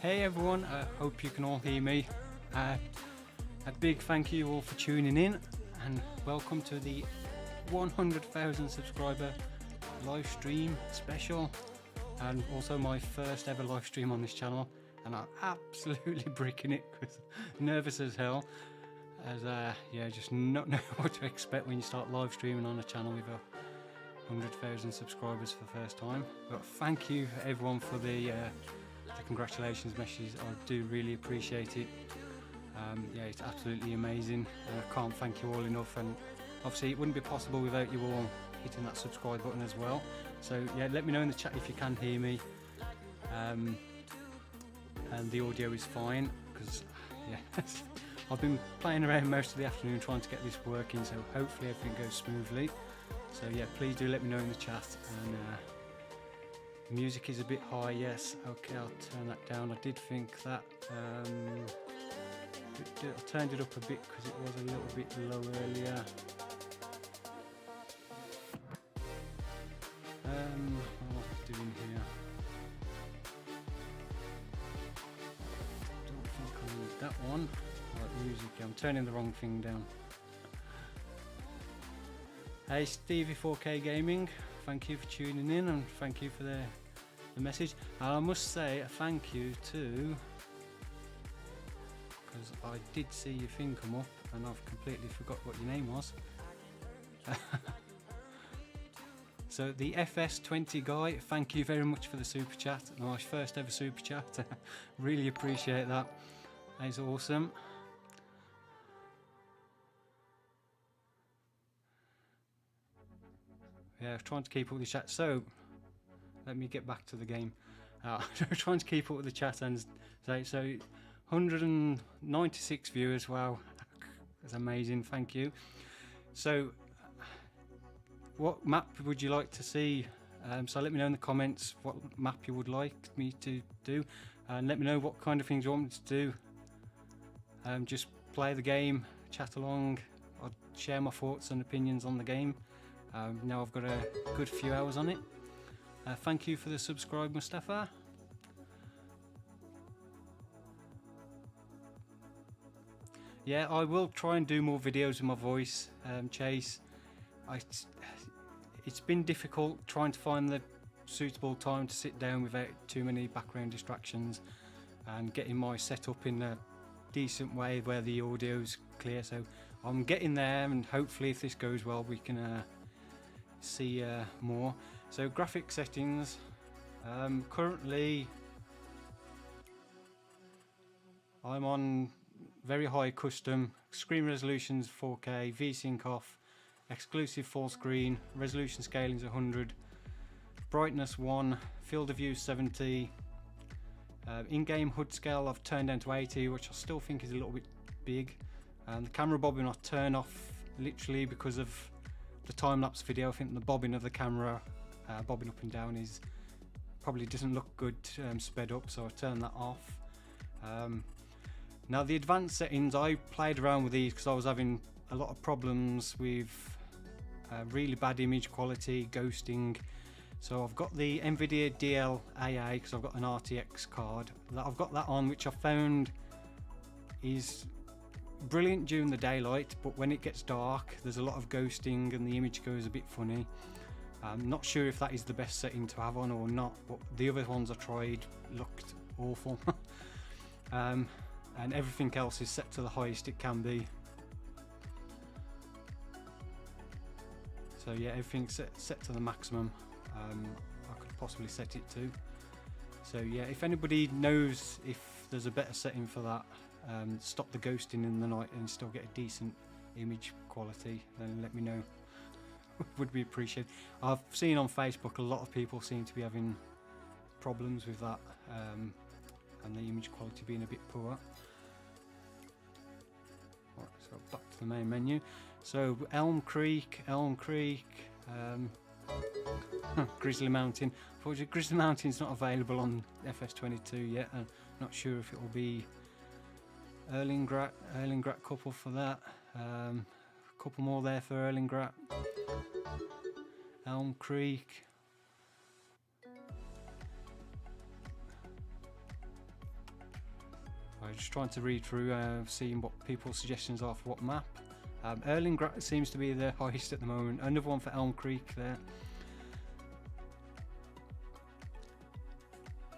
Hey everyone, I hope you can all hear me. A big thank you all for tuning in and welcome to the 100,000 subscriber live stream special, and also my first ever live stream on this channel, and I'm absolutely bricking it because nervous as hell, as yeah, just not know what to expect when you start live streaming on a channel with 100,000 subscribers for the first time. But thank you everyone for the congratulations messages. I do really appreciate it. Yeah, it's absolutely amazing, and I can't thank you all enough, and obviously it wouldn't be possible without you all hitting that subscribe button as well. So yeah, let me know in the chat if you can hear me, and the audio is fine, because yeah, I've been playing around most of the afternoon trying to get this working, so hopefully everything goes smoothly. So yeah, please do let me know in the chat. And music is a bit high, yes. Okay, I'll turn that down. I did think that I turned it up a bit because it was a little bit low earlier. What am I doing here? Don't think I need that one. Right, music. I'm turning the wrong thing down. Hey Stevie 4K Gaming, thank you for tuning in, and thank you for the message. And I must say a thank you to, because I did see your thing come up and I've completely forgot what your name was. So the FS20 guy, thank you very much for the super chat. My first ever super chat. Really appreciate that. That is awesome. Yeah, I was trying to keep up with the chat. So let me get back to the game. I'm trying to keep up with the chat and say, so 196 viewers. Wow, that's amazing. Thank you. So what map would you like to see? So let me know in the comments what map you would like me to do, and let me know what kind of things you want me to do. Just play the game, chat along, I'll share my thoughts and opinions on the game. Now I've got a good few hours on it. Thank you for the subscribe, Mustafa. Yeah, I will try and do more videos with my voice, Chase. It's been difficult trying to find the suitable time to sit down without too many background distractions and getting my setup in a decent way where the audio's clear. So I'm getting there, and hopefully if this goes well we can see more. So graphic settings, currently I'm on very high custom, screen resolutions 4K, VSync off, exclusive full screen, resolution scaling is 100, brightness 1, field of view 70, in-game HUD scale I've turned down to 80, which I still think is a little bit big. The camera bobbin I turn off literally because of the time-lapse video. I think the bobbin of the camera bobbing up and down is probably doesn't look good sped up, so I turn that off. Now the advanced settings, I played around with these because I was having a lot of problems with really bad image quality, ghosting. So I've got the NVIDIA DLAA because I've got an RTX card. I've got that on, which I found is brilliant during the daylight, but when it gets dark there's a lot of ghosting and the image goes a bit funny. I'm not sure if that is the best setting to have on or not, but the other ones I tried looked awful. And everything else is set to the highest it can be. So yeah, everything's set to the maximum I could possibly set it to. So yeah, if anybody knows if there's a better setting for that, stop the ghosting in the night and still get a decent image quality, then let me know. Would be appreciated. I've seen on Facebook a lot of people seem to be having problems with that, and the image quality being a bit poor. Right, so back to the main menu. So Elm Creek, Grizzly Mountain. Unfortunately, Grizzly Mountain's not available on FS22 yet. I'm not sure if it will be Erlingrat couple for that. A couple more there for Erlingrat. Elm Creek. I'm just trying to read through, seeing what people's suggestions are for what map. Erlingrat seems to be the highest at the moment. Another one for Elm Creek there.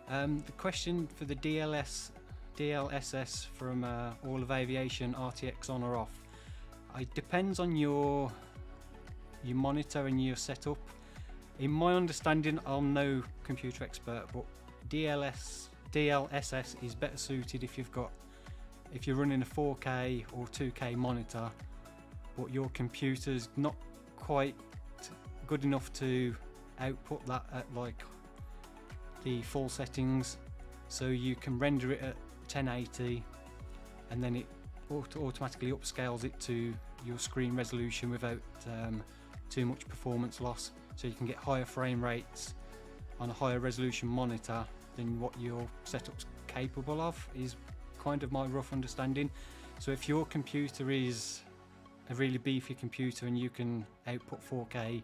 The question for the DLSS from All of Aviation RTX on or off. It depends on your monitor and your setup. In my understanding, I'm no computer expert, but DLSS is better suited if you're running a 4K or 2K monitor, but your computer's not quite good enough to output that at like the full settings, so you can render it at 1080 and then it automatically upscales it to your screen resolution without too much performance loss, so you can get higher frame rates on a higher resolution monitor than what your setup's capable of, is kind of my rough understanding. So if your computer is a really beefy computer and you can output 4K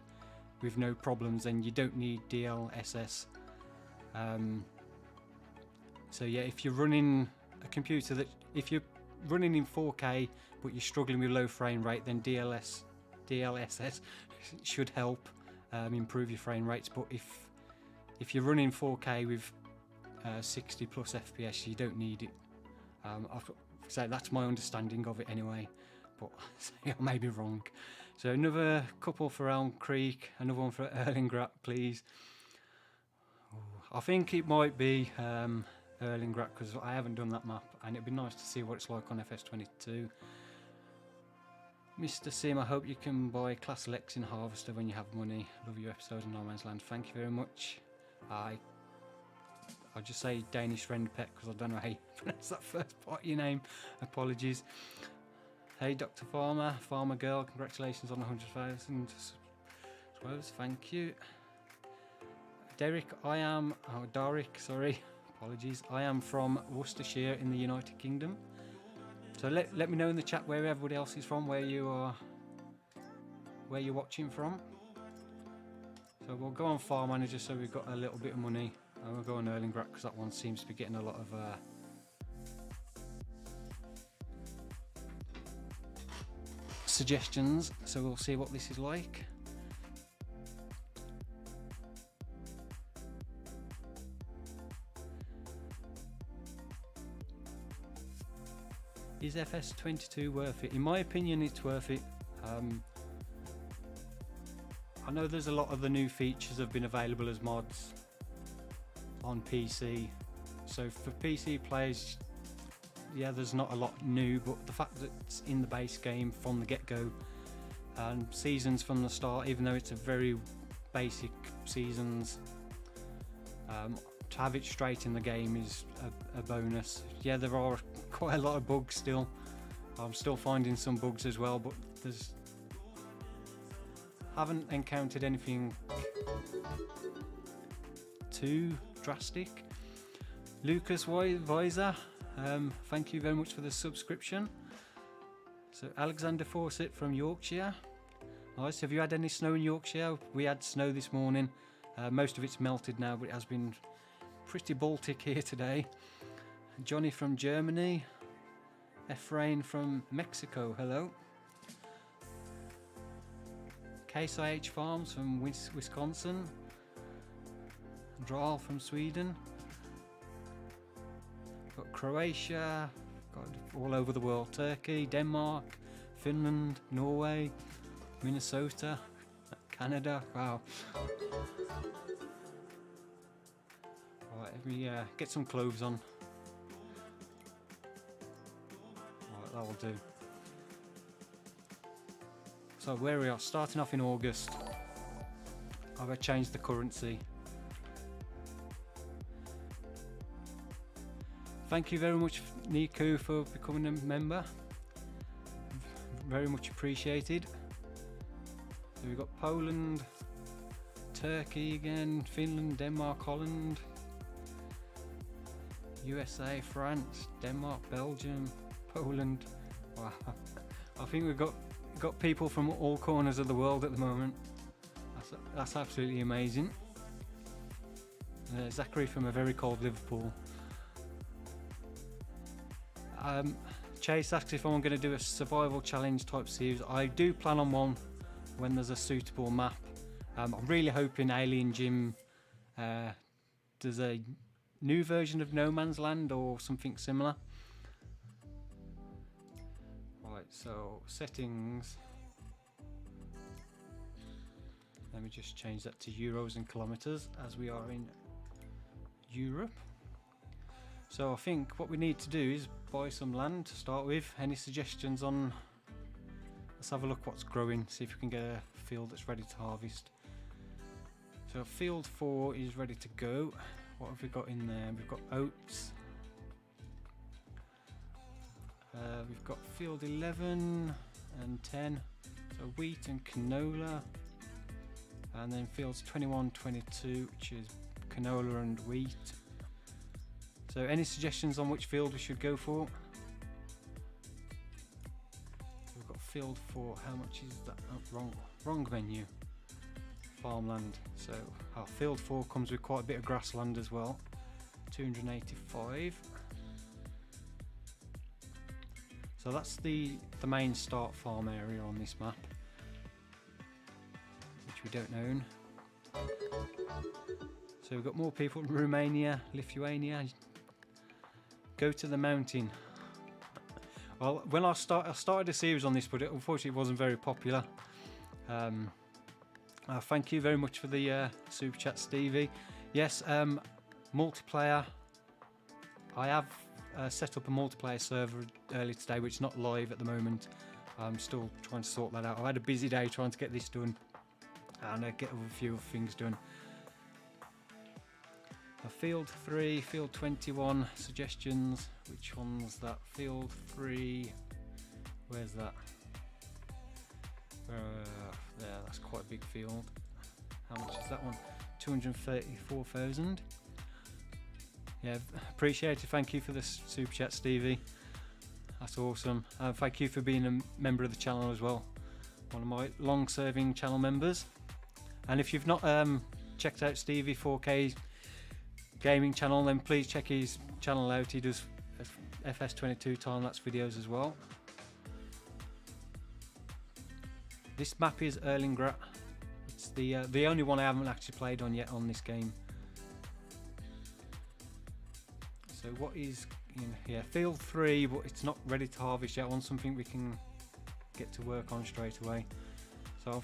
with no problems, then you don't need DLSS. So yeah, if you're running a computer if you're running in 4K but you're struggling with low frame rate, then DLSS should help improve your frame rates. But if you're running 4K with 60 plus FPS, you don't need it. So that's my understanding of it anyway, but I may be wrong. So another couple for Elm Creek, another one for Erlingrat, please. I think it might be Erlingrat because I haven't done that map, and it'd be nice to see what it's like on FS22. Mr. Sim, I hope you can buy Class Lex in Harvester when you have money. Love your episode of No Man's Land. Thank you very much. I'll just say Danish friend pet because I don't know how you pronounce that first part of your name. Apologies. Hey Dr. Farmer Girl, congratulations on 100,000 subscribers. Thank you. Derek, sorry, apologies. I am from Worcestershire in the United Kingdom. So let me know in the chat where everybody else is from, where you're watching from. So we'll go on Farm Manager so we've got a little bit of money, and we'll go on Erlingrat because that one seems to be getting a lot of suggestions. So we'll see what this is like. Is FS22 worth it? In my opinion, it's worth it. I know there's a lot of the new features have been available as mods on PC. So for PC players, yeah, there's not a lot new, but the fact that it's in the base game from the get-go and seasons from the start, even though it's a very basic seasons, to have it straight in the game is a bonus. Yeah, there are quite a lot of bugs still. I'm still finding some bugs as well, but haven't encountered anything too drastic. Lucas Weiser, thank you very much for the subscription. So Alexander Fawcett from Yorkshire. Nice. Have you had any snow in Yorkshire? We had snow this morning. Most of it's melted now, but it has been pretty Baltic here today. Johnny from Germany. Adrien from Mexico, hello. Case IH Farms from Wisconsin. Dral from Sweden. Got Croatia, got all over the world. Turkey, Denmark, Finland, Norway, Minnesota, Canada. Wow. Alright, let me get some clothes on. Alright, that'll do. So where we are, starting off in August. I've changed the currency. Thank you very much, Niku, for becoming a member. Very much appreciated. So we've got Poland, Turkey again, Finland, Denmark, Holland, USA, France, Denmark, Belgium, Poland. Wow. I think we've got people from all corners of the world at the moment. That's absolutely amazing. Zachary from a very cold Liverpool. Chase asks if I'm going to do a survival challenge type series. I do plan on one when there's a suitable map. I'm really hoping Alien Gym does a new version of No Man's Land or something similar. Right, so settings. Let me just change that to euros and kilometers as we are in Europe. So I think what we need to do is buy some land to start with. Any suggestions on... Let's have a look what's growing, see if we can get a field that's ready to harvest. So field 4 is ready to go. What have we got in there? We've got oats. We've got field 11 and 10. So wheat and canola. And then fields 21, 22, which is canola and wheat. So any suggestions on which field we should go for? We've got field 4, how much is that? Oh, wrong menu. Farmland. So our field 4 comes with quite a bit of grassland as well. 285. So that's the main start farm area on this map, which we don't own. So we've got more people from Romania, Lithuania. Go to the mountain. Well, when I started a series on this, but unfortunately it wasn't very popular. Thank you very much for the super chat, Stevie. Yes, multiplayer. I have set up a multiplayer server earlier today, which is not live at the moment. I'm still trying to sort that out. I had a busy day trying to get this done and get a few things done. Field 3, field 21, suggestions. Which one's that? Field 3, where's that? There, that's quite a big field. How much is that one? 234,000. Yeah, appreciate it. Thank you for the super chat, Stevie. That's awesome. Thank you for being a member of the channel as well. One of my long-serving channel members. And if you've not checked out Stevie 4K gaming channel, then please check his channel out. He does FS22 time-lapse videos as well. This map is Erlingrat. It's the only one I haven't actually played on yet on this game. So what is in here? Field 3, but it's not ready to harvest yet. I want something we can get to work on straight away. So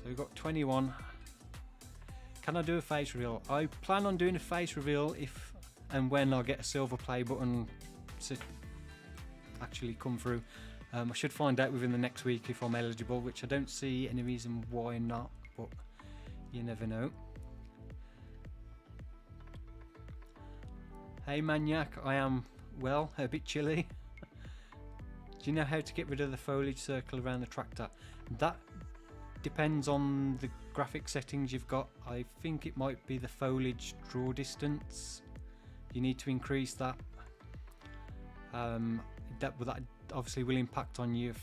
we've got 21. Can I do a face reveal? I plan on doing a face reveal if and when I get a silver play button to actually come through. I should find out within the next week if I'm eligible, which I don't see any reason why not, but you never know. Hey Maniac, I am well, a bit chilly. Do you know how to get rid of the foliage circle around the tractor? That depends on the graphic settings you've got. I think it might be the foliage draw distance. You need to increase that. That obviously will impact on your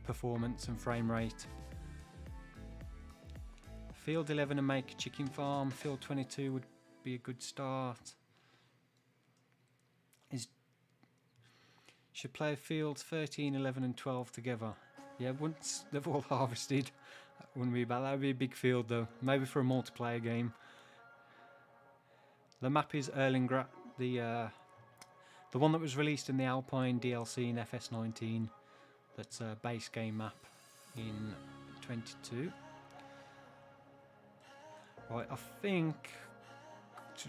performance and frame rate. Field 11 and make a chicken farm. Field 22 would be a good start. Should play fields 13, 11 and 12 together. Yeah, once they've all harvested, that wouldn't be bad. That would be a big field though. Maybe for a multiplayer game. The map is Erlingra, the one that was released in the Alpine DLC in FS19. That's a base game map in 22. Right, I think,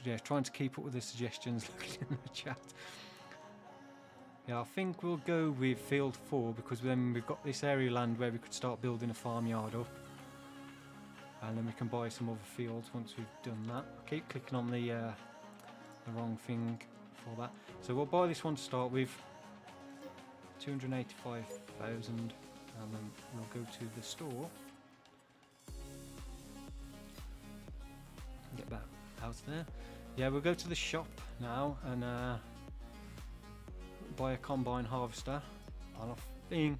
yeah, trying to keep up with the suggestions looking in the chat. Yeah, I think we'll go with field 4 because then we've got this area of land where we could start building a farmyard up. And then we can buy some other fields once we've done that. I keep clicking on the wrong thing for that. So we'll buy this one to start with. 285,000, and then we'll go to the store. Get back out there. Yeah, we'll go to the shop now and buy a combine harvester. And I think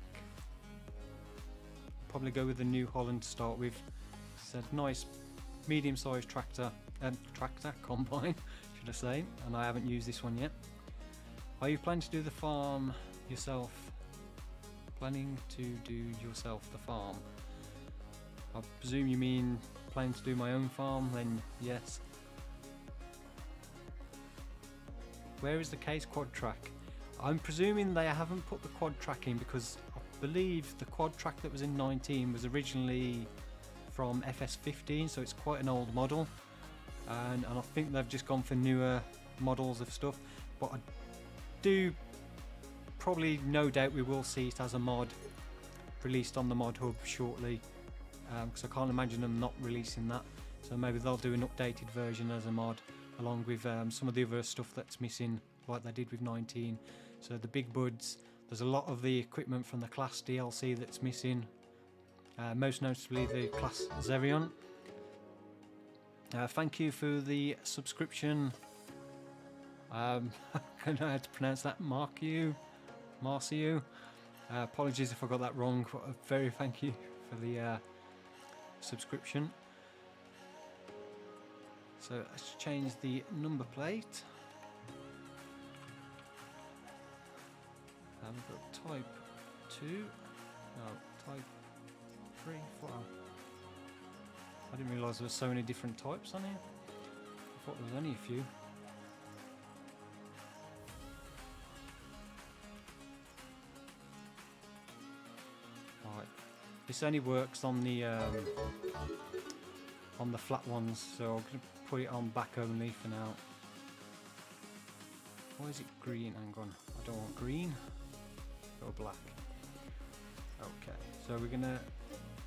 probably go with the New Holland to start with. It's a nice medium-sized tractor combine, should I say? And I haven't used this one yet. Are you planning to do the farm yourself? Planning to do yourself the farm? I presume you mean planning to do my own farm, then yes. Where is the case quad track? I'm presuming they haven't put the quad track in because I believe the quad track that was in 19 was originally from FS15, so it's quite an old model, and I think they've just gone for newer models of stuff, but I do probably, no doubt, we will see it as a mod released on the mod hub shortly, because I can't imagine them not releasing that. So maybe they'll do an updated version as a mod along with some of the other stuff that's missing, like they did with 19. So the big buds, there's a lot of the equipment from the class DLC that's missing, most notably the class Zerion. Thank you for the subscription. I don't know how to pronounce that. Marciu. Apologies if I got that wrong, but a very thank you for the subscription. So let's change the number plate. We've got type 2, no, type 3, 4. I didn't realise there were so many different types on here. I thought there was only a few. Right, this only works on the flat ones, so I'm going to put it on back only for now. Why is it green? Hang on, I don't want green. Go black. Okay, so we're going to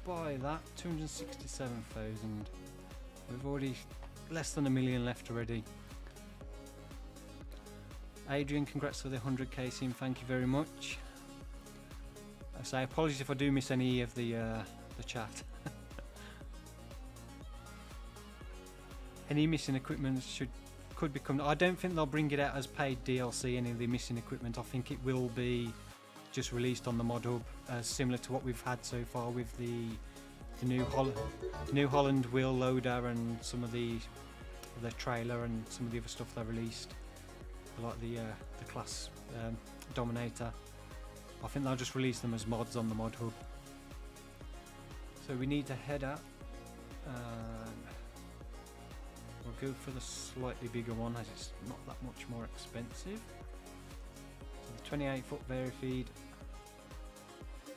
buy that. 267,000. We've already less than a million left already. Adrien, congrats for the 100k sim. Thank you very much. I say apologies if I do miss any of the chat. Any missing equipment could become. I don't think they'll bring it out as paid DLC. Any of the missing equipment. I think it will be just released on the mod hub, similar to what we've had so far with the New Holland wheel loader and some of the trailer and some of the other stuff they released, like the class Dominator. I think they'll just release them as mods on the mod hub. So we need a header. We'll go for the slightly bigger one as it's not that much more expensive. So the 28-foot Verifeed,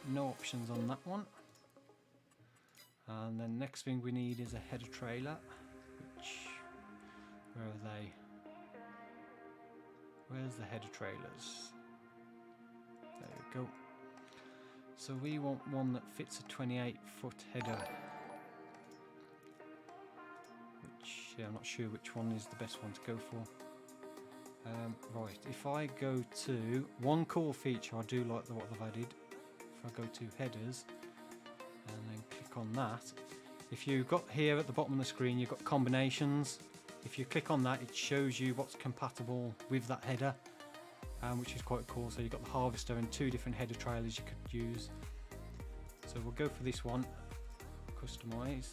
no options on that one. And then next thing we need is a header trailer, which, where are they? Where's the header trailers? There we go. So we want one that fits a 28-foot header. Which, yeah, I'm not sure which one is the best one to go for. Right, if I go to one cool feature, I do like what they've added. If I go to headers and then click on that, if you've got here at the bottom of the screen, you've got combinations. If you click on that, it shows you what's compatible with that header, which is quite cool. So you've got the harvester and two different header trailers you could use. So we'll go for this one, customize.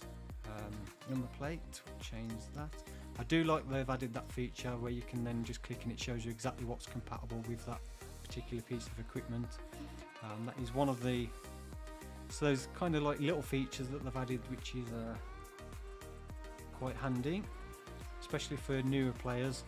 Number plate, change that. I do like they've added that feature where you can then just click and it shows you exactly what's compatible with that particular piece of equipment. That is one of the, so those kind of like little features that they've added, which is quite handy, especially for newer players.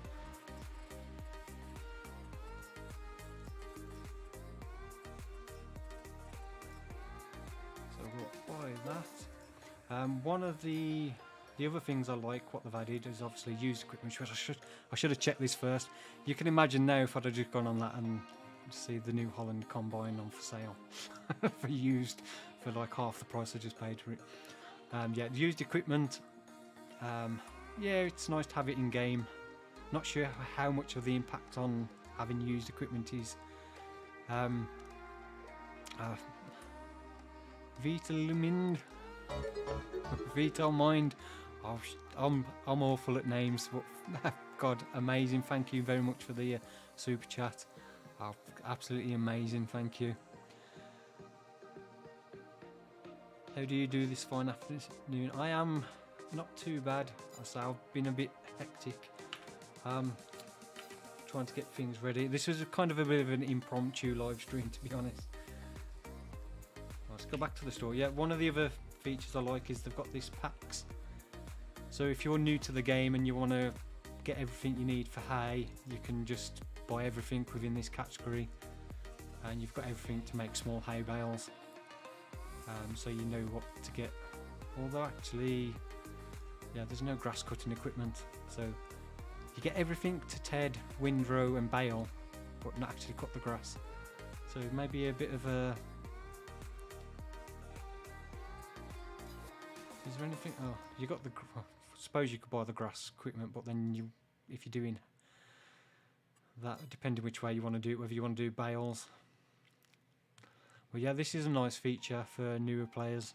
So we'll buy that. One of the other things I like what they've added is obviously used equipment. I should have checked this first. You can imagine now if I'd have just gone on that and see the New Holland combine on for sale for used for like half the price I just paid for it. Yeah, used equipment. Yeah, it's nice to have it in game. Not sure how much of the impact on having used equipment is. Vita Lumind, Vita Mind. Oh, I'm awful at names, but God, amazing! Thank you very much for the super chat. Oh, absolutely amazing, thank you. How do you do this fine afternoon? I am not too bad. I've been a bit hectic, trying to get things ready. This was kind of a bit of an impromptu live stream, to be honest. Let's go back to the store. Yeah, one of the other features I like is they've got these packs. So if you're new to the game and you want to get everything you need for hay, you can just buy everything within this category, and you've got everything to make small hay bales. So you know what to get. Although actually, yeah, there's no grass cutting equipment, so you get everything to ted, windrow and bale, but not actually cut the grass. So maybe a bit of a... Is there anything? Oh, you got the... I suppose you could buy the grass equipment, but then you, if you're doing that, depending which way you want to do it, whether you want to do bales. Well, yeah, this is a nice feature for newer players.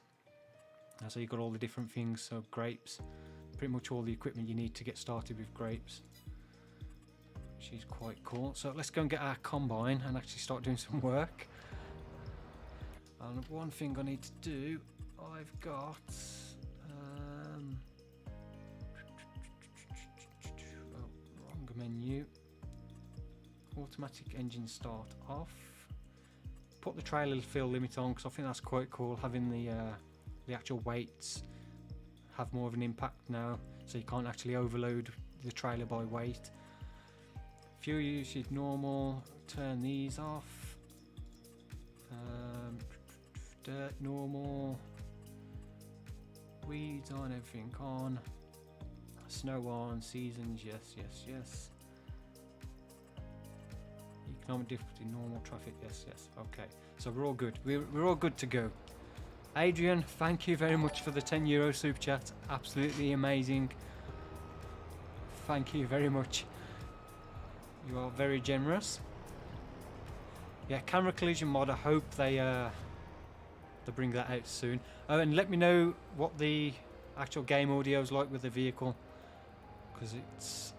So you've got all the different things, so grapes, pretty much all the equipment you need to get started with grapes, which is quite cool. So let's go and get our combine and actually start doing some work. And one thing I need to do, I've got wrong menu. Automatic engine start off. Put the trailer fill limit on because I think that's quite cool, having the actual weights have more of an impact now, so you can't actually overload the trailer by weight. Fuel usage normal, turn these off. Dirt normal, weeds on, everything on, snow on, seasons, yes. Economic difficulty, normal, traffic, yes. Okay, so we're all good. We're all good to go. Adrien, thank you very much for the €10 super chat. Absolutely amazing. Thank you very much. You are very generous. Yeah, camera collision mod. I hope they bring that out soon. Oh, and let me know what the actual game audio is like with the vehicle, because it's,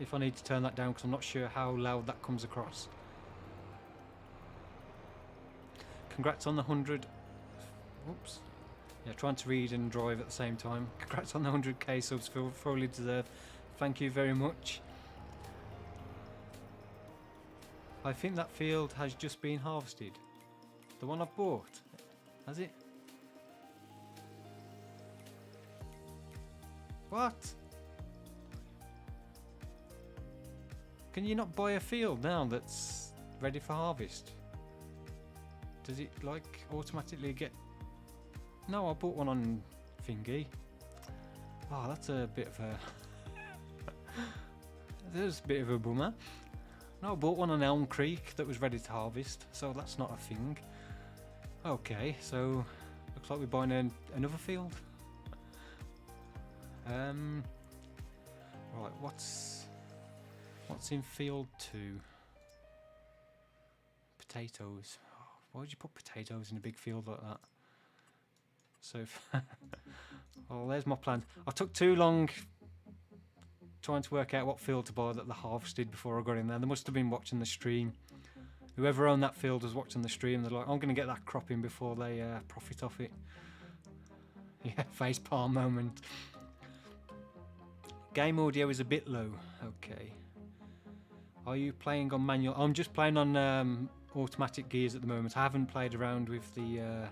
if I need to turn that down, because I'm not sure how loud that comes across. Congrats on the 100. Oops. Yeah, trying to read and drive at the same time. Congrats on the 100k subs, fully deserved. Thank you very much. I think that field has just been harvested. The one I've bought. Has it? What? Can you not buy a field now that's ready for harvest? Does it like automatically get... No, I bought one on Thingy. Oh, that's a bit of a... There's a bit of a bummer. No, I bought one on Elm Creek that was ready to harvest, so that's not a thing. Okay, so looks like we're buying another field. Right, what's in field 2? Potatoes. Oh, why would you put potatoes in a big field like that? So, oh, there's my plan. I took too long trying to work out what field to buy that they harvested before I got in there. They must have been watching the stream. Whoever owned that field was watching the stream. They're like, I'm going to get that crop in before they profit off it. Yeah, face palm moment. Game audio is a bit low. Okay. Are you playing on manual? I'm just playing on automatic gears at the moment. I haven't played around with the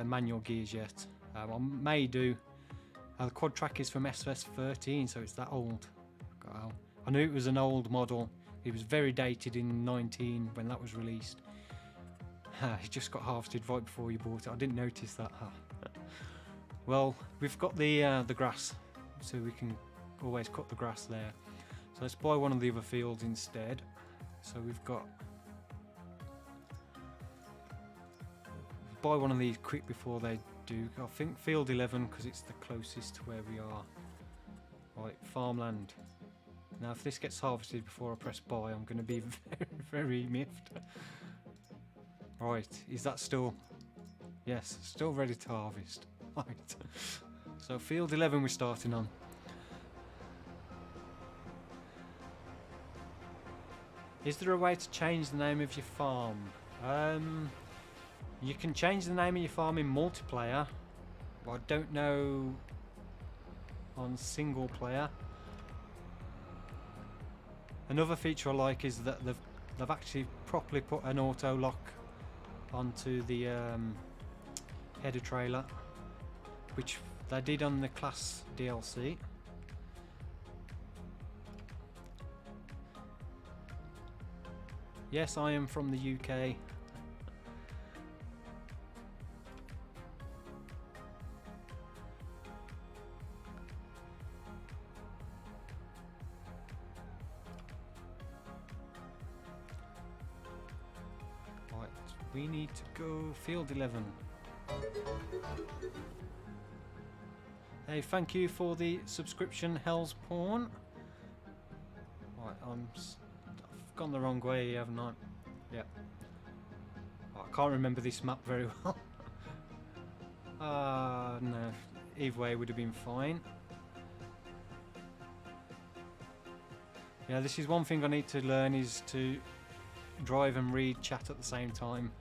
manual gears yet. I may do. The quad track is from SS13, so it's that old. I knew it was an old model. It was very dated in 19 when that was released. It just got harvested right before you bought it. I didn't notice that. Well, we've got the grass, so we can always cut the grass there. So let's buy one of the other fields instead. So we've got... buy one of these quick before they do. I think field 11 because it's the closest to where we are. Right, farmland. Now if this gets harvested before I press buy, I'm going to be very, very miffed. Right, is that still... yes, still ready to harvest. Right. So field 11 we're starting on. Is there a way to change the name of your farm? You can change the name of your farm in multiplayer, but I don't know on single player. Another feature I like is that they've actually properly put an auto lock onto the header trailer, which they did on the class DLC. Yes, I am from the UK. Right, we need to go field 11. Hey, thank you for the subscription, Hell's Porn. Right, I've gone the wrong way, haven't I? Yeah. Oh, I can't remember this map very well. No. Either way would have been fine. Yeah, this is one thing I need to learn, is to drive and read chat at the same time.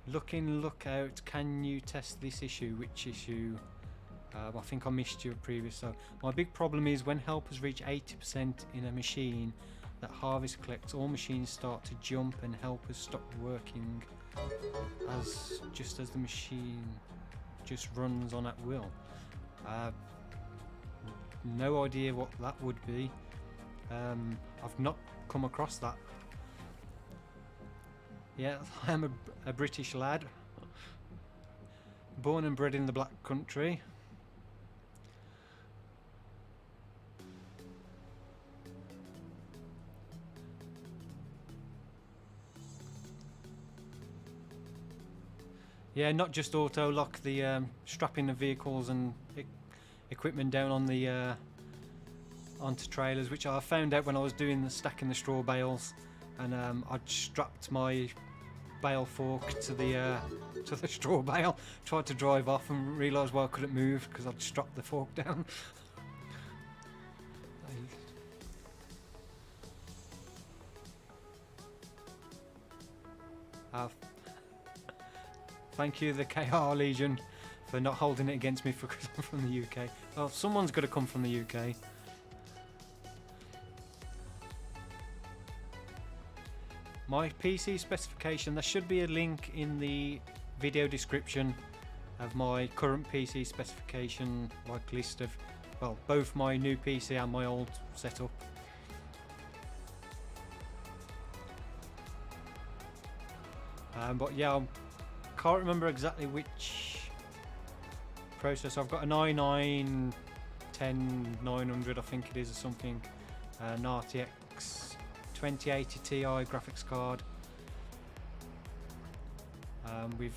Look in, look out. Can you test this issue? Which issue? I think I missed your previous. So my big problem is when helpers reach 80% in a machine that harvest collects, all machines start to jump and helpers stop working just as the machine just runs on at will. No idea what that would be. I've not come across that. Yeah, I am a British lad, born and bred in the Black Country. Yeah, not just auto lock, the strapping the vehicles and equipment down on the onto trailers, which I found out when I was doing the stacking the straw bales, and I'd strapped my bale fork to the straw bale, tried to drive off and realised why I couldn't move because I'd strapped the fork down. Thank you, the KR Legion, for not holding it against me because I'm from the UK. Well, someone's got to come from the UK. My PC specification, there should be a link in the video description of my current PC specification, like list of, well, both my new PC and my old setup. But yeah, I can't remember exactly which processor. I've got an i9 10900, I think it is, or something, an RTX 2080 Ti graphics card with,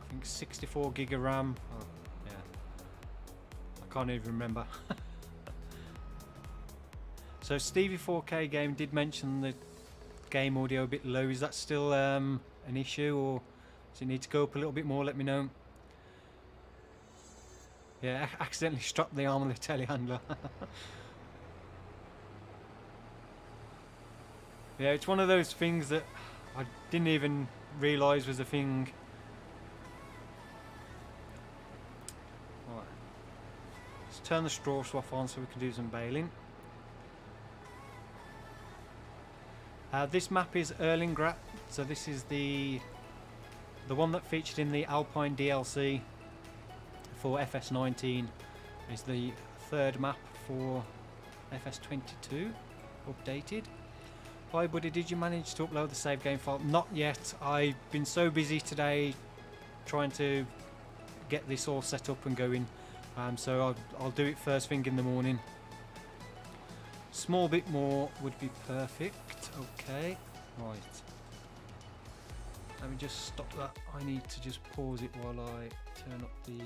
I think, 64 gig of RAM. Oh, yeah, I can't even remember. So Stevie 4K Game did mention the game audio a bit low. Is that still an issue, or does it need to go up a little bit more? Let me know. Yeah, I accidentally struck the arm of the telehandler. Yeah, it's one of those things that I didn't even realise was a thing. Right. Let's turn the straw swath on so we can do some baling. This map is Erlingrat, so this is the one that featured in the Alpine DLC for FS19. It's the third map for FS22 updated. Hi buddy, did you manage to upload the save game file? Not yet. I've been so busy today trying to get this all set up and going, so I'll do it first thing in the morning. Small bit more would be perfect. Okay, right. Let me just stop that. I need to just pause it while I turn up the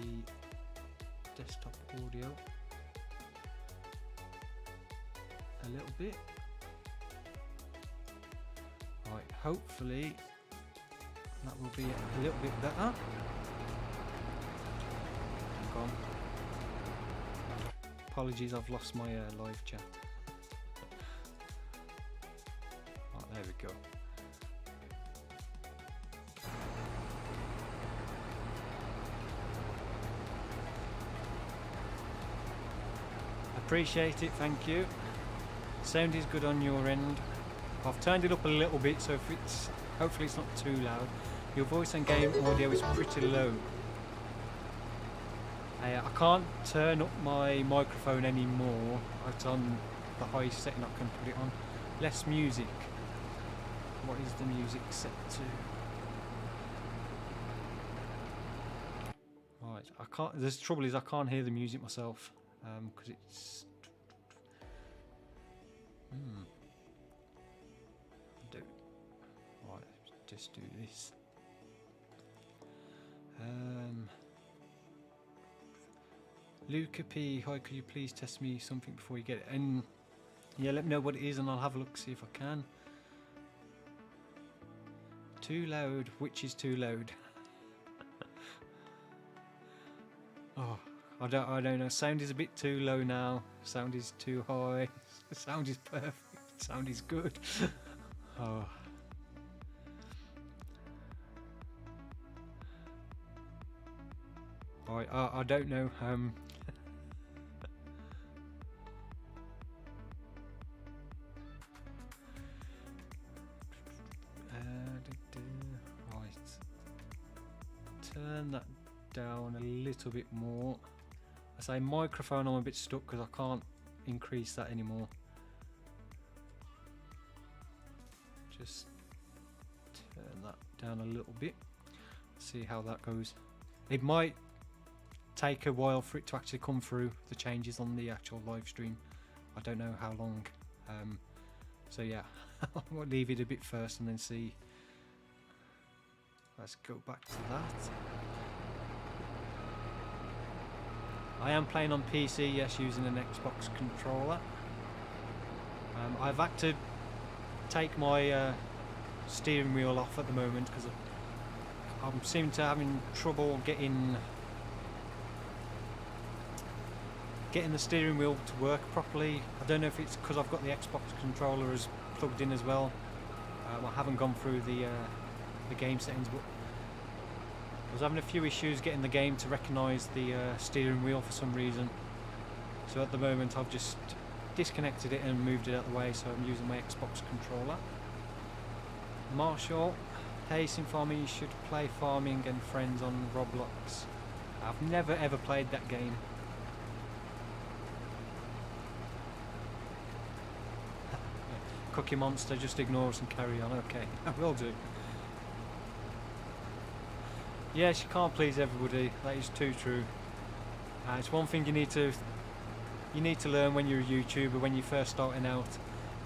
desktop audio a little bit. Right, hopefully that will be a little bit better. Gone. Apologies, I've lost my live chat. Right, there we go. Appreciate it, thank you. Sound is good on your end. I've turned it up a little bit, so if it's hopefully it's not too loud. Your voice and game audio is pretty low. I can't turn up my microphone anymore. It's on the highest setting I can put it on. Less music. What is the music set to? Right, I can't. The trouble is I can't hear the music myself because it's. Right, just do this. Luca P, hi, could you please test me something before you get it? And yeah, let me know what it is and I'll have a look, see if I can. Too loud, which is too loud? Oh, I don't know. Sound is a bit too low now. Sound is too high. Sound is perfect. Sound is good. Oh. Alright, I don't know. Right. Turn that down a little bit more. I say microphone, I'm a bit stuck because I can't increase that anymore. Just turn that down a little bit. See how that goes. It might take a while for it to actually come through the changes on the actual live stream. I don't know how long. So yeah, I'll leave it a bit first and then see. Let's go back to that. I am playing on PC, yes, using an Xbox controller. I've had to take my steering wheel off at the moment because I seem to having trouble getting the steering wheel to work properly. I don't know if it's because I've got the Xbox controller as plugged in as well. I haven't gone through the game settings, but I was having a few issues getting the game to recognise the steering wheel for some reason. So at the moment I've just disconnected it and moved it out of the way, so I'm using my Xbox controller. Marshall, hey, Sim Farming, you should play Farming and Friends on Roblox. I've never ever played that game. Cookie Monster, just ignore us and carry on. Okay, I will do. Yes, you can't please everybody. That is too true. It's one thing you need to learn when you're a YouTuber, when you're first starting out.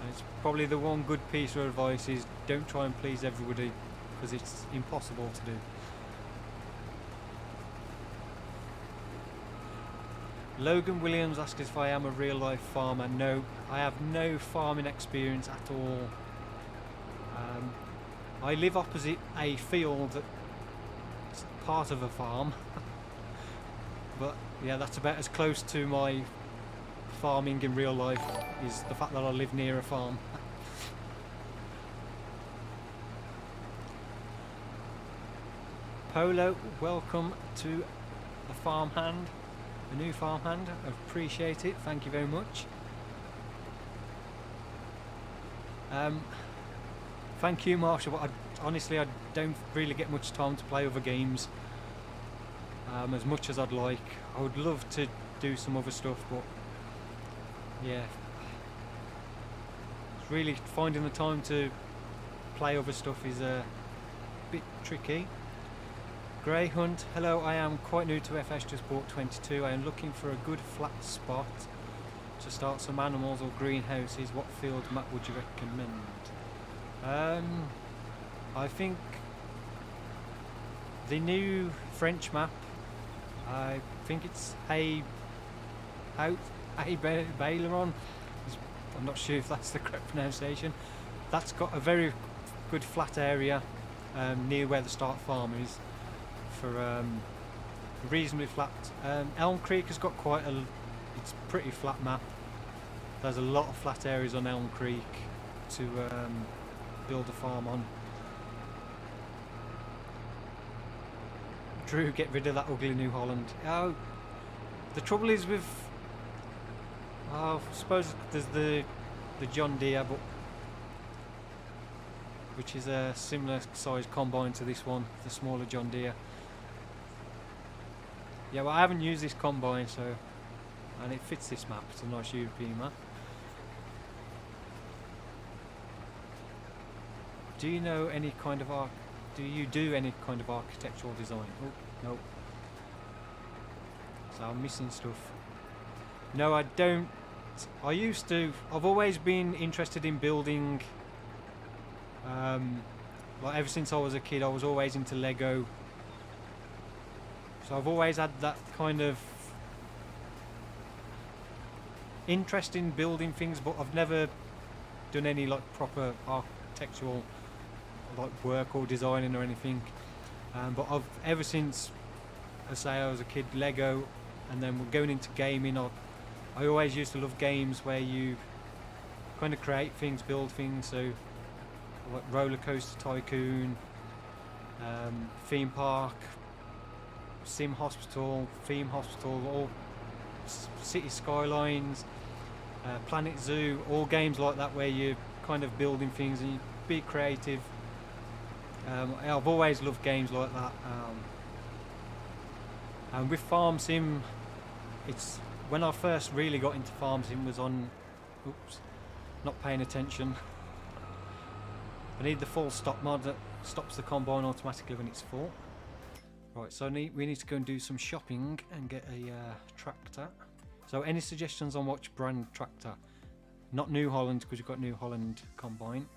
And it's probably the one good piece of advice is don't try and please everybody, because it's impossible to do. Logan Williams asked if I am a real life farmer. No, I have no farming experience at all. I live opposite a field that's part of a farm. But yeah, that's about as close to my farming in real life, is the fact that I live near a farm. Polo, welcome to the farmhand. a new farmhand. I appreciate it. Thank you very much. Thank you, Marshall. But honestly, I don't really get much time to play other games as much as I'd like. I would love to do some other stuff, but yeah, it's really finding the time to play other stuff is a bit tricky. Grey Hunt, hello, I am quite new to FS, just bought 22. I am looking for a good flat spot to start some animals or greenhouses. What field map would you recommend? I think the new French map, I think it's Baileron. I'm not sure if that's the correct pronunciation. That's got a very good flat area near where the start farm is for reasonably flat. Elm Creek has got quite a, it's pretty flat map. There's a lot of flat areas on Elm Creek to build a farm on. Drew, get rid of that ugly New Holland. Oh, the trouble is with, I suppose there's the John Deere, but which is a similar size combine to this one, the smaller John Deere. Yeah, well, I haven't used this combine, so, and it fits this map. It's a nice European map. Do you know any kind of do you do any kind of architectural design? Oh, no. So I'm missing stuff. No, I don't. I used to. I've always been interested in building. Like ever since I was a kid, I was always into Lego. So I've always had that kind of interest in building things, but I've never done any like proper architectural like work or designing or anything. But I've ever since, I say, I was a kid, Lego, and then we're going into gaming. I always used to love games where you kind of create things, build things. So like Roller Coaster Tycoon, Theme Park, Sim Hospital, Theme Hospital, all City Skylines, Planet Zoo, all games like that where you're kind of building things and you be creative. I've always loved games like that. And with Farm Sim, it's when I first really got into Farm Sim was on, oops, not paying attention. I need the full stop mod that stops the combine automatically when it's full. Right, so we need to go and do some shopping and get a tractor. So any suggestions on which brand tractor? Not New Holland, because you've got New Holland combine.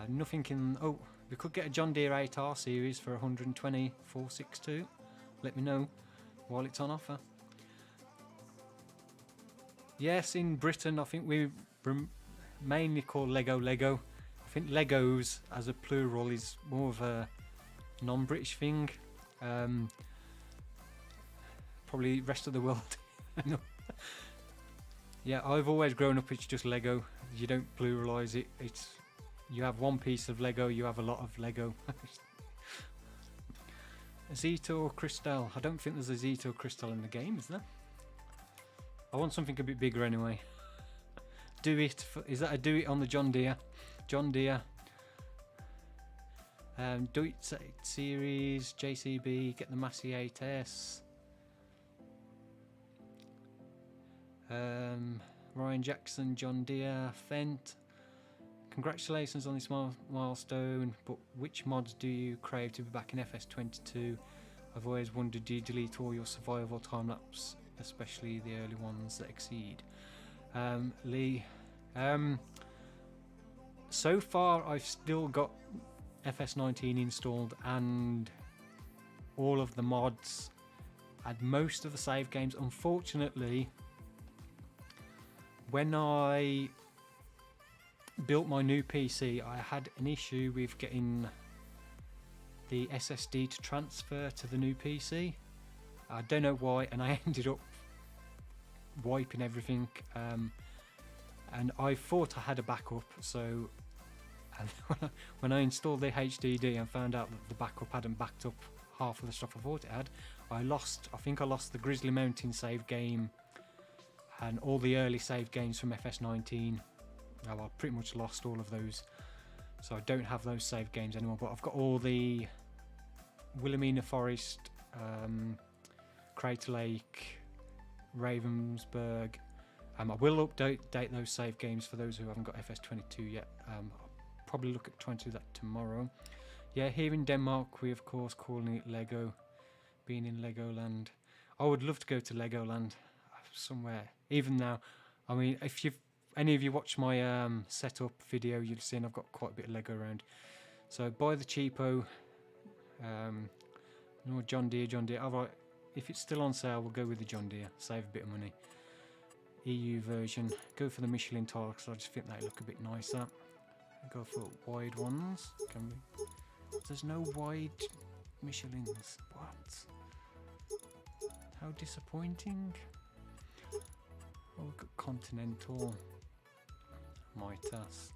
Nothing in, oh, we could get a John Deere 8R series for 120,462. Let me know while it's on offer. Yes, in Britain I think we mainly call Lego Lego. I think Legos as a plural is more of a non-British thing. Probably rest of the world. No. Yeah, I've always grown up it's just Lego. You don't pluralise it. It's you have one piece of Lego, you have a lot of Lego. Zeta or Crystal? I don't think there's a Zeta or Crystal in the game, is there? I want something a bit bigger anyway. Do it. Is that a do it on the John Deere? John Deere. Do it series, JCB, get the Massey 8S. Ryan Jackson, John Deere, Fent. Congratulations on this milestone, but which mods do you crave to be back in FS22? I've always wondered, do you delete all your survival time-lapse, especially the early ones that exceed? Lee, so far I've still got FS19 installed and all of the mods and most of the save games. Unfortunately, when I built my new PC, I had an issue with getting the SSD to transfer to the new PC. I don't know why, and I ended up wiping everything. And I thought I had a backup, so and when I installed the HDD and found out that the backup hadn't backed up half of the stuff I thought it had, I think I lost the Grizzly Mountain save game and all the early save games from FS19. I pretty much lost all of those, so I don't have those save games anymore, but I've got all the Wilhelmina Forest, Crater Lake, Ravensburg. I will update those save games for those who haven't got FS22 yet. I'll probably look at trying to do that tomorrow. Yeah, here in Denmark we of course calling it Lego, being in Legoland. I would love to go to Legoland somewhere, even now. I mean, if any of you watch my setup video, you'll see I've got quite a bit of Lego around. So buy the cheapo, no John Deere. Alright, if it's still on sale, we'll go with the John Deere, save a bit of money. EU version, go for the Michelin tile because I just think they look a bit nicer. Go for wide ones. Can we? There's no wide Michelins. What? How disappointing. Oh, we've got Continental. Mitas.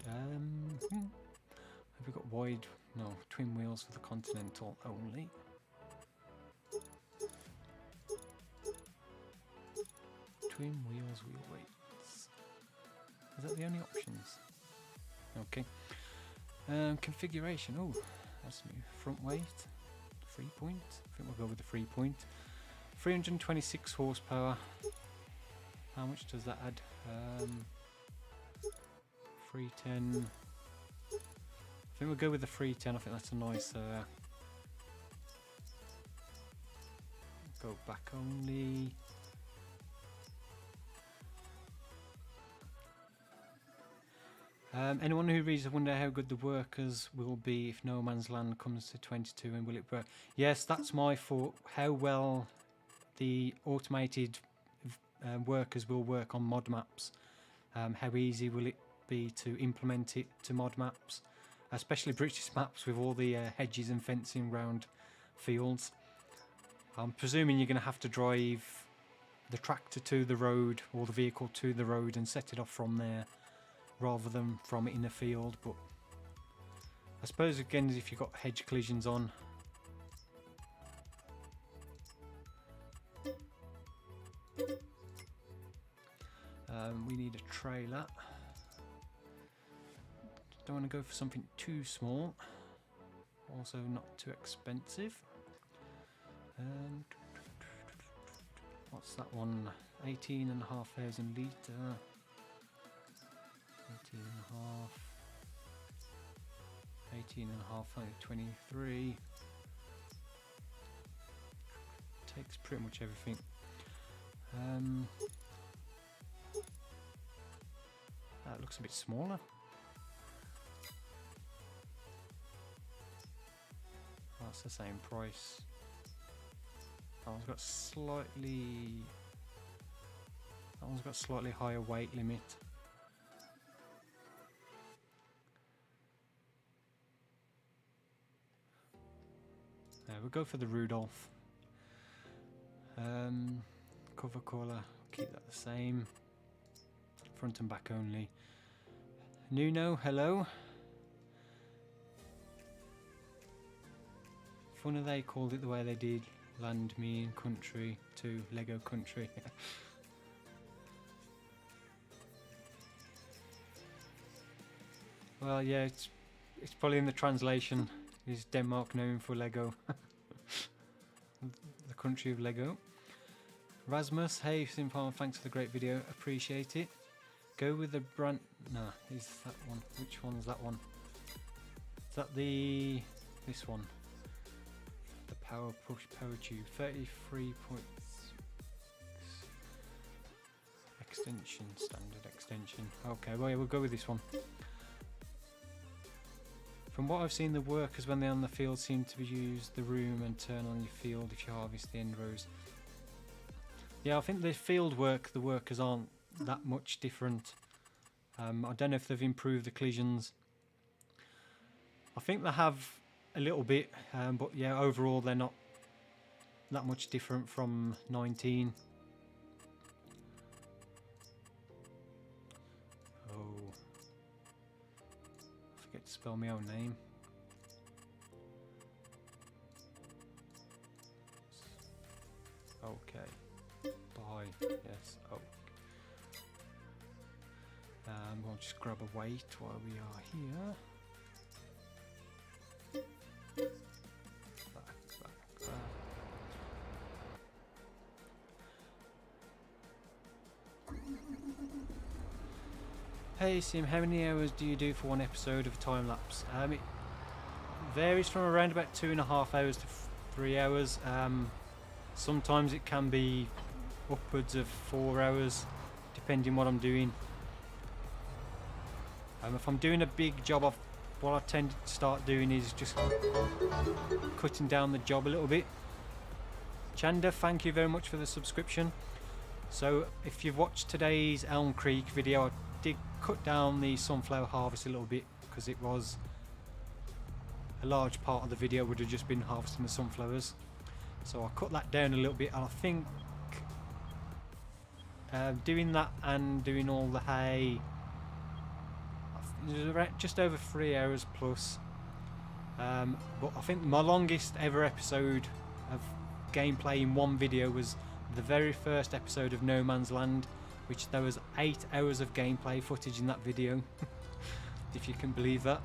Have we got wide? No, twin wheels for the Continental only. Twin wheels, wheel weights. Is that the only options? Okay. Configuration. Oh, that's new. Front weight. 3 point. I think we'll go with the 3 point. 326 horsepower. How much does that add? 310. I think we'll go with the 310. I think that's a nice. Go back only. Anyone who reads, I wonder how good the workers will be if No Man's Land comes to 22 and will it work? Yes, that's my thought. How well the automated workers will work on mod maps. How easy will it be to implement it to mod maps? Especially British maps with all the hedges and fencing around fields. I'm presuming you're going to have to drive the tractor to the road or the vehicle to the road and set it off from there, rather than from in a field. But I suppose again, if you've got hedge collisions on, we need a trailer. Don't want to go for something too small, also not too expensive. What's that one? 18,500 litre. 18.5, 23. Takes pretty much everything. That looks a bit smaller. That's the same price. That one's got slightly higher weight limit. We'll go for the Rudolph. Cover colour, keep that the same. Front and back only. Nuno, hello. Funny they called it the way they did. Land, me and country to Lego country. Well, yeah, it's probably in the translation. Is Denmark known for Lego? The country of Lego. Rasmus, hey Simfarm, thanks for the great video, appreciate it. Go with the brand. No, is that one? Which one is that one? Is that this one? The power push power tube, 33 points. Extension, standard extension. Okay, well yeah, we'll go with this one. From what I've seen, the workers when they're on the field seem to use the room and turn on your field if you harvest the end rows. Yeah, I think the field work, the workers aren't that much different. I don't know if they've improved the collisions. I think they have a little bit, but yeah, overall they're not that much different from 19. Oh, I forget to spell my own name. Okay. Bye. Yes. Oh. We'll just grab a weight while we are here. Back. Hey Sim, how many hours do you do for one episode of a time lapse? It varies from around about 2.5 hours to 3 hours. Sometimes it can be upwards of 4 hours, depending what I'm doing. If I'm doing a big job, what I tend to start doing is just cutting down the job a little bit. Chanda, thank you very much for the subscription. So if you've watched today's Elm Creek video, I did cut down the sunflower harvest a little bit because it was a large part of the video would have just been harvesting the sunflowers. So I cut that down a little bit, and I think doing that and doing all the hay, just over 3 hours plus. But I think my longest ever episode of gameplay in one video was the very first episode of No Man's Land, which there was 8 hours of gameplay footage in that video. If you can believe that.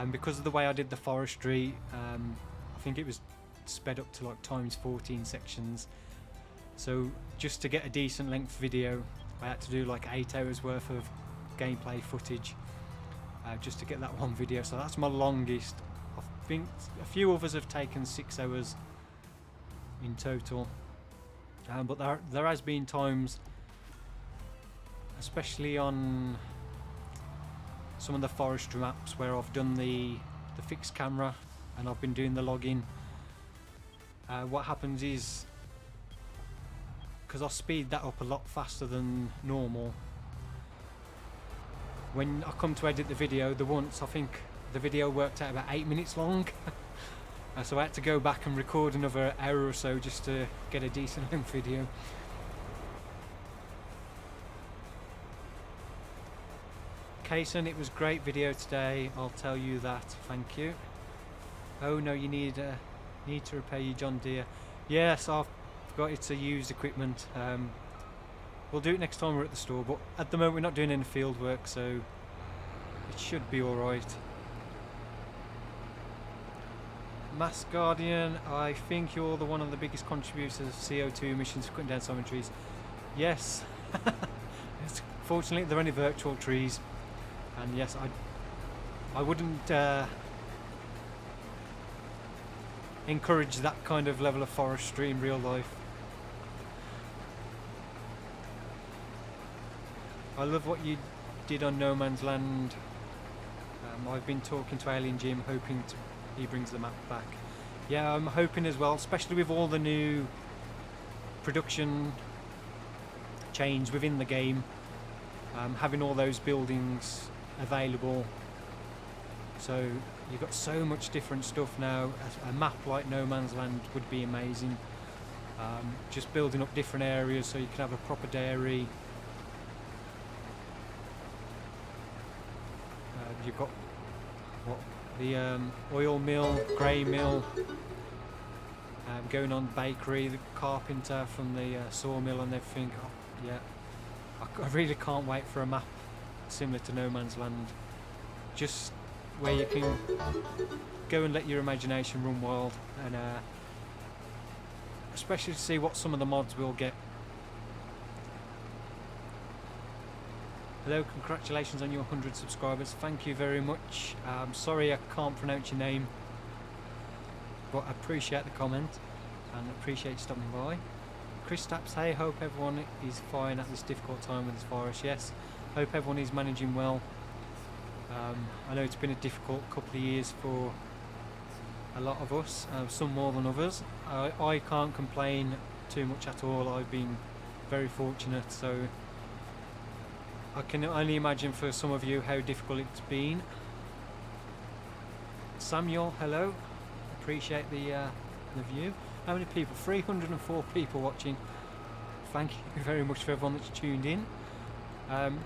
Because of the way I did the forestry, I think it was sped up to like ×14 sections. So just to get a decent length video, I had to do like 8 hours worth of gameplay footage just to get that one video. So that's my longest. I think a few others have taken 6 hours in total, but there has been times, especially on some of the forestry maps, where I've done the fixed camera and I've been doing the logging. What happens is, because I speed that up a lot faster than normal, when I come to edit the video, I think the video worked out about 8 minutes long. So I had to go back and record another hour or so just to get a decent length video. Kaysen, it was great video today, I'll tell you that, thank you. Oh no, you need to repair your John Deere. Yes, I've got it to use equipment. We'll do it next time we're at the store, but at the moment we're not doing any field work, so it should be alright. Mass Guardian, I think you're one of the biggest contributors of CO2 emissions for cutting down Sami trees. Yes. Fortunately they're only virtual trees, and yes, I wouldn't encourage that kind of level of forestry in real life. I love what you did on No Man's Land. I've been talking to Alien Jim, hoping he brings the map back. Yeah, I'm hoping as well, especially with all the new production chains within the game, having all those buildings available. So you've got so much different stuff now. A map like No Man's Land would be amazing. Just building up different areas so you can have a proper dairy. You've got the oil mill, grey mill, going on bakery, the carpenter from the sawmill and everything. Oh, yeah, I really can't wait for a map similar to No Man's Land, just where you can go and let your imagination run wild, and especially to see what some of the mods will get. Hello, congratulations on your 100 subscribers. Thank you very much. Sorry I can't pronounce your name, but I appreciate the comment and appreciate you stopping by. Christoffer, hey, hope everyone is fine at this difficult time with this virus. Yes, hope everyone is managing well. I know it's been a difficult couple of years for a lot of us, some more than others. I can't complain too much at all. I've been very fortunate, so I can only imagine for some of you how difficult it's been. Samuel, hello. Appreciate the view. How many people? 304 people watching. Thank you very much for everyone that's tuned in.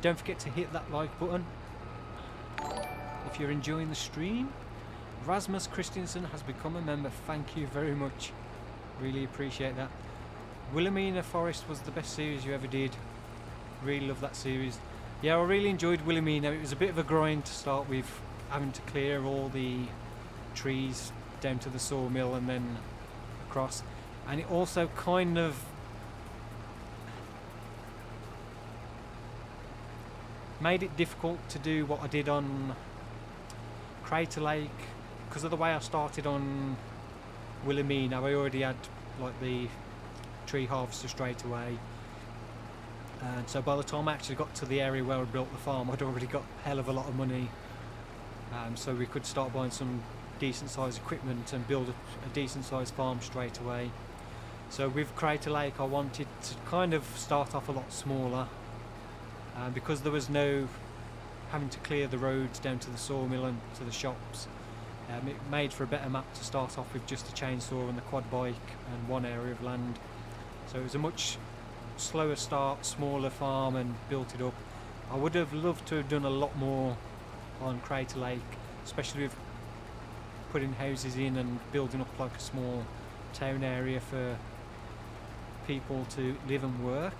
Don't forget to hit that like button if you're enjoying the stream. Rasmus Christensen has become a member. Thank you very much. Really appreciate that. Wilhelmina Forest was the best series you ever did. Really love that series. Yeah, I really enjoyed Wilhelmina. It was a bit of a grind to start with, having to clear all the trees down to the sawmill and then across. And it also kind of made it difficult to do what I did on Crater Lake, because of the way I started on Wilhelmina. I already had like the tree harvester straight away, and so by the time I actually got to the area where I built the farm, I'd already got a hell of a lot of money, so we could start buying some decent sized equipment and build a decent sized farm straight away. So with Crater Lake I wanted to kind of start off a lot smaller, because there was no having to clear the roads down to the sawmill and to the shops. It made for a better map to start off with just a chainsaw and the quad bike and one area of land. So it was a much slower start, smaller farm, and built it up. I would have loved to have done a lot more on Crater Lake, especially with putting houses in and building up like a small town area for people to live and work.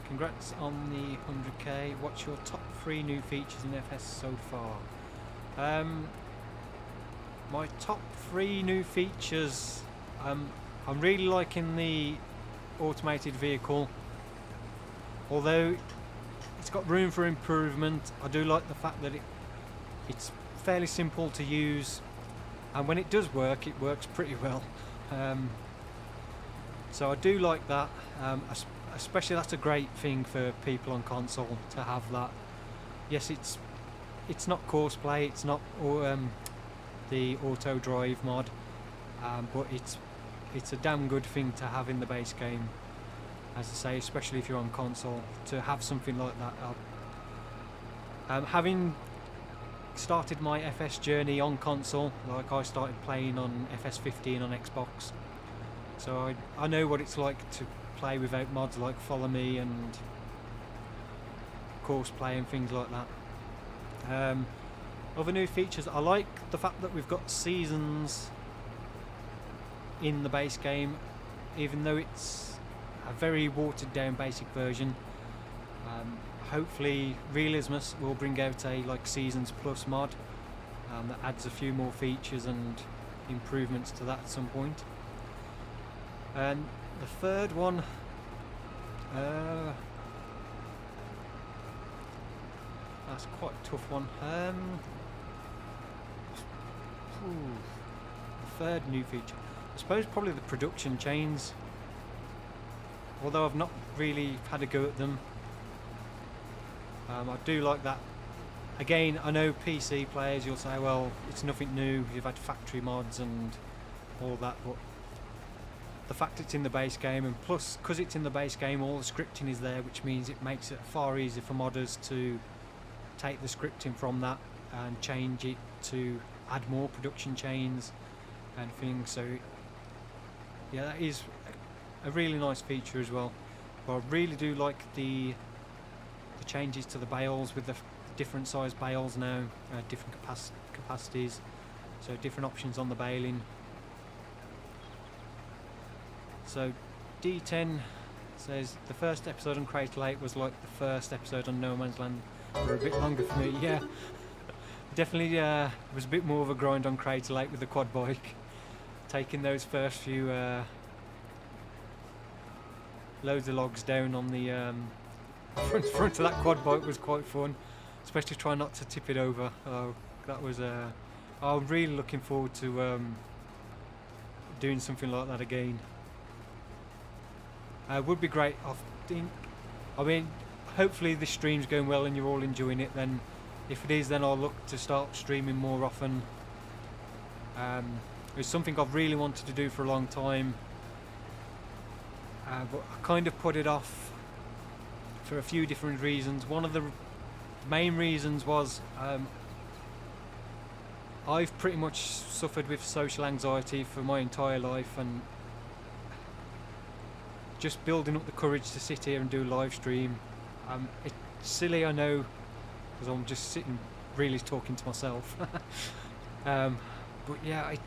Congrats on the 100k. What's your top 3 new features in FS so far? My top 3 new features, I'm really liking the automated vehicle. Although it's got room for improvement, I do like the fact that it's fairly simple to use, and when it does work, it works pretty well. So I do like that. Especially that's a great thing for people on console to have that. Yes, it's not courseplay, it's not the auto drive mod, but it's a damn good thing to have in the base game, as I say, especially if you're on console, to have something like that. Having started my FS journey on console, like I started playing on FS15 on Xbox, so I know what it's like to play without mods like Follow Me and Courseplay and things like that. Other new features, I like the fact that we've got seasons in the base game, even though it's a very watered down basic version. Hopefully Realismus will bring out a like Seasons Plus mod that adds a few more features and improvements to that at some point. And the third one, that's quite a tough one. The third new feature, I suppose probably the production chains, although I've not really had a go at them. I do like that. Again, I know PC players, you'll say, well, it's nothing new, you've had factory mods and all that, but the fact it's in the base game, and plus because it's in the base game, all the scripting is there, which means it makes it far easier for modders to take the scripting from that and change it to add more production chains and things. So yeah, that is a really nice feature as well. But I really do like the changes to the bales, with the different size bales now, different capacities, so different options on the baling. So D10 says the first episode on Crater Lake was like the first episode on No Man's Land, or a bit longer for me. Yeah, definitely was a bit more of a grind on Crater Lake with the quad bike. Taking those first few loads of logs down on the front of that quad bike was quite fun, especially trying not to tip it over. That was I'm really looking forward to doing something like that again. Would be great, I think. I mean, hopefully this stream's going well and you're all enjoying it. Then if it is, then I'll look to start streaming more often. It's something I've really wanted to do for a long time, but I kind of put it off for a few different reasons. One of the main reasons was I've pretty much suffered with social anxiety for my entire life, and just building up the courage to sit here and do live stream. It's silly, I know, because I'm just sitting really talking to myself. But yeah, it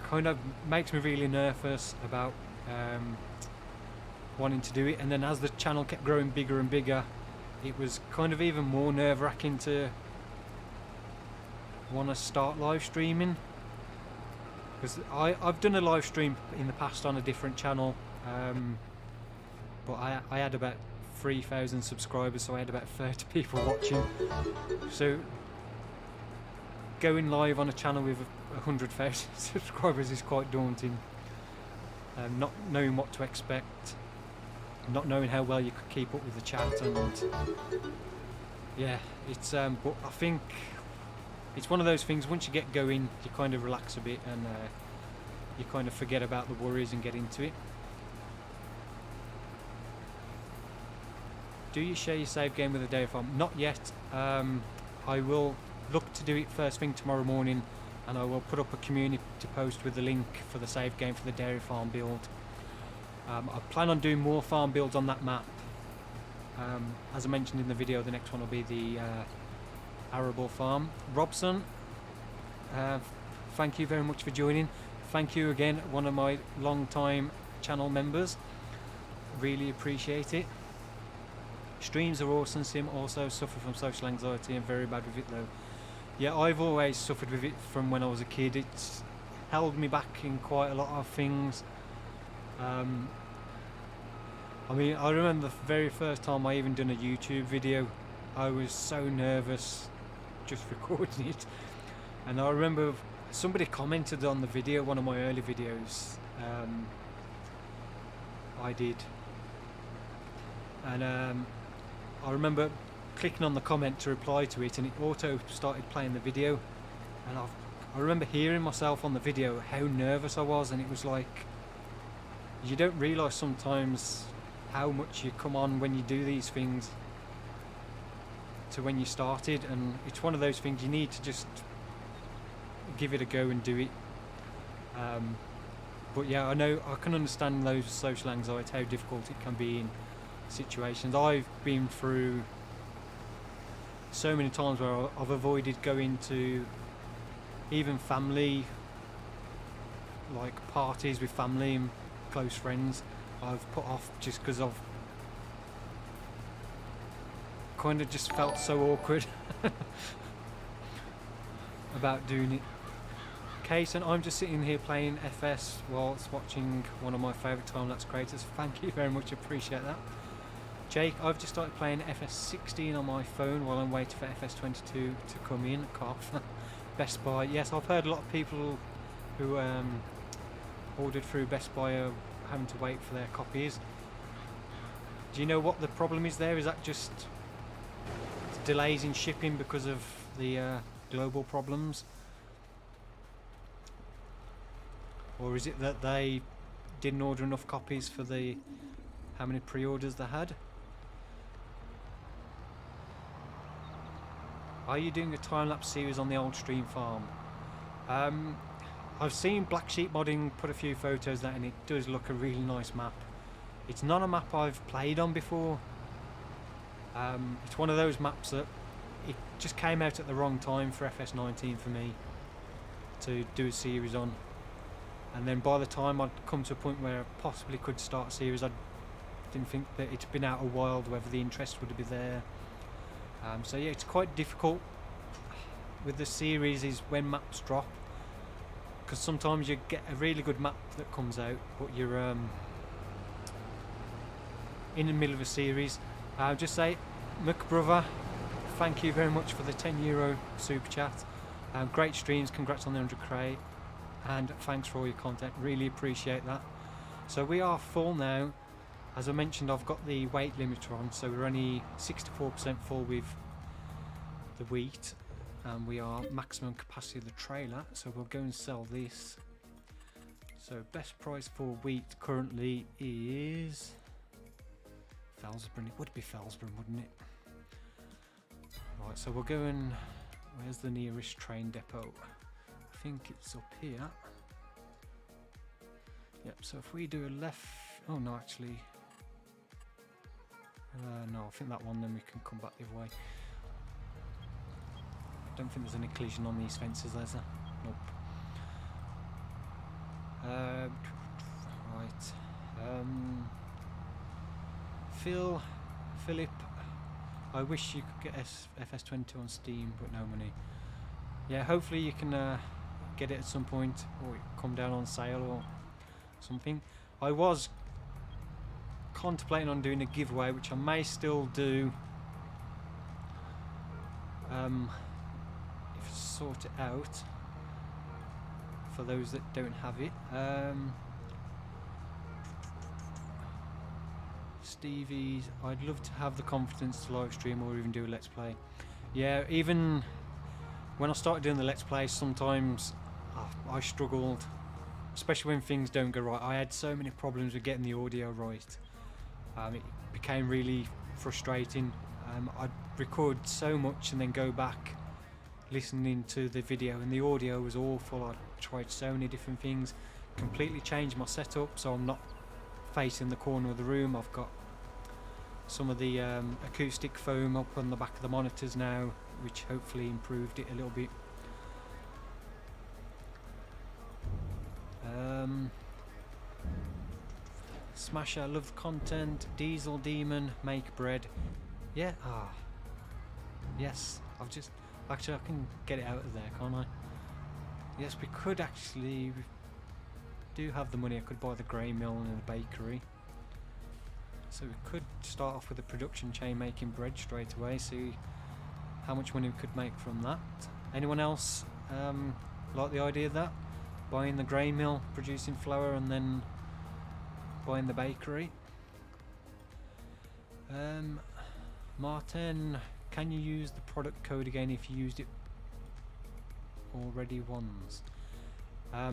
kind of makes me really nervous about wanting to do it. And then as the channel kept growing bigger and bigger, it was kind of even more nerve-wracking to want to start live streaming, because I've done a live stream in the past on a different channel, but I had about 3,000 subscribers, so I had about 30 people watching. So going live on a channel with 100,000 subscribers is quite daunting. Not knowing what to expect, not knowing how well you could keep up with the chat, and yeah, it's but I think it's one of those things, once you get going you kind of relax a bit, and you kind of forget about the worries and get into it. Do you share your save game with the dairy farm? Not yet. I will look to do it first thing tomorrow morning, and I will put up a community post with the link for the save game for the dairy farm build. I plan on doing more farm builds on that map. As I mentioned in the video, the next one will be the arable farm. Robson, thank you very much for joining. Thank you again, one of my long time channel members. Really appreciate it. Streams are awesome. Sim also suffer from social anxiety and very bad with it though. Yeah, I've always suffered with it from when I was a kid. It's held me back in quite a lot of things. I mean, I remember the very first time I even done a YouTube video, I was so nervous just recording it. And I remember somebody commented on the video, one of my early videos I did. And I remember clicking on the comment to reply to it, and it auto started playing the video. And I remember hearing myself on the video how nervous I was, and it was like, you don't realise sometimes how much you come on when you do these things to when you started, and it's one of those things you need to just give it a go and do it. But yeah, I know I can understand those social anxiety, how difficult it can be in situations. I've been through so many times where I've avoided going to even family, like parties with family and close friends. I've put off just because I've kind of just felt so awkward about doing it. Case, and I'm just sitting here playing FS whilst watching one of my favourite time-lapse creators. Thank you very much, appreciate that. Jake, I've just started playing FS16 on my phone while I'm waiting for FS22 to come in. Cough. Best Buy. Yes, I've heard a lot of people who ordered through Best Buy are having to wait for their copies. Do you know what the problem is there? Is that just delays in shipping because of the global problems? Or is it that they didn't order enough copies for the how many pre-orders they had? Are you doing a time-lapse series on the old stream farm? I've seen Black Sheep Modding put a few photos there, and it does look a really nice map. It's not a map I've played on before. It's one of those maps that it just came out at the wrong time for FS19 for me to do a series on. And then by the time I'd come to a point where I possibly could start a series, I didn't think that it's been out a while, whether the interest would be there. So yeah, it's quite difficult with the series is when maps drop, because sometimes you get a really good map that comes out, but you're in the middle of a series. I'll just say, McBrother, thank you very much for the €10 super chat. Great streams, congrats on the 100 crate, and thanks for all your content, really appreciate that. So we are full now. As I mentioned, I've got the weight limiter on, so we're only 64% full with the wheat, and we are maximum capacity of the trailer, so we'll go and sell this. So best price for wheat currently is Felsburn. It would be Felsburn, wouldn't it? Right, so we'll go and where's the nearest train depot? I think it's up here. Yep, so if we do a left, oh no, actually no, I think that one, then we can come back the other way. I don't think there's any collision on these fences, there's there? Nope. Right. Philip, I wish you could get FS22 on Steam, but no money. Yeah, hopefully you can get it at some point, or it come down on sale or something. I was contemplating on doing a giveaway, which I may still do if I sort it out for those that don't have it. Stevie's, I'd love to have the confidence to live stream or even do a let's play. Yeah, even when I started doing the let's play, sometimes I struggled, especially when things don't go right. I had so many problems with getting the audio right. It became really frustrating. I'd record so much and then go back listening to the video, and the audio was awful. I tried so many different things, completely changed my setup so I'm not facing the corner of the room. I've got some of the acoustic foam up on the back of the monitors now, which hopefully improved it a little bit. Smasher, love the content. Diesel Demon, make bread. Yeah, yes, actually I can get it out of there, can't I? Yes, we could actually, we do have the money. I could buy the grain mill and the bakery. So we could start off with a production chain making bread straight away, see how much money we could make from that. Anyone else like the idea of that? Buying the grain mill, producing flour, and then buying the bakery. Martin, can you use the product code again if you used it already once? I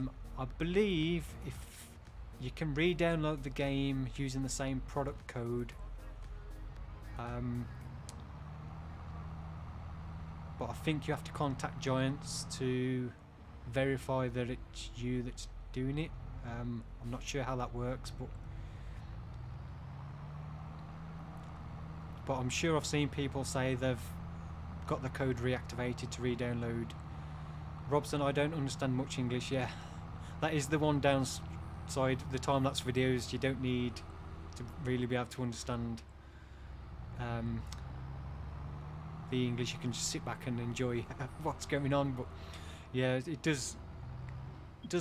believe if you can re-download the game using the same product code, but I think you have to contact Giants to verify that it's you that's doing it. I'm not sure how that works, but I'm sure I've seen people say they've got the code reactivated to re-download. Robson, I don't understand much English. Yeah, that is the one downside of the time-lapse videos. You don't need to really be able to understand the English. You can just sit back and enjoy what's going on. But yeah, it does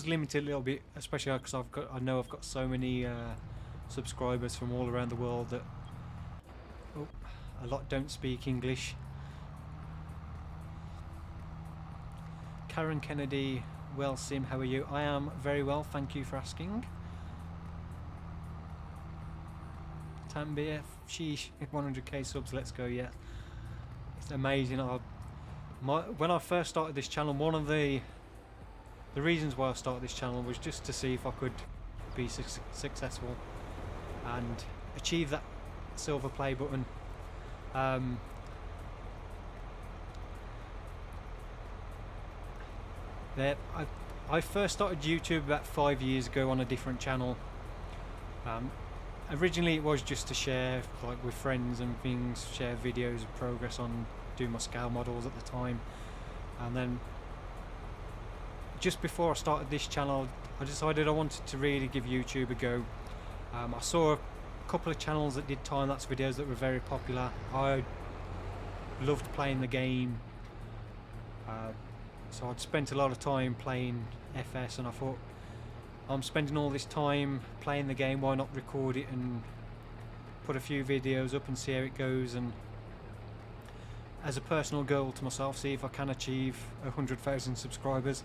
limit it a little bit, especially because I know I've got so many subscribers from all around the world that a lot don't speak English. Karen Kennedy, well Sim, how are you? I am very well, thank you for asking. Tambia, sheesh, 100k subs, let's go, yeah. It's amazing. When I first started this channel, one of the reasons why I started this channel was just to see if I could be successful and achieve that silver play button. I first started YouTube about 5 years ago on a different channel. Originally it was just to share, like, with friends and things, share videos of progress on doing my scale models at the time. And then just before I started this channel, I decided I wanted to really give YouTube a go. I saw a couple of channels that did time-lapse videos that were very popular. I loved playing the game, so I'd spent a lot of time playing FS, and I thought, I'm spending all this time playing the game, why not record it and put a few videos up and see how it goes, and as a personal goal to myself, see if I can achieve 100,000 subscribers.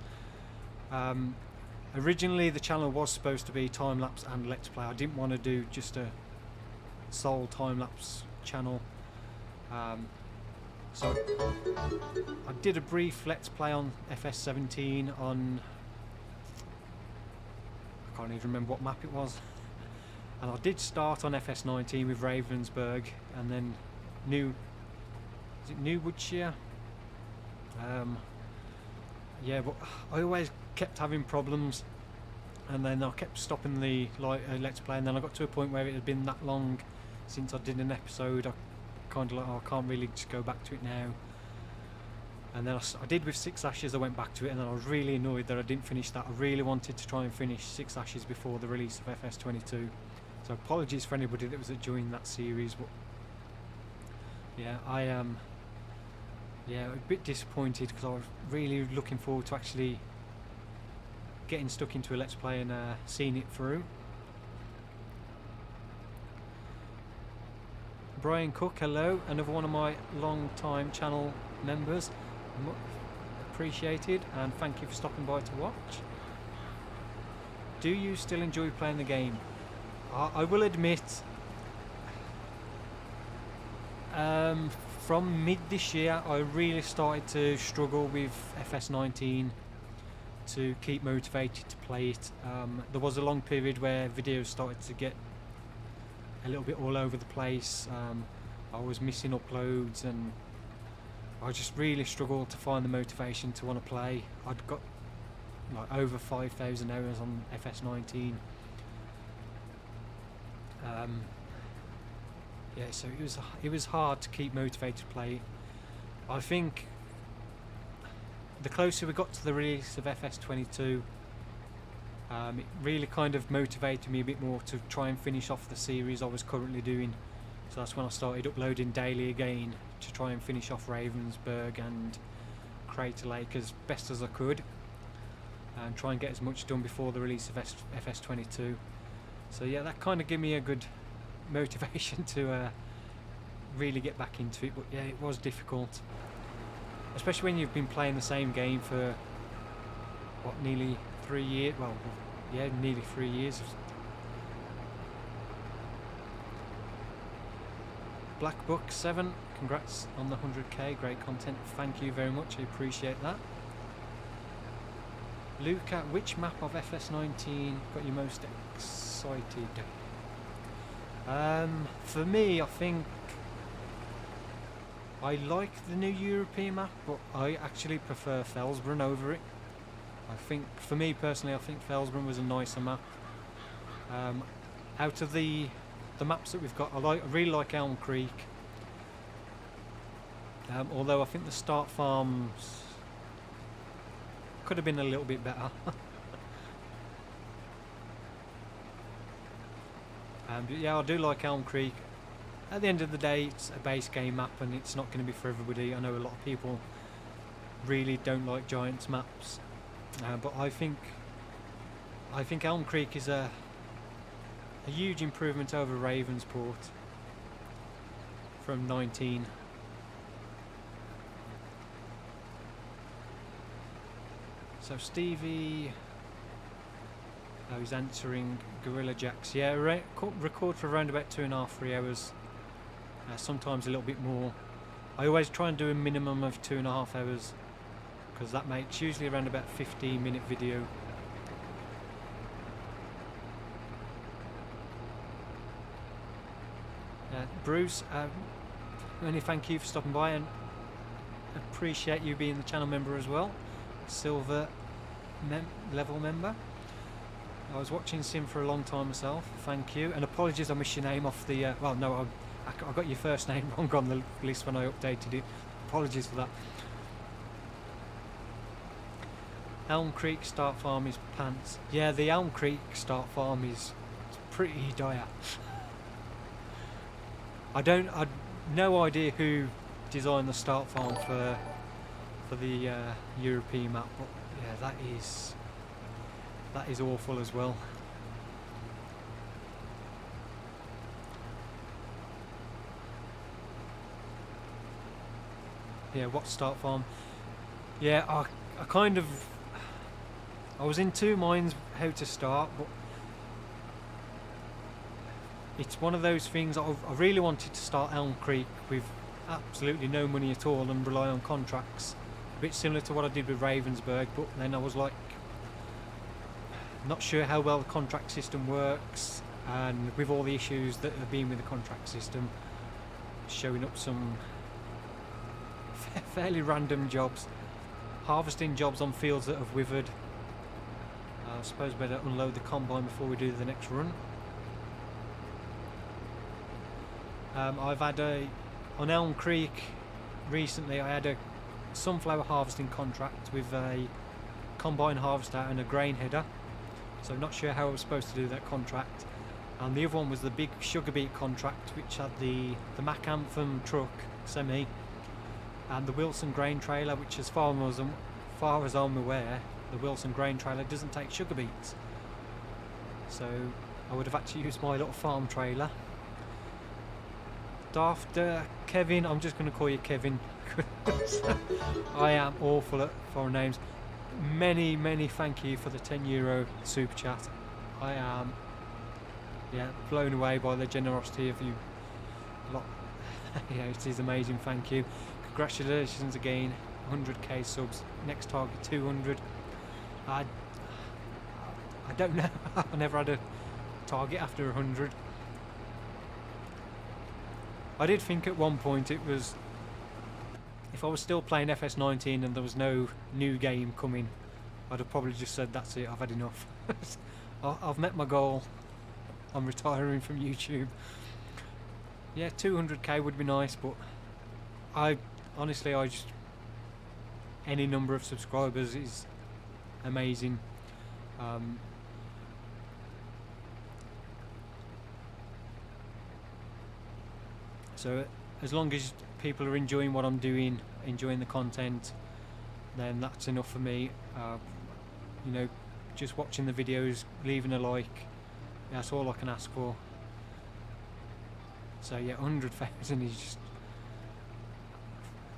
Originally the channel was supposed to be time-lapse and let's play. I didn't want to do just a sole time-lapse channel. So I did a brief let's play on FS17 on, I can't even remember what map it was, and I did start on FS19 with Ravensburg, and then New Woodshire. Yeah, but I always kept having problems, and then I kept stopping the let's play, and then I got to a point where it had been that long since I did an episode. I kind of like, oh, I can't really just go back to it now. and then I did with 6 Ashes. I went back to it, and then I was really annoyed that I didn't finish that. I really wanted to try and finish 6 Ashes before the release of FS22. So apologies for anybody that was joining that series, but yeah, I am a bit disappointed because I was really looking forward to actually getting stuck into a Let's Play and seeing it through. Brian Cook, hello, another one of my long time channel members, appreciated, and thank you for stopping by to watch. Do you still enjoy playing the game? I will admit, from mid this year I really started to struggle with FS19 to keep motivated to play it. There was a long period where videos started to get a little bit all over the place. I was missing uploads, and I just really struggled to find the motivation to want to play. I'd got like over 5,000 hours on FS19. Yeah, so it was hard to keep motivated to play. I think the closer we got to the release of FS22, it really kind of motivated me a bit more to try and finish off the series I was currently doing. So that's when I started uploading daily again to try and finish off Ravensburg and Crater Lake as best as I could, and try and get as much done before the release of FS22. So yeah, that kind of gave me a good motivation to really get back into it. But yeah, it was difficult, especially when you've been playing the same game for what, nearly 3 years. Well, yeah, nearly 3 years. Black Book 7, congrats on the 100k, great content, thank you very much, I appreciate that. Luca, which map of FS19 got you most excited? For me, I think I like the new European map, but I actually prefer Felsbrunn over it. I think, for me personally, I think Felsbrunn was a nicer map. Out of the maps that we've got, I really like Elm Creek. Although I think the start farms could have been a little bit better. But yeah, I do like Elm Creek. At the end of the day, it's a base game map, and it's not going to be for everybody. I know a lot of people really don't like Giants maps, but I think Elm Creek is a huge improvement over Ravensport from 19. So Stevie, he's answering Gorilla Jacks. Yeah, record for around about 2.5–3 hours, sometimes a little bit more. I always try and do a minimum of 2.5 hours, because that makes usually around about 15-minute video. Bruce, only thank you for stopping by, and appreciate you being the channel member as well, silver level member. I was watching Sim for a long time myself, thank you, and apologies I missed your name off the well, no, I got your first name wrong on the list when I updated it, apologies for that. Elm Creek start farm is pants. Yeah, the Elm Creek start farm is pretty dire. I'd no idea who designed the start farm for the European map, but yeah, that is awful as well. Yeah, what start farm? Yeah, I was in two minds how to start, but it's one of those things. I really wanted to start Elm Creek with absolutely no money at all and rely on contracts, a bit similar to what I did with Ravensburg, but then I was like, not sure how well the contract system works, and with all the issues that have been with the contract system, showing up some fairly random jobs, harvesting jobs on fields that have withered. I suppose better unload the combine before we do the next run. I've had on Elm Creek recently, I had a sunflower harvesting contract with a combine harvester and a grain header. So not sure how I was supposed to do that contract. And the other one was the big sugar beet contract, which had the Mac Anthem truck semi and the Wilson grain trailer, which as far as I'm aware, the Wilson grain trailer doesn't take sugar beets. So I would have actually used my little farm trailer. Daft Kevin, I'm just going to call you Kevin. I am awful at foreign names. Many thank you for the €10 super chat. I am blown away by the generosity of you lot. Yeah, it is amazing, thank you. Congratulations again, 100k subs, next target 200. I don't know, I never had a target after 100. I did think at one point it was, if I was still playing FS19 and there was no new game coming, I'd have probably just said that's it, I've had enough. I've met my goal, I'm retiring from YouTube. Yeah, 200k would be nice, but honestly I just, any number of subscribers is amazing. So as long as people are enjoying what I'm doing, enjoying the content, then that's enough for me. You know, just watching the videos, leaving a like, that's all I can ask for. So yeah, 100,000 is just,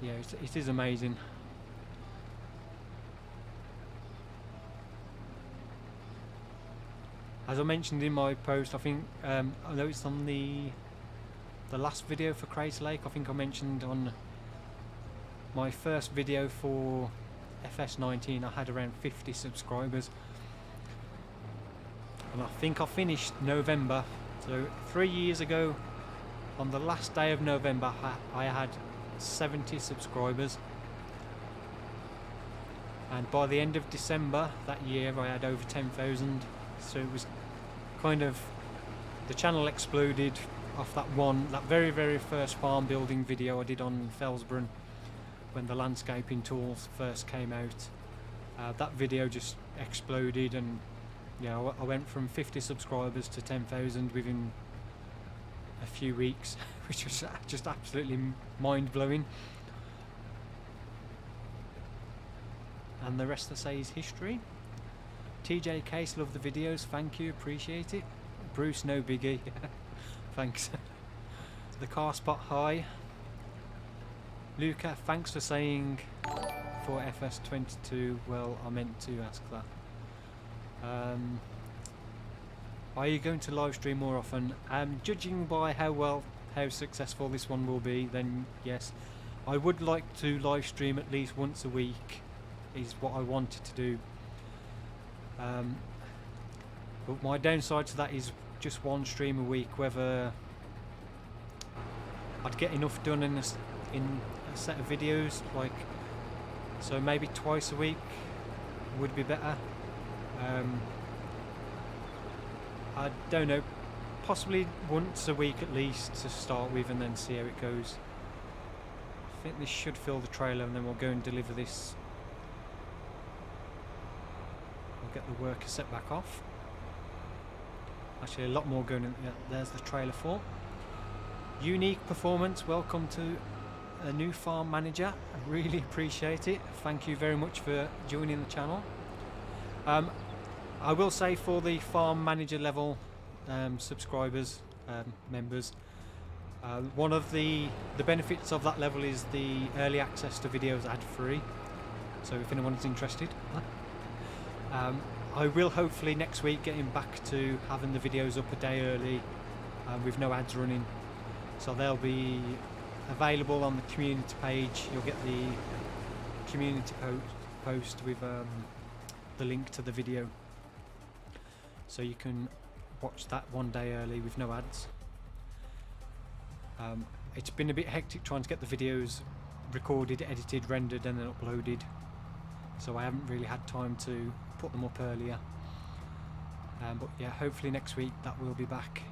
yeah, it is amazing. As I mentioned in my post, I think, although it's on the last video for Crater Lake, I think I mentioned on my first video for FS19 I had around 50 subscribers, and I think I finished November, so 3 years ago on the last day of November I had 70 subscribers, and by the end of December that year I had over 10,000. So it was kind of, the channel exploded off that very first farm building video I did on Felsbrunn when the landscaping tools first came out. That video just exploded, and yeah, I went from 50 subscribers to 10,000 within a few weeks, which was just absolutely mind-blowing. And the rest I say is history. TJ Case, love the videos, thank you, appreciate it. Bruce, no biggie. Thanks. The car spot, hi. Luca, thanks for saying for FS22. Well, I meant to ask that. Are you going to live stream more often? Judging by how successful this one will be, then yes. I would like to live stream at least once a week, is what I wanted to do. But my downside to that is just one stream a week. Whether I'd get enough done in a set of videos, like, so maybe twice a week would be better. I don't know, possibly once a week at least to start with, and then see how it goes. I think this should fill the trailer, and then we'll go and deliver this. I'll get the worker set back off. Actually a lot more going in. Yeah, there's the trailer full. Unique performance, welcome to a new farm manager. I really appreciate it. Thank you very much for joining the channel. I will say for the farm manager level subscribers, members, one of the benefits of that level is the early access to videos ad-free. So if anyone's interested. I will hopefully next week getting back to having the videos up a day early with no ads running. So they'll be available on the community page. You'll get the community post with the link to the video. So you can watch that one day early with no ads. It's been a bit hectic trying to get the videos recorded, edited, rendered and then uploaded. So I haven't really had time to put them up earlier, but yeah, hopefully next week that will be back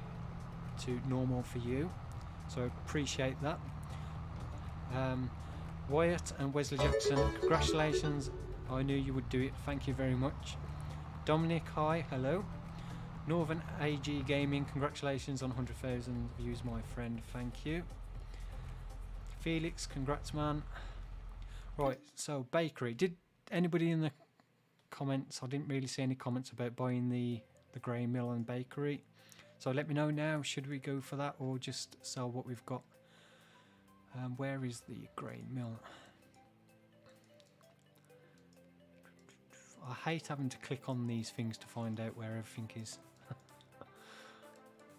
to normal for you, so I appreciate that. Wyatt and Wesley Jackson, congratulations. I knew you would do it. Thank you very much. Dominic, hi, hello. Northern AG Gaming, congratulations on 100,000 views, my friend. Thank you. Felix, congrats, man. Right, so bakery. Did anybody in the comments? I didn't really see any comments about buying the grey mill and bakery. So let me know now. Should we go for that or just sell what we've got? Where is the grey mill? I hate having to click on these things to find out where everything is.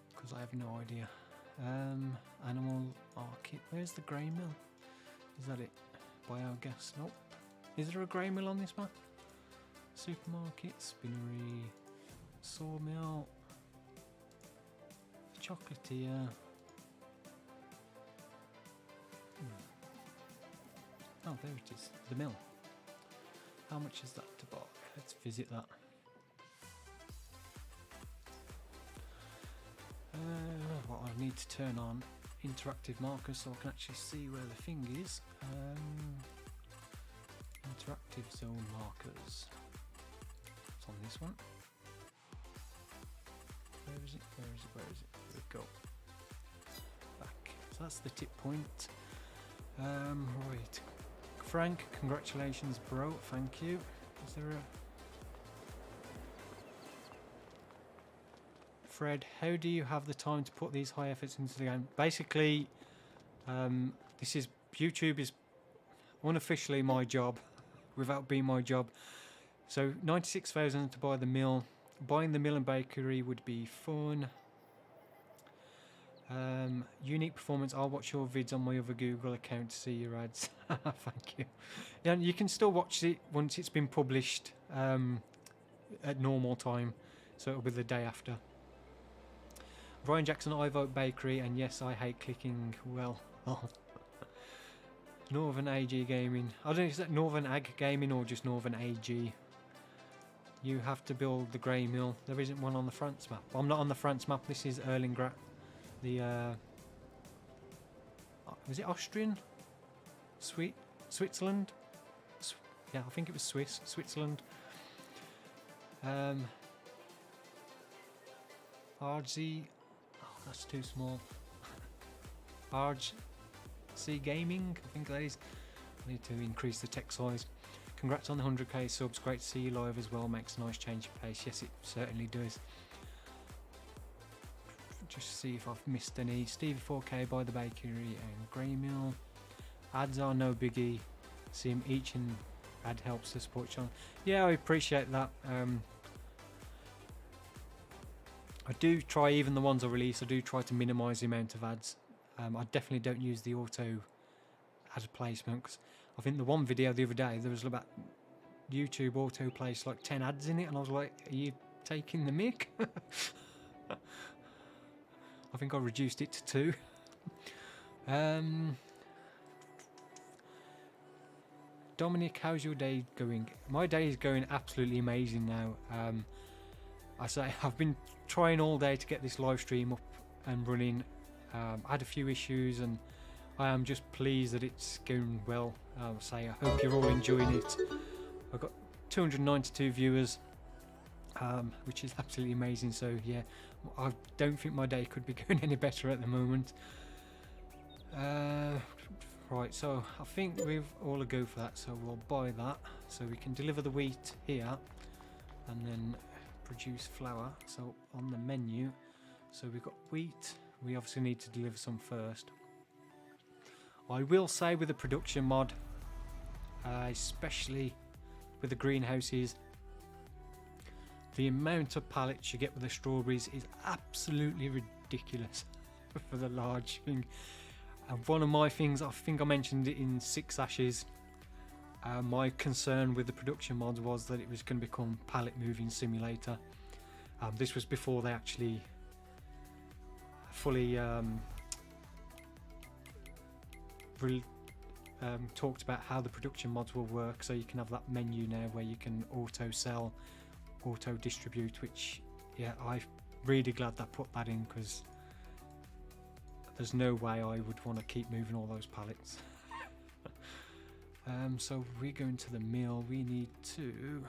Because I have no idea. Animal market. Where's the grey mill? Is that it? Biogas? Nope. Is there a grey mill on this map? Supermarket, spinnery, sawmill, chocolatier. Oh, there it is. The mill. How much is that to buy? Let's visit that. Well, I need to turn on interactive markers so I can actually see where the thing is. Interactive zone markers. It's on this one. Where is it? Where is it? Where is it? There we go. Back. So that's the tip point. Right. Frank, congratulations, bro. Thank you. Is there a... Fred, how do you have the time to put these high efforts into the game? Basically, this is... YouTube is unofficially my job, without being my job. So 96,000 to buy the mill. Buying the mill and bakery would be fun. Unique performance. I'll watch your vids on my other Google account to see your ads. Thank you. Yeah, you can still watch it once it's been published at normal time, so it'll be the day after. Ryan Jackson, I vote bakery, and yes, I hate clicking. Well, Northern AG Gaming. I don't know, is that Northern Ag Gaming or just Northern AG? You have to build the grey mill. There isn't one on the France map. I'm not on the France map. This is Erlingrat. The was it Austrian? Switzerland? Yeah, I think it was Switzerland. RG. Oh, that's too small. RC Gaming. I think that is. I need to increase the text size. Congrats on the 100k subs. Great to see you live as well. Makes a nice change of pace. Yes, it certainly does. Just see if I've missed any. Stevie 4K by the bakery and grey mill. Ads are no biggie. See them each and ad helps the support channel. Yeah, I appreciate that. I do try, even the ones I release, I do try to minimise the amount of ads. I definitely don't use the auto ad placement, because I think the one video the other day there was about YouTube auto placed like 10 ads in it, and I was like, are you taking the mick? I think I reduced it to 2. Dominic, how's your day going? My day is going absolutely amazing now. I say I've been trying all day to get this live stream up and running. I had a few issues and I am just pleased that it's going well. I hope you're all enjoying it. I've got 292 viewers, which is absolutely amazing. So yeah, I don't think my day could be going any better at the moment. Right, so I think we've all a go for that, so we'll buy that so we can deliver the wheat here and then produce flour. So on the menu, so we've got wheat, we obviously need to deliver some first. I will say with the production mod, especially with the greenhouses, the amount of pallets you get with the strawberries is absolutely ridiculous for the large thing. And one of my things, I think I mentioned it in 6 Ashes, my concern with the production mods was that it was going to become pallet moving simulator. This was before they actually fully talked about how the production mods will work, so you can have that menu now where you can auto sell, auto distribute, which yeah, I'm really glad they put that in, because there's no way I would want to keep moving all those pallets. So we're going to the mill. We need to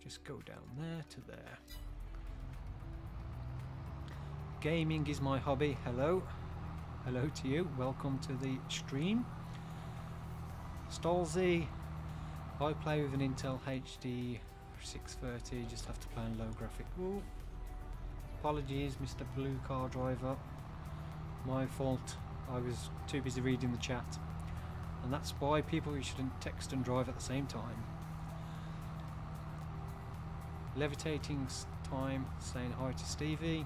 just go down there to there. Gaming is my hobby. Hello. Hello to you. Welcome to the stream. Stolzy. I play with an Intel HD 630. Just have to play on low graphic. Ooh. Apologies, Mr. Blue Car Driver. My fault. I was too busy reading the chat. And that's why people shouldn't text and drive at the same time. Levitating time, saying hi to Stevie.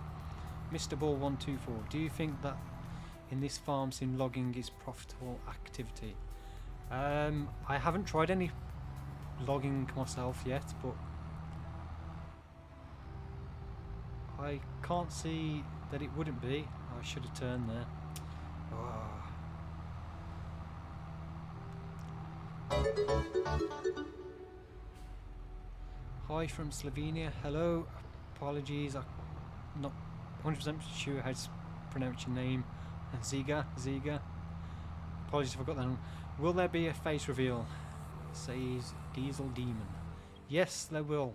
Mr. Ball 124, do you think that in this farm sim logging is profitable activity? I haven't tried any logging myself yet, but I can't see that it wouldn't be. I should have turned there. Oh. Hi from Slovenia. Hello. Apologies, I'm not 100% sure how to pronounce your name. Ziga. Apologies if I got that wrong. Will there be a face reveal? Says Diesel Demon. Yes, there will.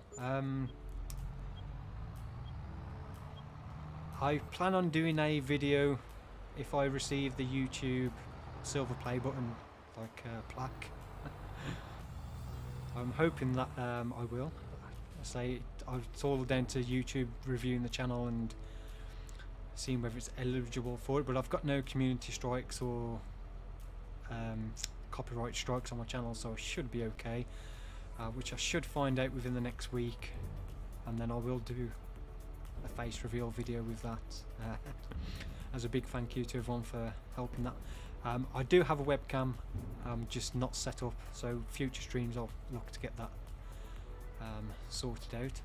I plan on doing a video if I receive the YouTube silver play button, like plaque. I'm hoping that I will. I say it's all down to YouTube reviewing the channel and seeing whether it's eligible for it, but I've got no community strikes or copyright strikes on my channel, so I should be okay, which I should find out within the next week, and then I will do a face reveal video with that as a big thank you to everyone for helping that. I do have a webcam, just not set up, so future streams I'll look to get that sorted out.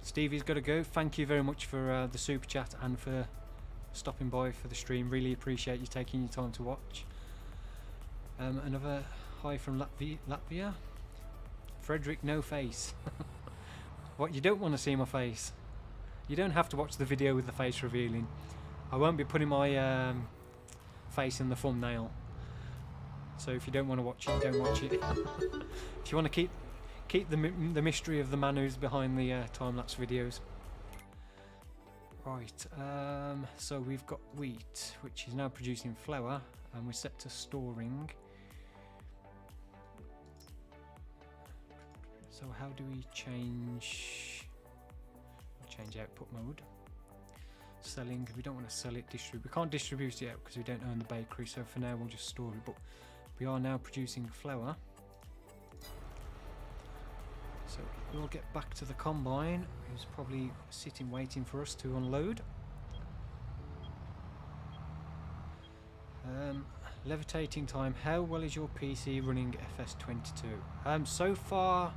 Stevie's got to go. Thank you very much for the super chat and for stopping by for the stream. Really appreciate you taking your time to watch. Another hi from Latvia. Frederick, no face. What, you don't want to see my face? You don't have to watch the video with the face revealing. I won't be putting my face in the thumbnail. So if you don't want to watch it, don't watch it. If you want to keep the mystery of the man who's behind the time-lapse videos. Right, so we've got wheat, which is now producing flour, and we're set to storing. So how do we change output mode? Selling, we don't want to sell it, we can't distribute it out because we don't own the bakery, so for now we'll just store it, but we are now producing flour. So we'll get back to the combine, who's probably sitting waiting for us to unload. Levitating time, how well is your PC running FS22? So far,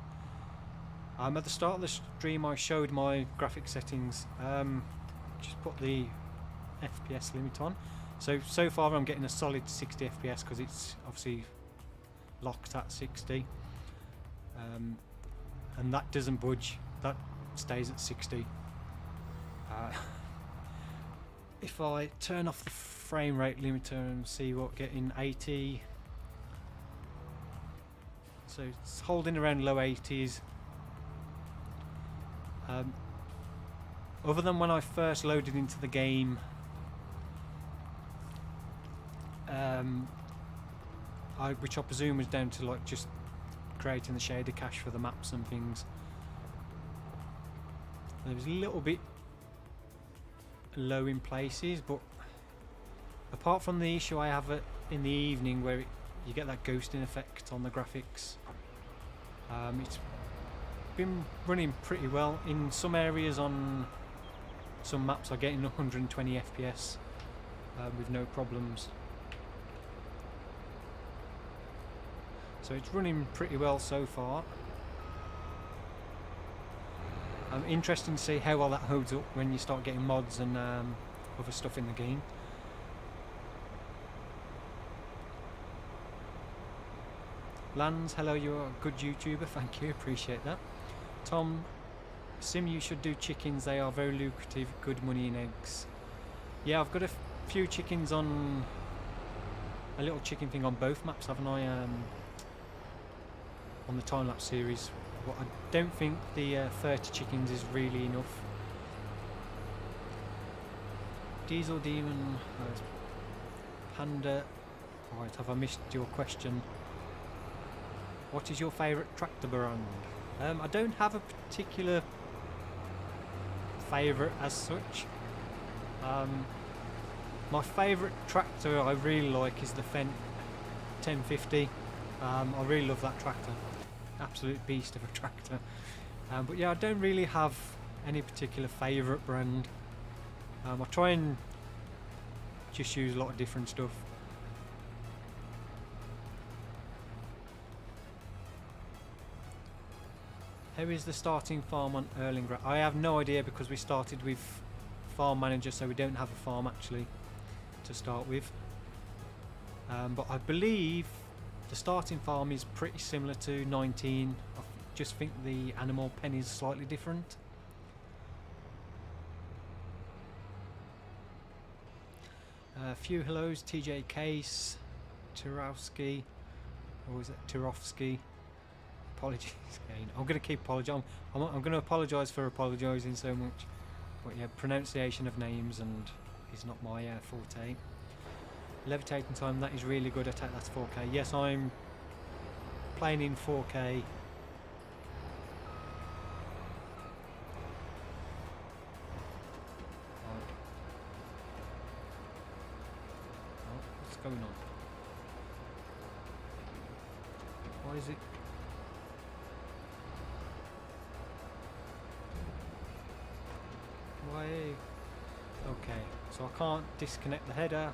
at the start of the stream I showed my graphic settings, just put the FPS limit on. So far I'm getting a solid 60 FPS because it's obviously locked at 60. And that doesn't budge, that stays at 60. If I turn off the frame rate limiter and see what getting 80, so it's holding around low 80s. Other than when I first loaded into the game, which I presume was down to like just creating the shader cache for the maps and things. It was a little bit low in places, but apart from the issue I have in the evening where you get that ghosting effect on the graphics, it's been running pretty well. In some areas on some maps I get in 120 FPS with no problems. So it's running pretty well so far. Interesting to see how well that holds up when you start getting mods and other stuff in the game. Lands, hello, you're a good YouTuber, thank you, appreciate that. Tom, Sim, you should do chickens, they are very lucrative, good money in eggs. Yeah, I've got a few chickens on a little chicken thing on both maps, haven't I? On the time-lapse series. But I don't think the 30 chickens is really enough. Diesel Demon, Panda. Right, have I missed your question? What is your favourite tractor brand? I don't have a particular favourite as such. My favourite tractor I really like is the Fendt 1050. I really love that tractor. Absolute beast of a tractor. But yeah, I don't really have any particular favourite brand. I try and just use a lot of different stuff. How is the starting farm on Erlingra? I have no idea because we started with farm manager, so we don't have a farm actually to start with. But I believe the starting farm is pretty similar to 19. I just think the animal pen is slightly different. A few hellos, TJ Case, Turowski, or is it Turovsky? Apologies again. I'm going to keep apologising. I'm going to apologise for apologising so much. But yeah, pronunciation of names and is not my forte. Levitating time, that is really good. I take that to 4K. Yes, I'm playing in 4K. What's going on? Why is it? Why? Okay, so I can't disconnect the header.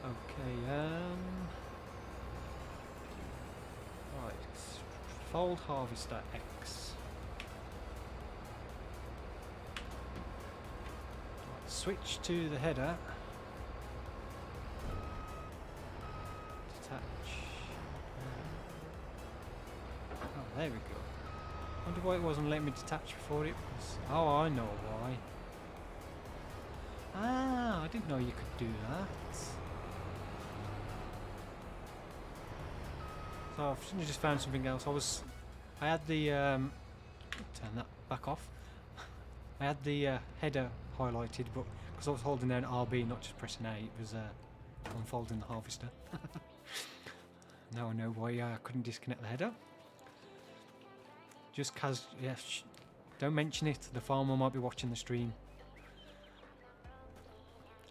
Okay, right, fold harvester X. Right, switch to the header. Detach. Oh, there we go. Wonder why it wasn't letting me detach before it was. Oh, I know why. Ah, I didn't know you could do that. So I shouldn't have just found something else. I had the turn that back off. I had the header highlighted, but because I was holding down RB, not just pressing A, it was unfolding the harvester. Now I know why I couldn't disconnect the header. Just cause, yeah, don't mention it. The farmer might be watching the stream.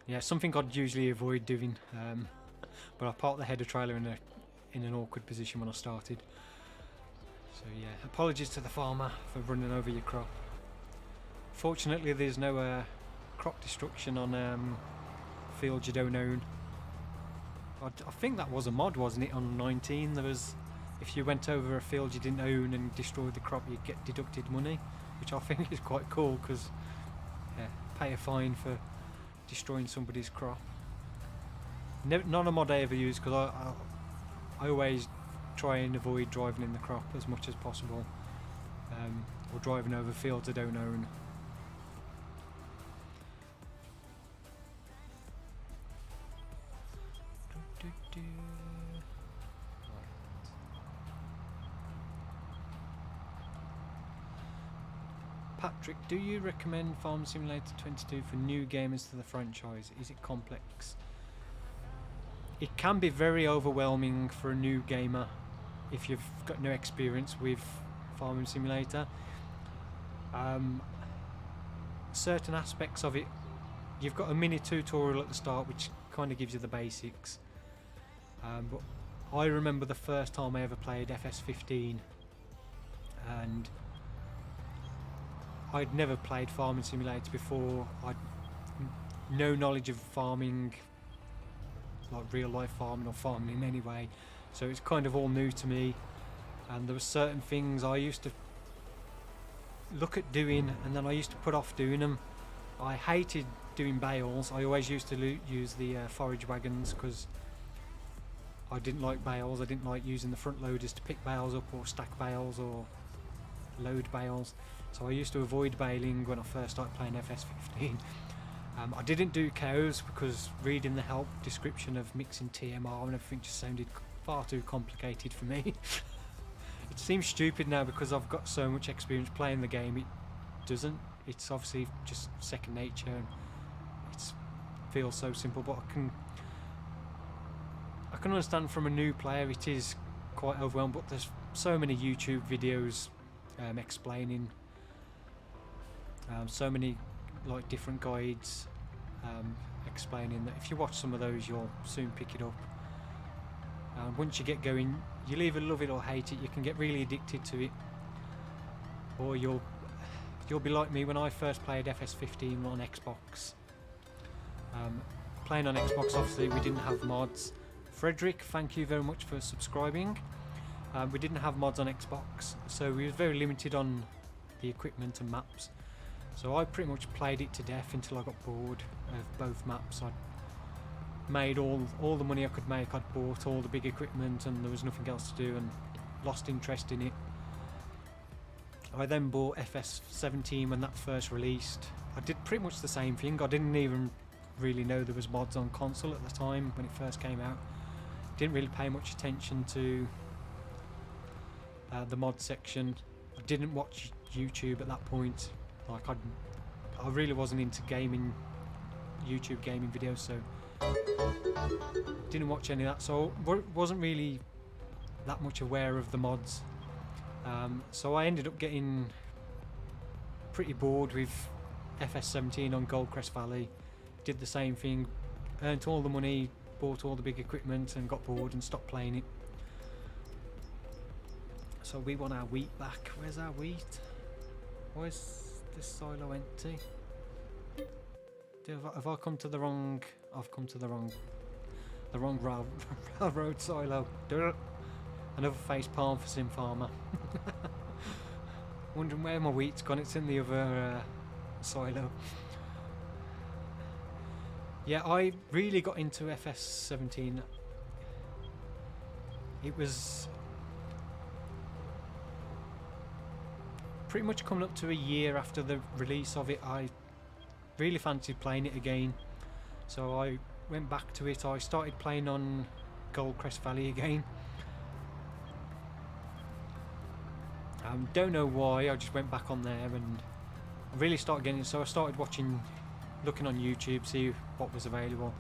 Yeah, something I'd usually avoid doing, but I parked the header trailer in an awkward position when I started. So yeah, apologies to the farmer for running over your crop. Fortunately, there's no crop destruction on fields you don't own. I think that was a mod, wasn't it, on 19? There was, if you went over a field you didn't own and destroyed the crop, you'd get deducted money, which I think is quite cool because pay a fine for destroying somebody's crop. Not a mod I ever use because I always try and avoid driving in the crop as much as possible, or driving over fields I don't own. Patrick, do you recommend Farm Simulator 22 for new gamers to the franchise? Is it complex? It can be very overwhelming for a new gamer if you've got no experience with Farming Simulator. Certain aspects of it, you've got a mini tutorial at the start which kind of gives you the basics. But I remember the first time I ever played FS15 and I'd never played Farming Simulator before. I'd no knowledge of farming, like real life farming or farming in any way, so it's kind of all new to me, and there were certain things I used to look at doing and then I used to put off doing them. I hated doing bales. I always used to use the forage wagons because I didn't like bales. I didn't like using the front loaders to pick bales up or stack bales or load bales, so I used to avoid baling when I first started playing FS15. I didn't do cows because reading the help description of mixing TMR and everything just sounded far too complicated for me. It seems stupid now because I've got so much experience playing the game. It doesn't. It's obviously just second nature and it feels so simple, but I can understand from a new player it is quite overwhelmed, but there's so many YouTube videos explaining, so many like different guides explaining that if you watch some of those you'll soon pick it up. Once you get going, you'll either love it or hate it. You can get really addicted to it, or you'll be like me when I first played FS15 on Xbox. Playing on Xbox, obviously we didn't have mods. Frederick, thank you very much for subscribing. We didn't have mods on Xbox, so we were very limited on the equipment and maps. So I pretty much played it to death until I got bored of both maps. I'd made all the money I could make. I'd bought all the big equipment and there was nothing else to do, and lost interest in it. I then bought FS17 when that first released. I did pretty much the same thing. I didn't even really know there was mods on console at the time when it first came out. Didn't really pay much attention to the mod section. I didn't watch YouTube at that point. Like I really wasn't into gaming, YouTube gaming videos, so didn't watch any of that. So wasn't really that much aware of the mods. So I ended up getting pretty bored with FS17 on Goldcrest Valley. Did the same thing, earned all the money, bought all the big equipment and got bored and stopped playing it. So we want our wheat back. Where's our wheat? Why is this silo empty? Have I come to the wrong... I've come to the wrong railroad silo. Another face palm for Sim Farmer. Wondering where my wheat's gone. It's in the other silo. Yeah, I really got into FS17. It was pretty much coming up to a year after the release of it. I really fancied playing it again, so I went back to it. I started playing on Goldcrest Valley again. Don't know why, I just went back on there and I really started getting it. So I started looking on YouTube, see what was available.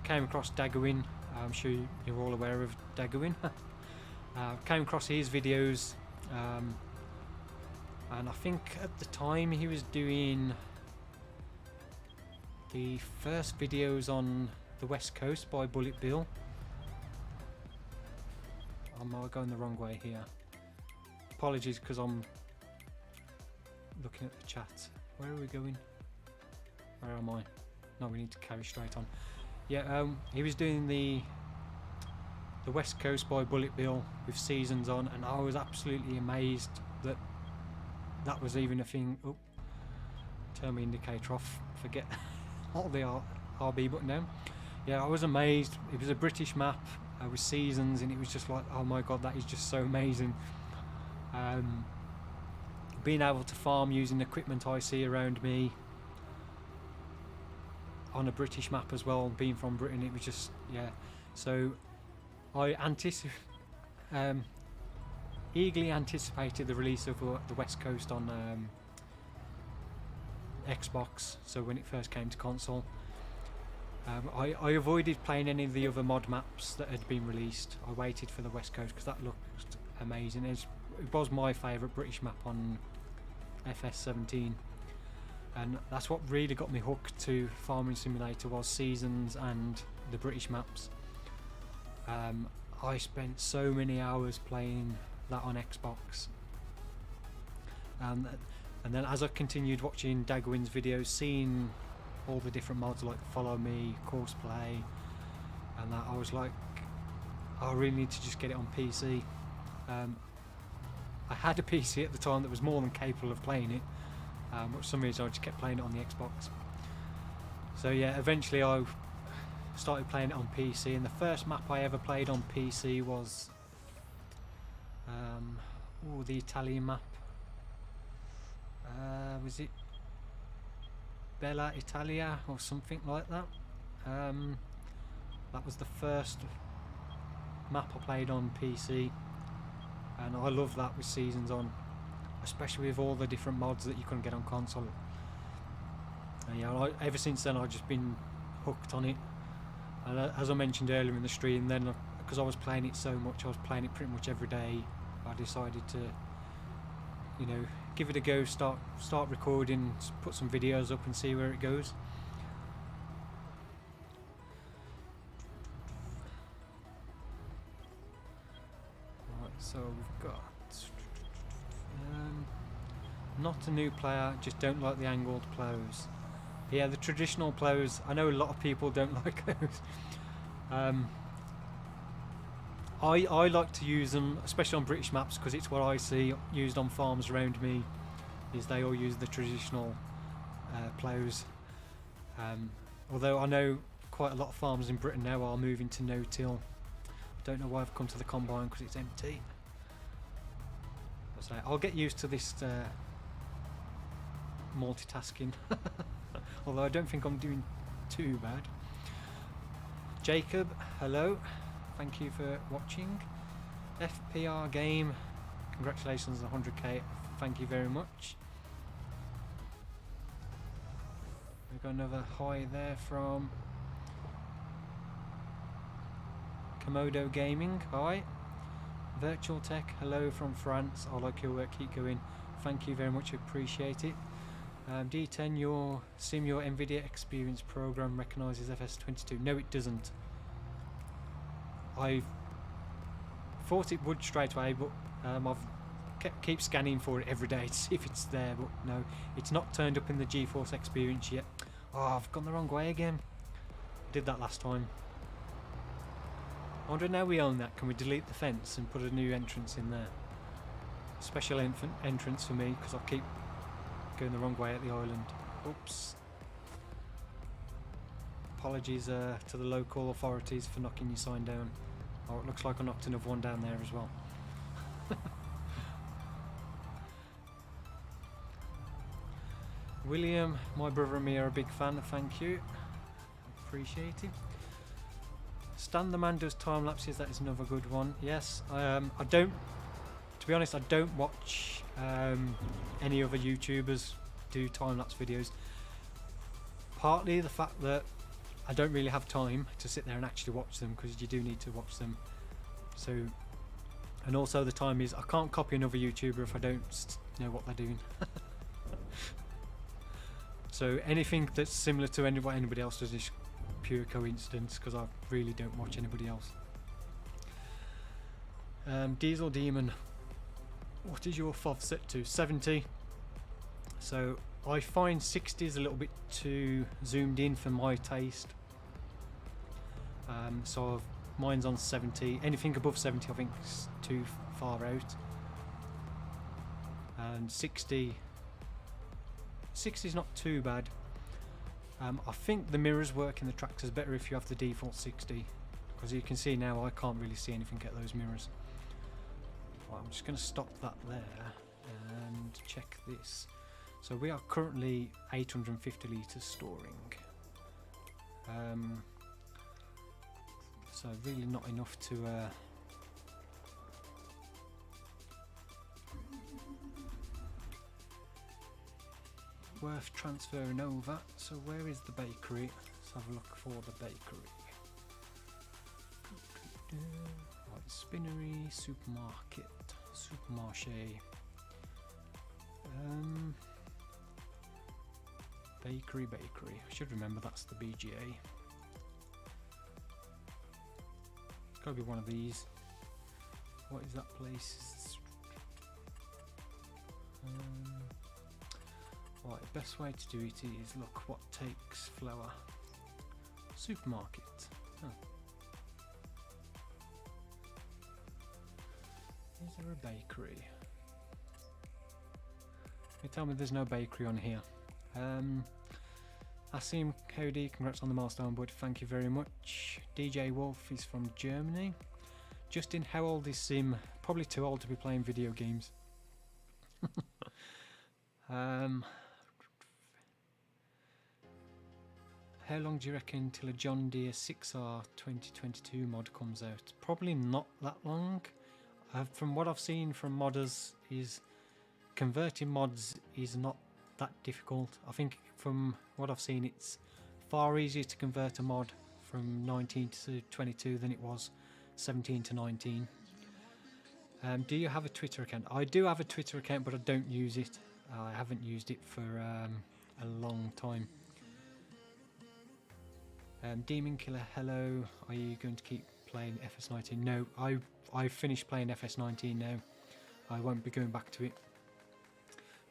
Came across Daggerwin. I'm sure you're all aware of Daggerwin. Came across his videos, and I think at the time he was doing the first videos on the West Coast by Bullet Bill. Am I going the wrong way here? Apologies, because I'm looking at the chat. Where are we going? Where am I? No, we need to carry straight on. Yeah, he was doing the West Coast by Bullet Bill with seasons on, and I was absolutely amazed that that was even a thing. Oh, turn my indicator off. Forget all the RB button down. Yeah, I was amazed. It was a British map with seasons, and it was just like, oh my god, that is just so amazing. Being able to farm using equipment I see around me on a British map as well, being from Britain, it was just, yeah. So I eagerly anticipated the release of the West Coast on Xbox, so when it first came to console. I avoided playing any of the other mod maps that had been released. I waited for the West Coast because that looked amazing. It was my favourite British map on FS17, and that's what really got me hooked to Farming Simulator, was seasons and the British maps. I spent so many hours playing that on Xbox, and then as I continued watching Dagwin's videos, seeing all the different mods like Follow Me, Course Play, and that, I was like, I really need to just get it on PC. I had a PC at the time that was more than capable of playing it, but for some reason I just kept playing it on the Xbox. So yeah, eventually I started playing it on PC, and the first map I ever played on PC was the Italian map. Was it Bella Italia or something like that. That was the first map I played on PC, and I love that with Seasons on, especially with all the different mods that you couldn't get on console. And yeah, ever since then I've just been hooked on it. And as I mentioned earlier in the stream, then because I was playing it so much, I was playing it pretty much every day, I decided to, you know, give it a go, start recording, put some videos up and see where it goes. Right, so we've got not a new player, just don't like the angled plows. Yeah, the traditional plows, I know a lot of people don't like those. I like to use them, especially on British maps, because it's what I see used on farms around me, is they all use the traditional plows. Although I know quite a lot of farms in Britain now are moving to no-till. Don't know why I've come to the combine, because it's empty. So I'll get used to this multitasking. Although I don't think I'm doing too bad. Jacob, hello. Thank you for watching. FPR game, congratulations on 100k. Thank you very much. We've got another hi there from Komodo Gaming. Hi. Virtual Tech, hello from France. I like your work, keep going. Thank you very much, appreciate it. D10, your NVIDIA Experience program recognises FS22. No, it doesn't. I thought it would straight away, but I've keep scanning for it every day to see if it's there, but no, it's not turned up in the GeForce Experience yet. Oh, I've gone the wrong way again. I did that last time. I wonder, now we own that, can we delete the fence and put a new entrance in there? Special entrance for me, because I keep going the wrong way at the island. Oops. Apologies to the local authorities for knocking your sign down. Oh, it looks like I knocked another one down there as well. William, my brother and me are a big fan, thank you. Appreciate it. Stan the Man does time lapses, that is another good one. Yes, I don't, to be honest, I don't watch any other YouTubers do time-lapse videos. Partly the fact that I don't really have time to sit there and actually watch them, because you do need to watch them. So, and also the time is, I can't copy another YouTuber if I don't know what they're doing. So anything that's similar to what anybody else does is pure coincidence, because I really don't watch anybody else. Diesel Demon, what is your FOV set to? 70. So I find 60 is a little bit too zoomed in for my taste. So mine's on 70. Anything above 70 I think is too far out. And 60 is not too bad. I think the mirrors work in the tractors better if you have the default 60, because you can see now I can't really see anything at those mirrors. Right, I'm just going to stop that there and check this. So we are currently 850 litres storing. So really not enough to worth transferring over. So where is the bakery? Let's have a look for the bakery. Right, spinnery, supermarket, supermarché. Bakery. I should remember that's the BGA. It's got to be one of these. What is that place? Right, the best way to do it is look what takes flour. Supermarket. Oh. Is there a bakery? You tell me there's no bakery on here. Asim Cody, congrats on the milestone, bud. Thank you very much. DJ Wolf is from Germany. Justin, how old is Sim? Probably too old to be playing video games. How long do you reckon till a John Deere 6R 2022 mod comes out? Probably not that long. From what I've seen from modders, is converting mods is not that difficult. I think from what I've seen, it's far easier to convert a mod from 19 to 22 than it was 17 to 19. Do you have a Twitter account? I do have a Twitter account, but I don't use it. I haven't used it for a long time. Demon Killer, hello. Are you going to keep playing FS19? No, I've finished playing FS19 now. I won't be going back to it.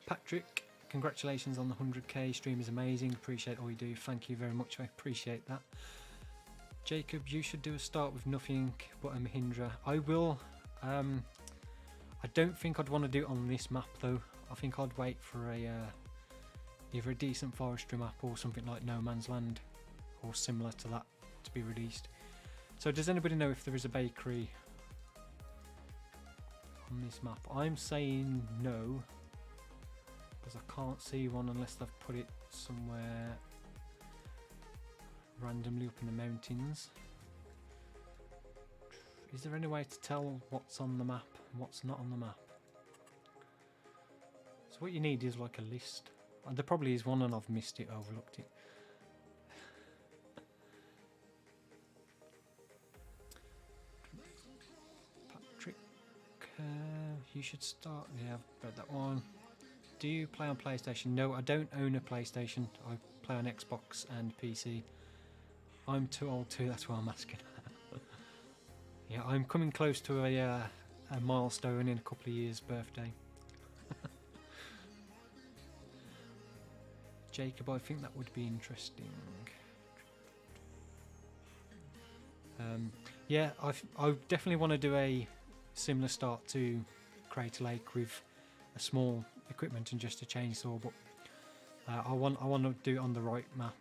Patrick, congratulations on the 100k. Stream is amazing. Appreciate all you do. Thank you very much. I appreciate that. Jacob, you should do a start with nothing but a Mahindra. I will. I don't think I'd want to do it on this map though. I think I'd wait for either a decent forestry map or something like No Man's Land or similar to that to be released. So does anybody know if there is a bakery on this map? I'm saying no, because I can't see one unless they've put it somewhere randomly up in the mountains. Is there any way to tell what's on the map and what's not on the map? So what you need is like a list. There probably is one and I've missed it, overlooked it. Patrick, you should start. Yeah, I've read that one. Do you play on PlayStation? No, I don't own a PlayStation. I play on Xbox and PC. I'm too old too, that's why I'm asking. Yeah, I'm coming close to a milestone in a couple of years' birthday. Jacob, I think that would be interesting. Yeah, I definitely want to do a similar start to Crater Lake with a small equipment and just a chainsaw, but I want to do it on the right map.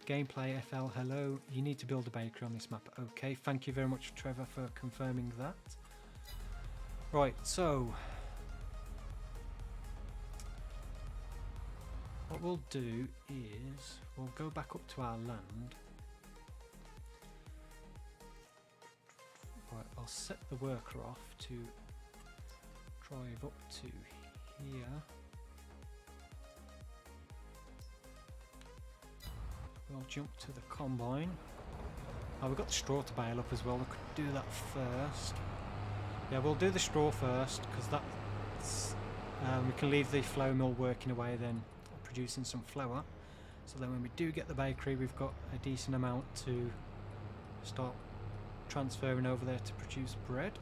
Gameplay FL, hello. You need to build a bakery on this map. Okay, thank you very much, Trevor, for confirming that. Right, so what we'll do is we'll go back up to our land. Right, I'll set the worker off to drive up to here. We'll jump to the combine. Oh, we've got the straw to bale up as well. We could do that first. Yeah, we'll do the straw first because that's we can leave the flour mill working away, then producing some flour. So then when we do get the bakery, we've got a decent amount to start transferring over there to produce bread.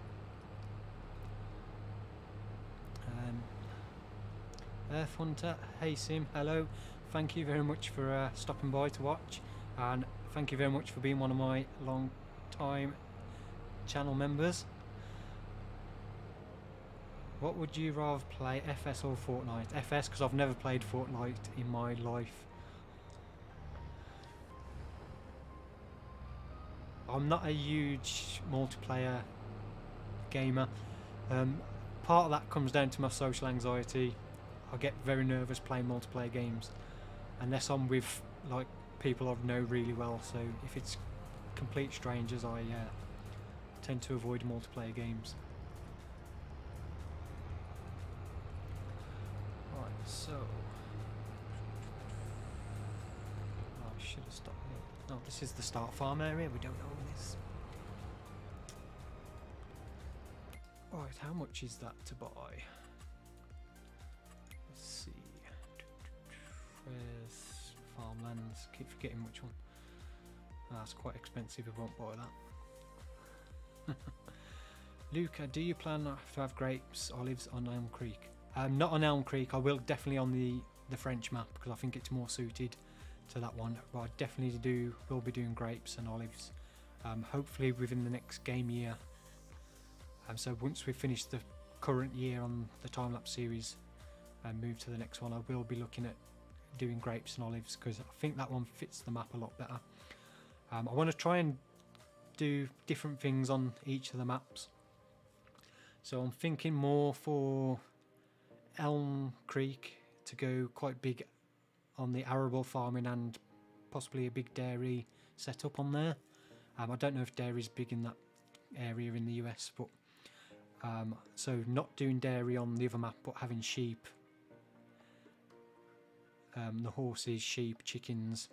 Earth Hunter, hey Sim, hello. Thank you very much for stopping by to watch, and thank you very much for being one of my long time channel members. What would you rather play, FS or Fortnite? FS, because I've never played Fortnite in my life. I'm not a huge multiplayer gamer. Part of that comes down to my social anxiety. I get very nervous playing multiplayer games unless I'm with like people I know really well. So if it's complete strangers, I tend to avoid multiplayer games. Right, so I should have stopped here. No, this is the start farm area. We don't know this. Right, how much is that to buy? Let's see. Where's farmlands? Keep forgetting which one. That's quite expensive. I won't buy that. Luca, do you plan to have grapes, olives on Elm Creek? Not on Elm Creek. I will definitely on the French map because I think it's more suited to that one. But I definitely will be doing grapes and olives. Hopefully within the next game year. So once we've finished the current year on the time-lapse series and move to the next one, I will be looking at doing grapes and olives because I think that one fits the map a lot better. I want to try and do different things on each of the maps. So I'm thinking more for Elm Creek to go quite big on the arable farming and possibly a big dairy setup on there. I don't know if dairy is big in that area in the US, but so not doing dairy on the other map, but having sheep, the horses, sheep, chickens,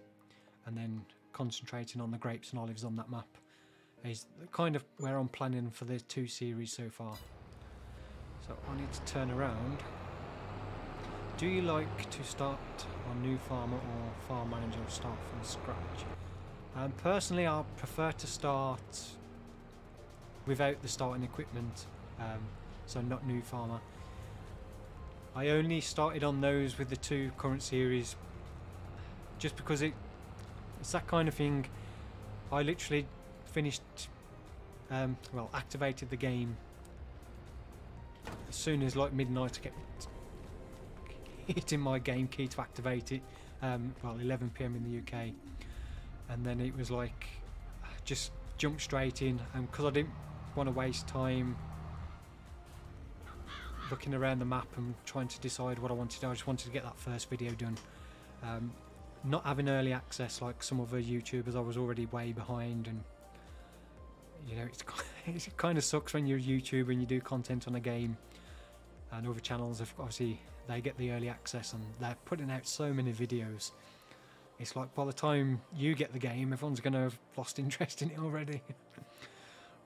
and then concentrating on the grapes and olives on that map is kind of where I'm planning for the 2 series so far. So I need to turn around. Do you like to start on new farmer or farm manager or start from scratch? Personally, I prefer to start without the starting equipment, so not new farmer. I only started on those with the 2 current series just because it's that kind of thing. I literally finished, well, activated the game as soon as like midnight. I kept hitting my game key to activate it, well, 11 PM in the UK, and then it was like just jump straight in, and because I didn't want to waste time looking around the map and trying to decide what I wanted, I just wanted to get that first video done. Not having early access like some other YouTubers, I was already way behind, and you know, it kind of sucks when you're a YouTuber and you do content on a game and other channels, obviously they get the early access and they're putting out so many videos. It's like by the time you get the game, everyone's going to have lost interest in it already.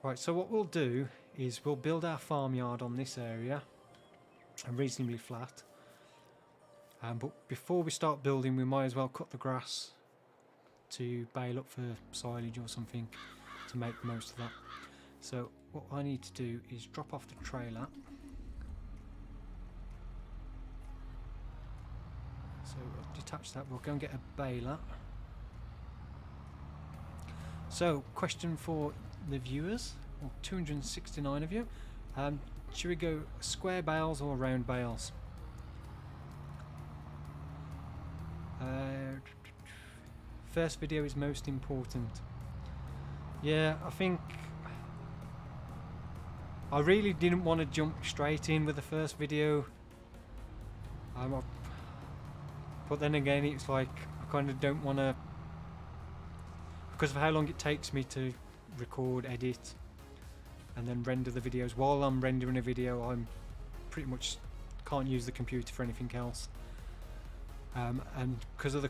Right, so what we'll do is we'll build our farmyard on this area, and reasonably flat. But before we start building, we might as well cut the grass to bale up for silage or something to make the most of that. So what I need to do is drop off the trailer. So I'll detach that, we'll go and get a baler. So, question for the viewers, or 269 of you. Should we go square bales or round bales? First video is most important. Yeah, I think I really didn't want to jump straight in with the first video. But then again, it's like I kind of don't want to, because of how long it takes me to record, edit, and then render the videos. While I'm rendering a video, I'm pretty much can't use the computer for anything else. And because of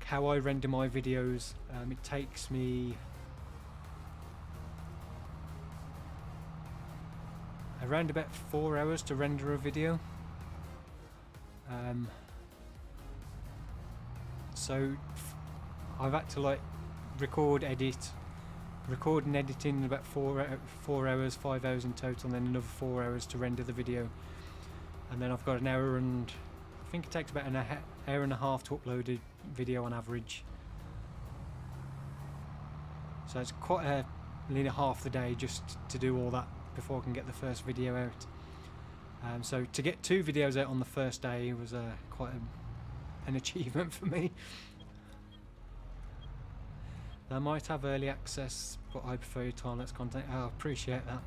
how I render my videos, it takes me around about 4 hours to render a video. So I've had to like record and editing in about 4 hours, 5 hours in total, and then another 4 hours to render the video. And then I've got an hour, and I think it takes about an hour and a half to upload a video on average. So it's quite nearly half the day just to do all that before I can get the first video out. So to get 2 videos out on the first day was quite an achievement for me. They might have early access, but I prefer your time-lapse content. I appreciate that.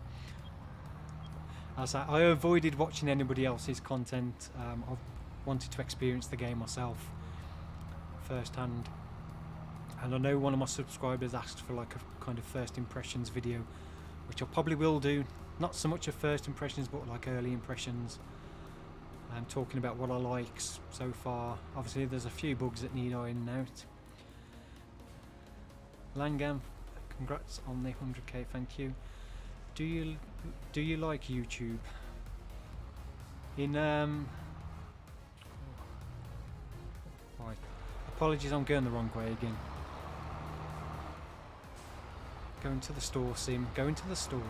As I avoided watching anybody else's content. I wanted to experience the game myself firsthand. And I know one of my subscribers asked for like a kind of first impressions video, which I probably will do. Not so much of first impressions, but like early impressions. I'm talking about what I like so far. Obviously there's a few bugs that need ironing out. Langam, congrats on the 100k, thank you. Do you like YouTube? Right. Apologies, I'm going the wrong way again. Going to the store, Sim. Going to the store.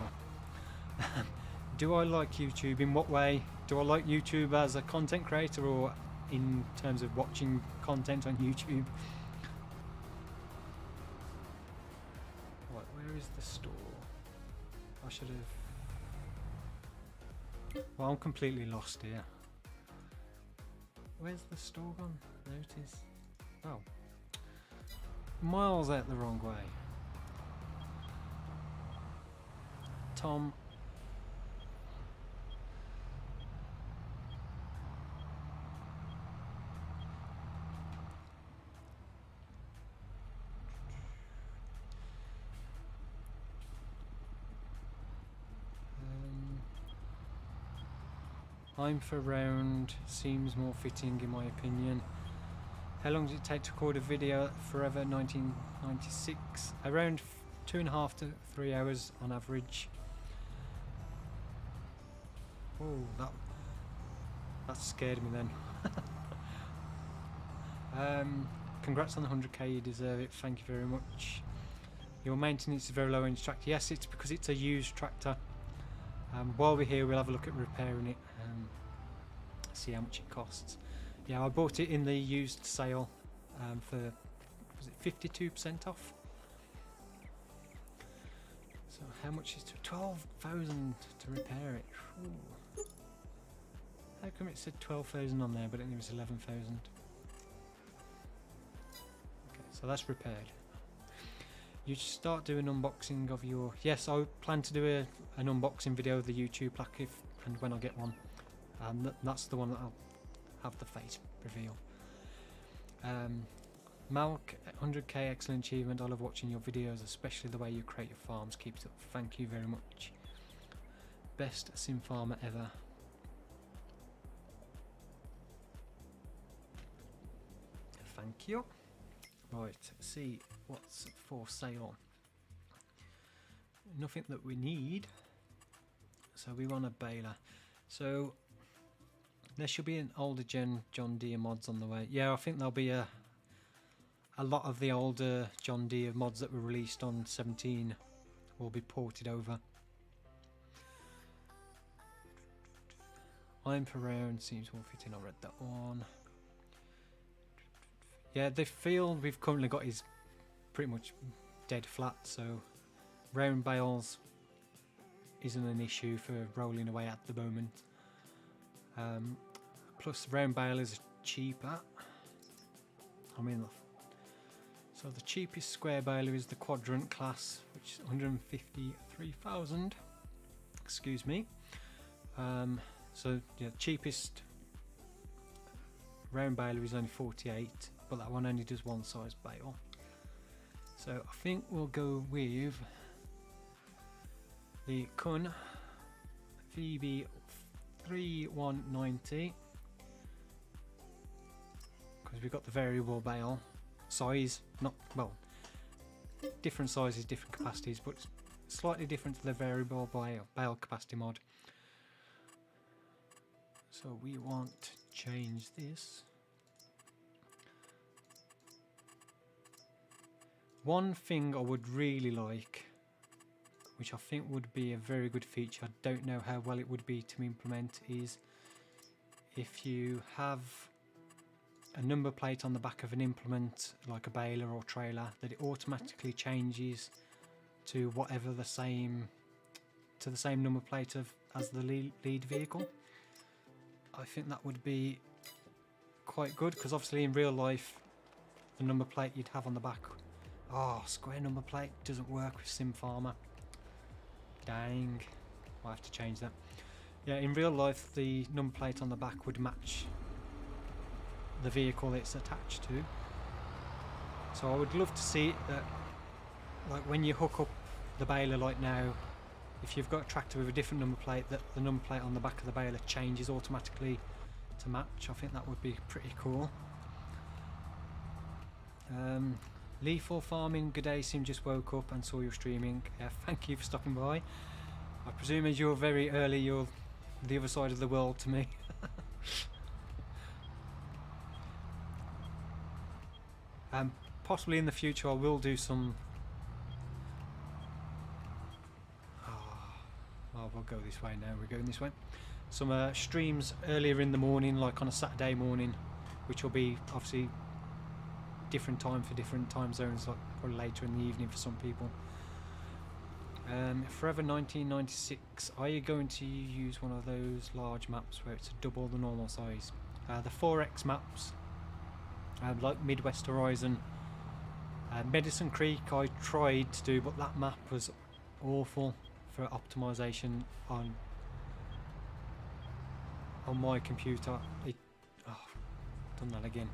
Do I like YouTube? In what way? Do I like YouTube as a content creator, or in terms of watching content on YouTube? Right, where is the store? I should have... Well, I'm completely lost here. Where's the store gone? There it is. Oh. Miles out the wrong way. Tom. I'm for round seems more fitting in my opinion. How long does it take to record a video? Forever 1996. Around 2.5 to 3 hours on average. Oh, that scared me then. Congrats on the 100k, you deserve it, thank you very much. Your maintenance is very low on your tractor. Yes, it's because it's a used tractor. While we're here, we'll have a look at repairing it and see how much it costs. Yeah, I bought it in the used sale for, was it 52% off? So how much is it? 12,000 to repair it. Ooh. How come it said 12,000 on there, but it was 11,000? Okay, so that's repaired. You should start doing unboxing of your... Yes, I plan to do an unboxing video of the YouTube plaque if and when I get one. That's the one that I'll have the face reveal. Malk, 100k, excellent achievement. I love watching your videos, especially the way you create your farms. Keep it up. Thank you very much. Best sim farmer ever. Thank you. Right, see what's for sale. Nothing that we need, so we want a baler. So there should be an older gen John Deere mods on the way. Yeah, I think there'll be a lot of the older John Deere mods that were released on 17 will be ported over. I'm for round, seems more fitting. I read that one. Yeah, the field we've currently got is pretty much dead flat, so round bales isn't an issue for rolling away at the moment. Plus round bale is cheaper. I mean, so the cheapest square baler is the quadrant class, which is 153,000. Excuse me. So yeah, cheapest round baler is only 48. But that one only does one size bale. So I think we'll go with the Kun VB3190 because we've got the variable bale size, not, well, different sizes, different capacities, but slightly different to the variable bale capacity mod. So we want to change this. One thing I would really like, which I think would be a very good feature, I don't know how well it would be to implement, is if you have a number plate on the back of an implement, like a baler or trailer, that it automatically changes to whatever the same number plate as the lead vehicle. I think that would be quite good, because obviously in real life, the number plate you'd have on the back, square number plate doesn't work with Sim Farmer. Dang, I'll have to change that. Yeah, in real life the number plate on the back would match the vehicle it's attached to. So I would love to see it that, like when you hook up the baler like now, if you've got a tractor with a different number plate, that the number plate on the back of the baler changes automatically to match. I think that would be pretty cool. Lethal Farming, good day, Sim, just woke up and saw you streaming. Thank you for stopping by. I presume as you're very early, you're the other side of the world to me. Possibly in the future I will do some... we'll go this way now, we're going this way. Some streams earlier in the morning, like on a Saturday morning, which will be obviously different time for different time zones, like probably later in the evening for some people. Forever 1996, are you going to use one of those large maps where it's double the normal size? The 4X maps, like Midwest Horizon, Medicine Creek I tried to do, but that map was awful for optimization on my computer. Done that again.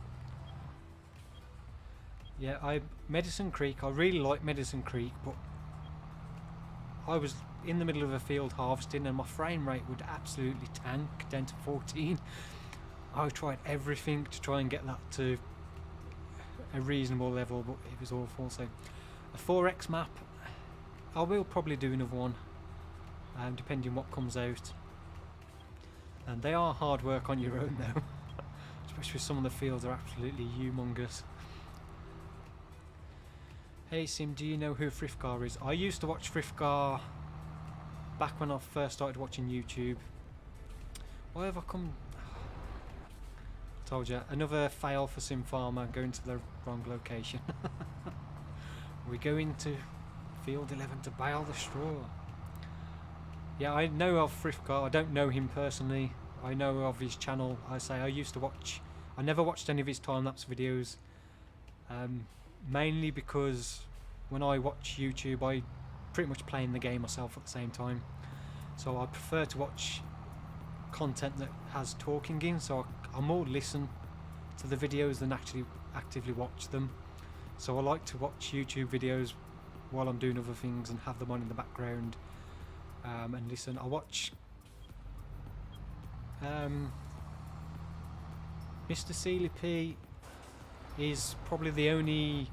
Yeah, Medicine Creek, I really like Medicine Creek, but I was in the middle of a field harvesting and my frame rate would absolutely tank down to 14. I tried everything to try and get that to a reasonable level, but it was awful. So a 4x map, I will probably do another one, depending what comes out. And they are hard work on your own though, especially some of the fields are absolutely humongous. Hey Sim, do you know who Frithgar is? I used to watch Frithgar back when I first started watching YouTube. Why have I come... Told you, another fail for Sim Farmer, going to the wrong location. We're going to field 11 to bale the straw. Yeah, I know of Frithgar. I don't know him personally. I know of his channel. I used to watch... I never watched any of his time-lapse videos. Mainly because when I watch YouTube, I pretty much playing the game myself at the same time. So I prefer to watch content that has talking in, so I more listen to the videos than actually actively watch them. So I like to watch YouTube videos while I'm doing other things and have them on in the background, and listen. I watch Mr. Sealy P is probably the only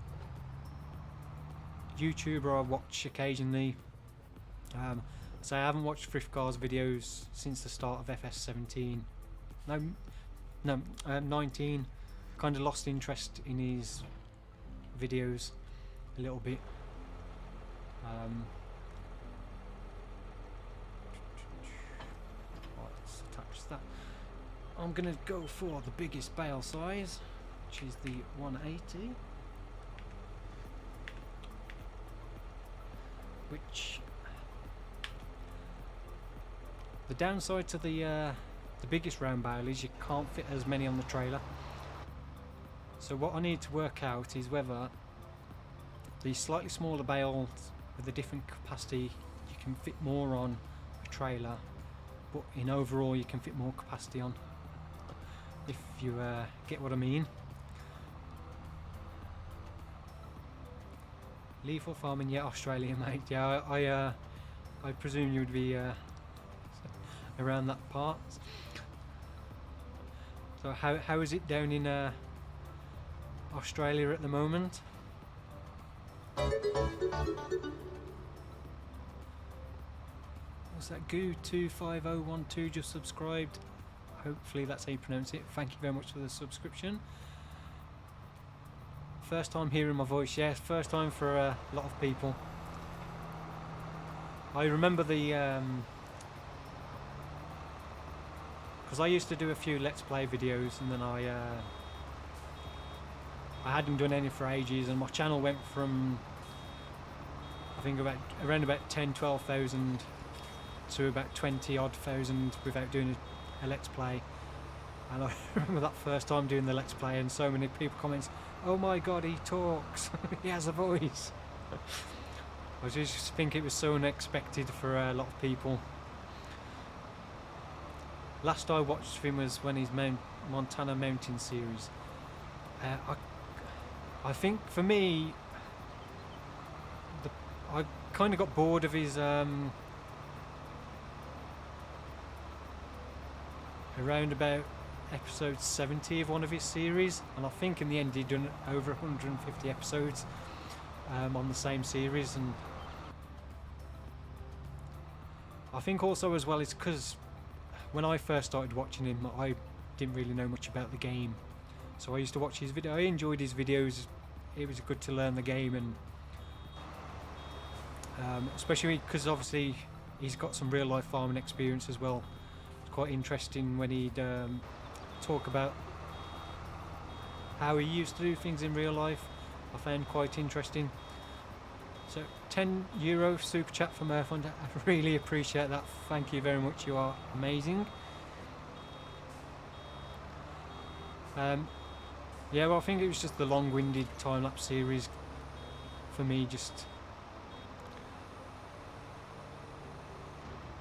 YouTuber I watch occasionally. So I haven't watched Frithgar's videos since the start of FS17. No, 19. Kind of lost interest in his videos a little bit. Let's attach that. I'm gonna go for the biggest bale size, which is the 180, which the downside to the biggest round bale is you can't fit as many on the trailer. So what I need to work out is whether the slightly smaller bales with a different capacity you can fit more on a trailer, but in overall you can fit more capacity on, if you get what I mean. Lethal farming, yeah, Australia, mate. Yeah, I presume you would be around that part. So how is it down in Australia at the moment? What's that? Goo25012 just subscribed. Hopefully that's how you pronounce it. Thank you very much for the subscription. First time hearing my voice, yes, first time for a lot of people. I remember the because I used to do a few Let's Play videos, and then I hadn't done any for ages, and my channel went from I think around about 10-12,000 to about 20-odd thousand without doing a Let's Play. And I remember that first time doing the Let's Play, and so many people comments, "Oh my god, he talks, he has a voice." I just think it was so unexpected for a lot of people. Last I watched of him was when his Montana Mountain series. I think for me, I kind of got bored of his around about episode 70 of one of his series, and I think in the end he'd done over 150 episodes on the same series. And I think also as well it's because when I first started watching him I didn't really know much about the game, so I used to watch his video. I enjoyed his videos, it was good to learn the game, and especially because obviously he's got some real life farming experience as well. It's quite interesting when he'd talk about how he used to do things in real life. I found quite interesting. So €10 super chat from Earthland, I really appreciate that, thank you very much, you are amazing. Yeah, well I think it was just the long-winded time-lapse series for me, just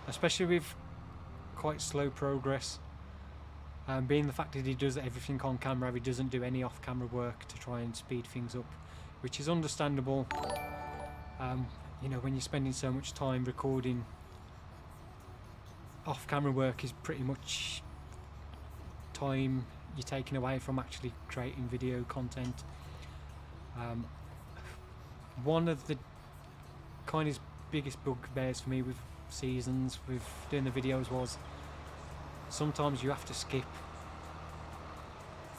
especially with quite slow progress. Being the fact that he does everything on camera, he doesn't do any off-camera work to try and speed things up, which is understandable. You know, when you're spending so much time recording off-camera work is pretty much time you're taking away from actually creating video content. One of the kind of biggest bugbears for me with seasons, with doing the videos, was sometimes you have to skip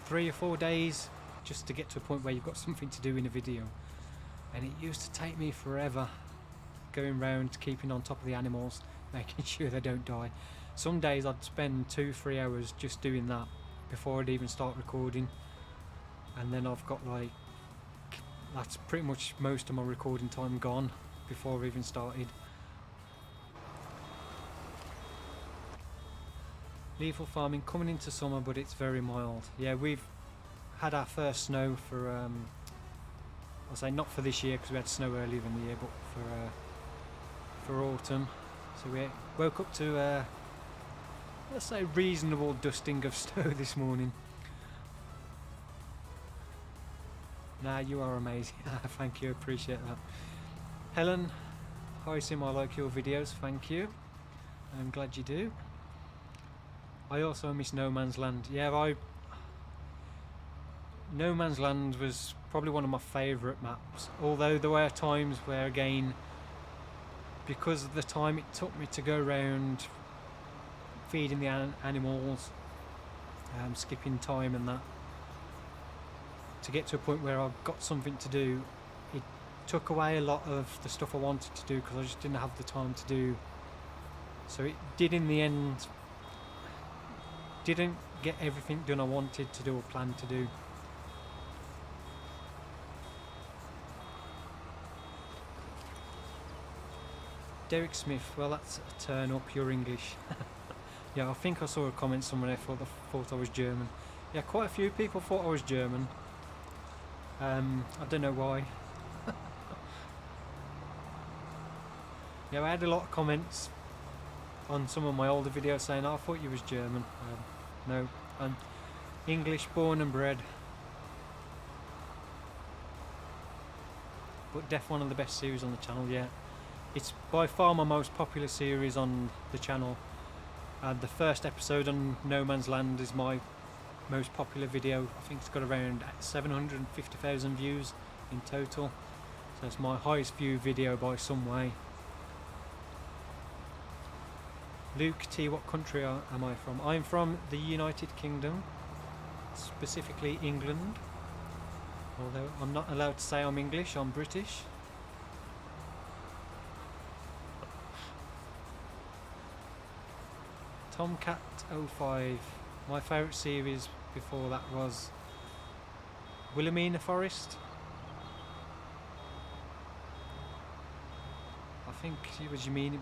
3 or 4 days just to get to a point where you've got something to do in a video, and it used to take me forever going around keeping on top of the animals, making sure they don't die. Some days I'd spend 2-3 hours just doing that before I'd even start recording, and then I've got like, that's pretty much most of my recording time gone before I've even started. Lethal farming coming into summer, but it's very mild. Yeah, we've had our first snow for I'll say not for this year because we had snow earlier in the year, but for autumn. So we woke up to let's say reasonable dusting of snow this morning. Nah, you are amazing. Thank you, appreciate that. Helen, hi Sim, I like your videos, thank you. I'm glad you do. I also miss No Man's Land. Yeah, No Man's Land was probably one of my favourite maps, although there were times where, again, because of the time it took me to go around feeding the animals, skipping time and that, to get to a point where I've got something to do, it took away a lot of the stuff I wanted to do because I just didn't have the time to do. So it did, in the end, didn't get everything done I wanted to do or planned to do. Derek Smith, well that's a turn up, you're English. Yeah, I think I saw a comment somewhere thought I was German. Yeah, quite a few people thought I was German. I don't know why. Yeah, I had a lot of comments on some of my older videos saying, oh, I thought you was German. No, I'm English born and bred. But definitely one of the best series on the channel, yeah. It's by far my most popular series on the channel. The first episode on No Man's Land is my most popular video. I think it's got around 750,000 views in total. So it's my highest viewed video by some way. Luke T, what country am I from? I'm from the United Kingdom, specifically England. Although I'm not allowed to say I'm English, I'm British. Tomcat05, my favourite series before that was Wilhelmina Forest. I think it was Yamina,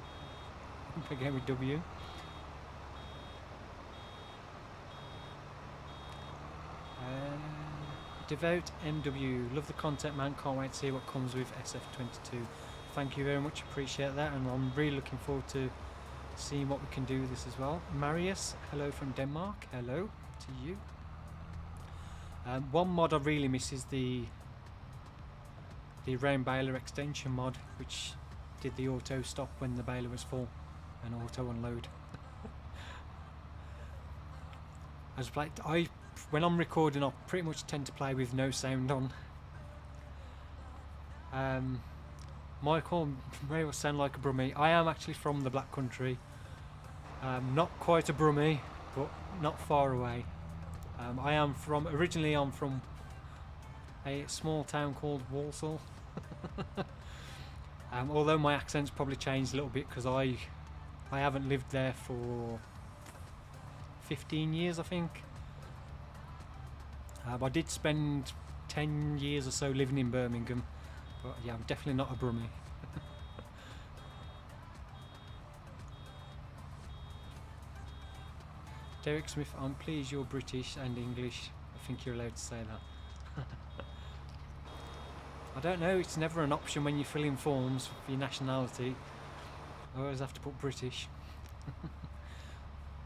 began with W. Devout MW, love the content man, can't wait to see what comes with SF22. Thank you very much, appreciate that, and I'm really looking forward to seeing what we can do with this as well. Marius, hello from Denmark, hello to you. One mod I really miss is the round baler extension mod, which did the auto stop when the baler was full and auto unload. When I'm recording, I pretty much tend to play with no sound on. Michael may well sound like a Brummie. I am actually from the Black Country. Not quite a Brummie, but not far away. Originally I'm from a small town called Walsall. Although my accent's probably changed a little bit because I haven't lived there for 15 years, I think. I did spend 10 years or so living in Birmingham, but yeah, I'm definitely not a Brummie. Derek Smith, I'm pleased you're British and English. I think you're allowed to say that. I don't know, it's never an option when you fill in forms for your nationality. I always have to put British.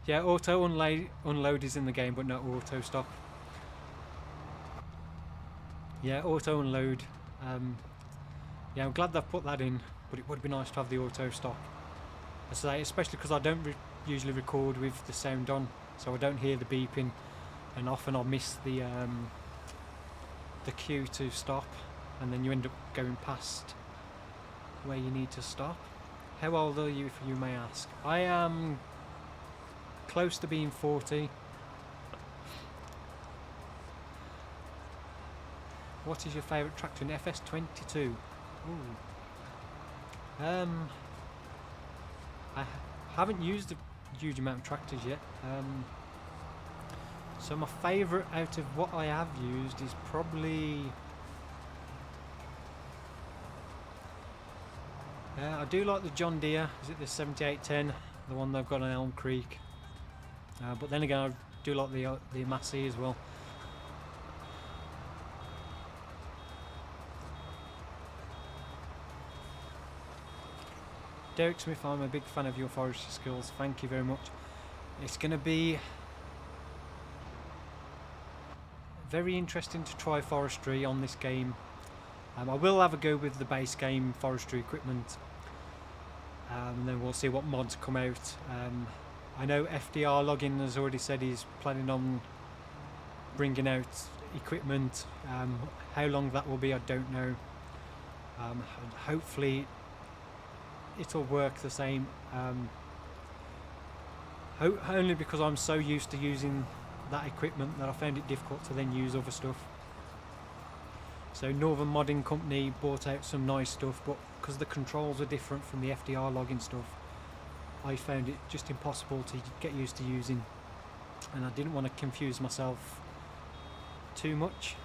Yeah, auto unload is in the game, but not auto stop. Yeah, auto unload. Yeah, I'm glad they've put that in, but it would be nice to have the auto stop. I say, especially because I don't usually record with the sound on, so I don't hear the beeping, and often I'll miss the cue to stop, and then you end up going past where you need to stop. How old are you, if you may ask? I am close to being 40. What is your favourite tractor in FS22? Ooh. I haven't used a huge amount of tractors yet. So my favourite out of what I have used is probably... I do like the John Deere. Is it the 7810? The one they've got on Elm Creek. But then again, I do like the Massey as well. Derek Smith, I'm a big fan of your forestry skills. Thank you very much. It's going to be very interesting to try forestry on this game. I will have a go with the base game forestry equipment, and then we'll see what mods come out. I know FDR Login has already said he's planning on bringing out equipment. How long that will be, I don't know. Hopefully it'll work the same, only because I'm so used to using that equipment that I found it difficult to then use other stuff. So Northern Modding Company bought out some nice stuff, but because the controls are different from the FDR login stuff, I found it just impossible to get used to using, and I didn't want to confuse myself too much,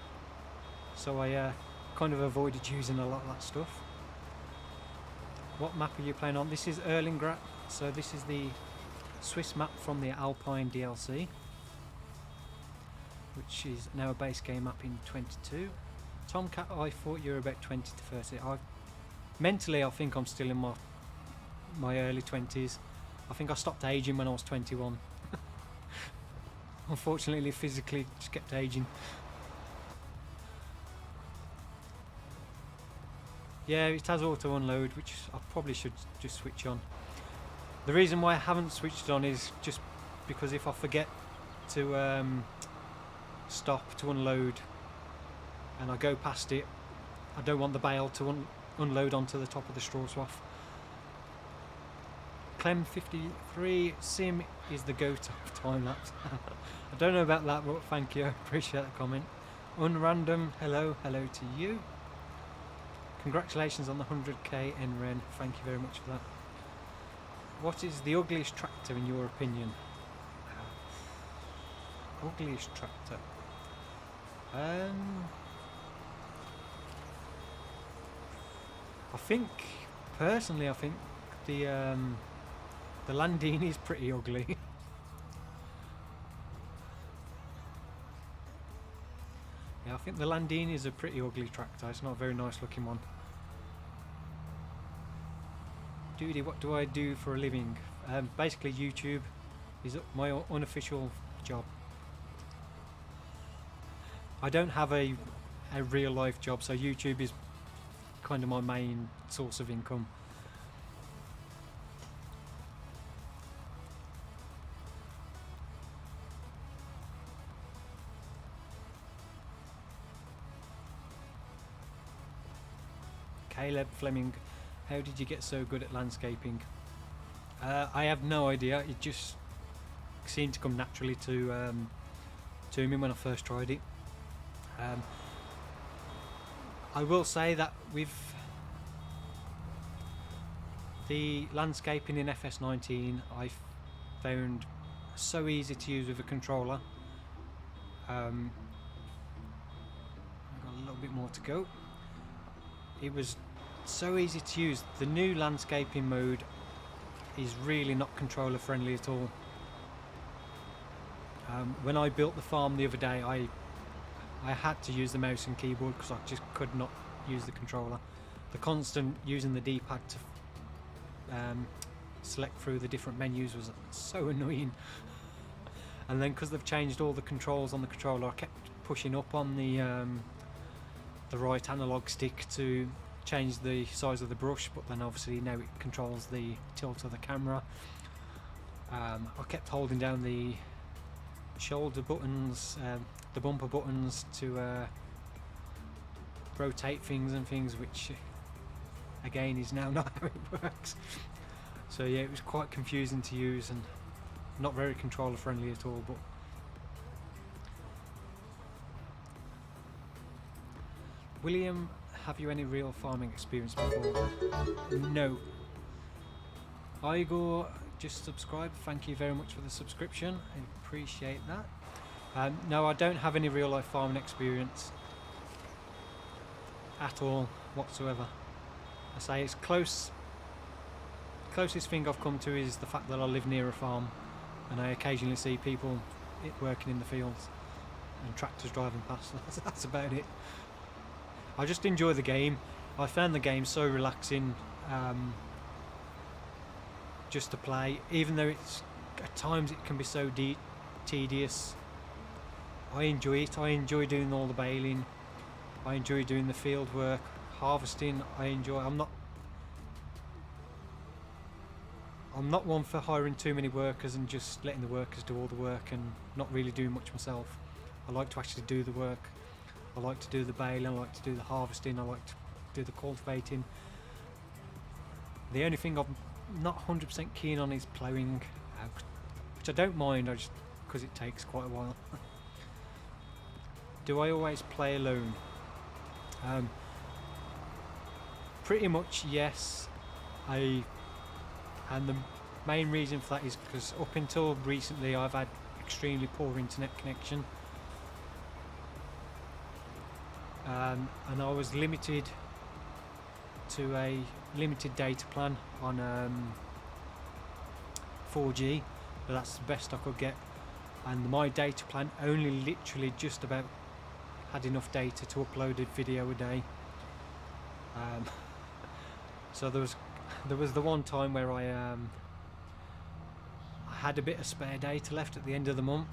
so I kind of avoided using a lot of that stuff. What map are you playing on? This is Erlingrat, so this is the Swiss map from the Alpine DLC, which is now a base game map in 22. Tomcat, I thought you were about 20 to 30. Mentally, I think I'm still in my early 20s. I think I stopped aging when I was 21. Unfortunately, physically, just kept aging. Yeah, it has auto unload, which I probably should just switch on. The reason why I haven't switched it on is just because if I forget to stop to unload and I go past it, I don't want the bale to unload onto the top of the straw swath. Clem53, Sim is the goat of time-lapse. I don't know about that, but thank you, I appreciate the comment. Unrandom, hello to you. Congratulations on the 100k NREN, thank you very much for that. What is the ugliest tractor in your opinion? Ugliest tractor? I think, personally, I think the Landini is pretty ugly. Yeah, I think the Landini is a pretty ugly tractor. It's not a very nice looking one. Duty, what do I do for a living? Basically YouTube is my unofficial job. I don't have a real life job, so YouTube is kind of my main source of income. Caleb Fleming, how did you get so good at landscaping? I have no idea. It just seemed to come naturally to me when I first tried it. I will say that with the landscaping in FS19, I found so easy to use with a controller. I've got a little bit more to go. It was so easy to use. The new landscaping mode is really not controller friendly at all. When I built the farm the other day, I had to use the mouse and keyboard because I just could not use the controller. The constant using the D-pad to select through the different menus was so annoying. And then because they've changed all the controls on the controller, I kept pushing up on the right analog stick to changed the size of the brush, but then obviously now it controls the tilt of the camera. I kept holding down the shoulder buttons, the bumper buttons to rotate things and things, which again is now not how it works. So yeah, it was quite confusing to use and not very controller friendly at all. But William, have you any real farming experience before? No. Igor, just subscribe. Thank you very much for the subscription. I appreciate that. No, I don't have any real life farming experience at all whatsoever. I say it's closest thing I've come to is the fact that I live near a farm, and I occasionally see people working in the fields and tractors driving past. That's about it. I just enjoy the game. I found the game so relaxing just to play, even though it's at times it can be so tedious. I enjoy it. I enjoy doing all the baling. I enjoy doing the field work, harvesting. I'm not one for hiring too many workers and just letting the workers do all the work and not really doing much myself. I like to actually do the work. I like to do the baling, I like to do the harvesting, I like to do the cultivating. The only thing I'm not 100% keen on is ploughing, which I don't mind, just because it takes quite a while. Do I always play alone? Pretty much yes. And the main reason for that is because up until recently I've had extremely poor internet connection. And I was limited to a limited data plan on 4G, but that's the best I could get, and my data plan only literally just about had enough data to upload a video a day. So there was the one time where I had a bit of spare data left at the end of the month,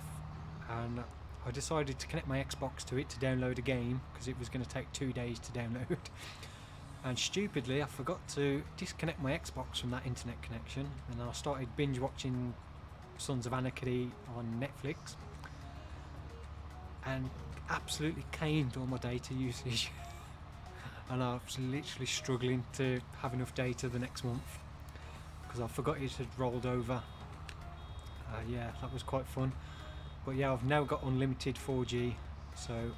and I decided to connect my Xbox to it to download a game because it was going to take 2 days to download. And stupidly I forgot to disconnect my Xbox from that internet connection, and I started binge watching Sons of Anarchy on Netflix and absolutely caned all my data usage. And I was literally struggling to have enough data the next month because I forgot it had rolled over. Yeah, that was quite fun. But yeah, I've now got unlimited 4G, so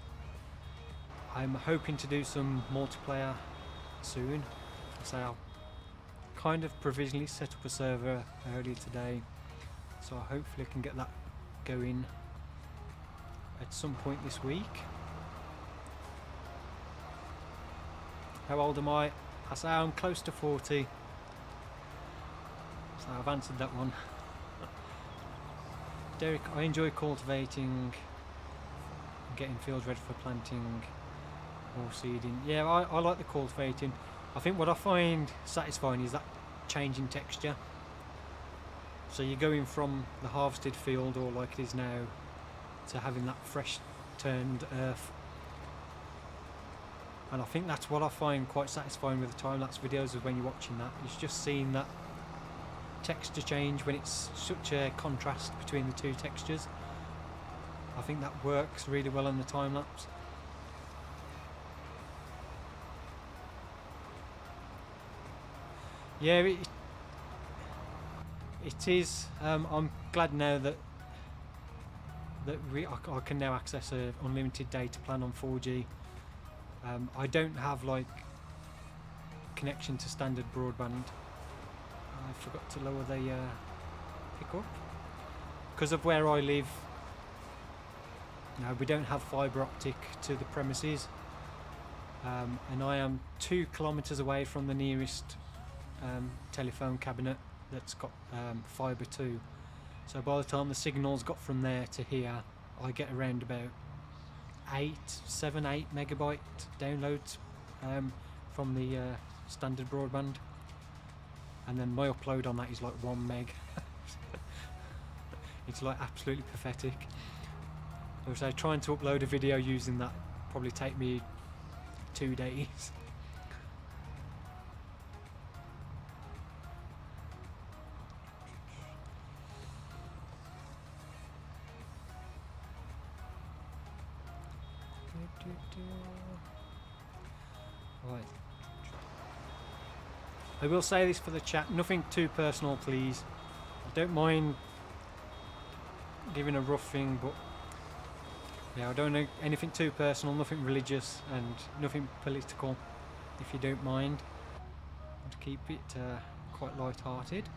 I'm hoping to do some multiplayer soon. So I'll kind of provisionally set up a server earlier today, so hopefully I can get that going at some point this week. How old am I? I say I'm close to 40, so I've answered that one. Derek, I enjoy cultivating, getting fields ready for planting or seeding. Yeah, I like the cultivating. I think what I find satisfying is that change in texture. So you're going from the harvested field, or like it is now, to having that fresh turned earth. And I think that's what I find quite satisfying with the time-lapse videos, is when you're watching that. It's just seeing that texture change when it's such a contrast between the two textures. I think that works really well in the time-lapse. Yeah, it is. I'm glad now that I can now access an unlimited data plan on 4G. I don't have like connection to standard broadband. I forgot to lower the pickup because of where I live. No, we don't have fibre optic to the premises, and I am 2 kilometres away from the nearest telephone cabinet that's got fibre too. So by the time the signal's got from there to here, I get around about 7, 8 megabyte downloads from the standard broadband, and then my upload on that is like 1 meg. It's like absolutely pathetic. So trying to upload a video using that probably take me 2 days. Right. I will say this for the chat, nothing too personal please. I don't mind giving a rough thing, but yeah, I don't know anything too personal, nothing religious and nothing political, if you don't mind. To keep it quite light-hearted.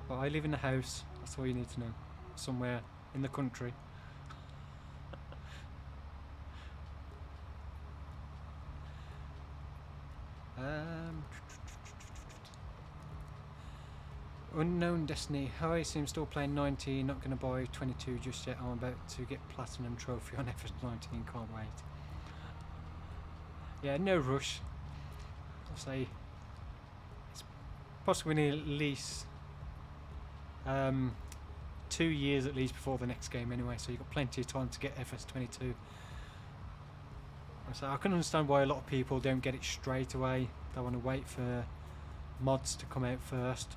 But I live in a house, that's all you need to know. Somewhere in the country. Unknown Destiny. Hi, so I'm still playing 19, not going to buy 22 just yet. I'm about to get Platinum Trophy on FS19, can't wait. Yeah, no rush. I'll say it's possibly at least 2 years at least before the next game anyway, so you've got plenty of time to get FS22. So I can understand why a lot of people don't get it straight away. They want to wait for mods to come out first.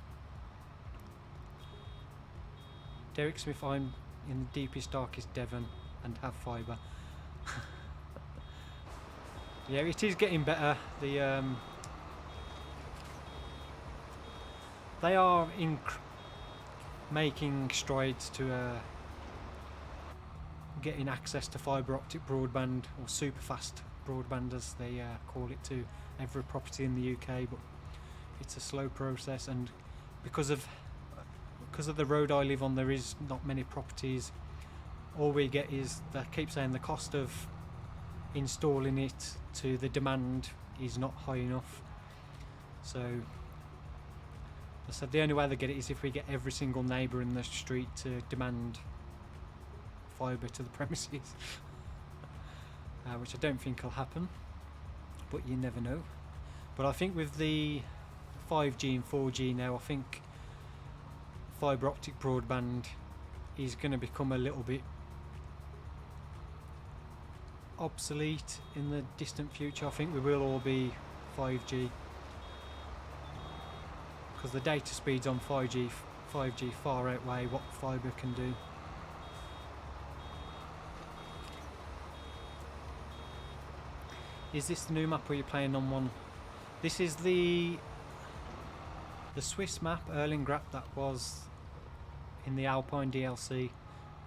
Derek Smith, I'm in the deepest, darkest Devon and have fibre. Yeah, it is getting better. The they are making strides to getting access to fibre optic broadband, or super fast broadband as they call it, to every property in the UK, but it's a slow process, and because of the road I live on, there is not many properties. All we get is, they keep saying the cost of installing it to the demand is not high enough. So I said the only way they get it is if we get every single neighbour in the street to demand fibre to the premises. Which I don't think will happen, but you never know. But I think with the 5G and 4G now, I think fibre optic broadband is going to become a little bit obsolete in the distant future. I think we will all be 5G, because the data speeds on 5G far outweigh what fibre can do. Is this the new map, or are you playing on one? This is the Swiss map, Erlingrap, that was in the Alpine DLC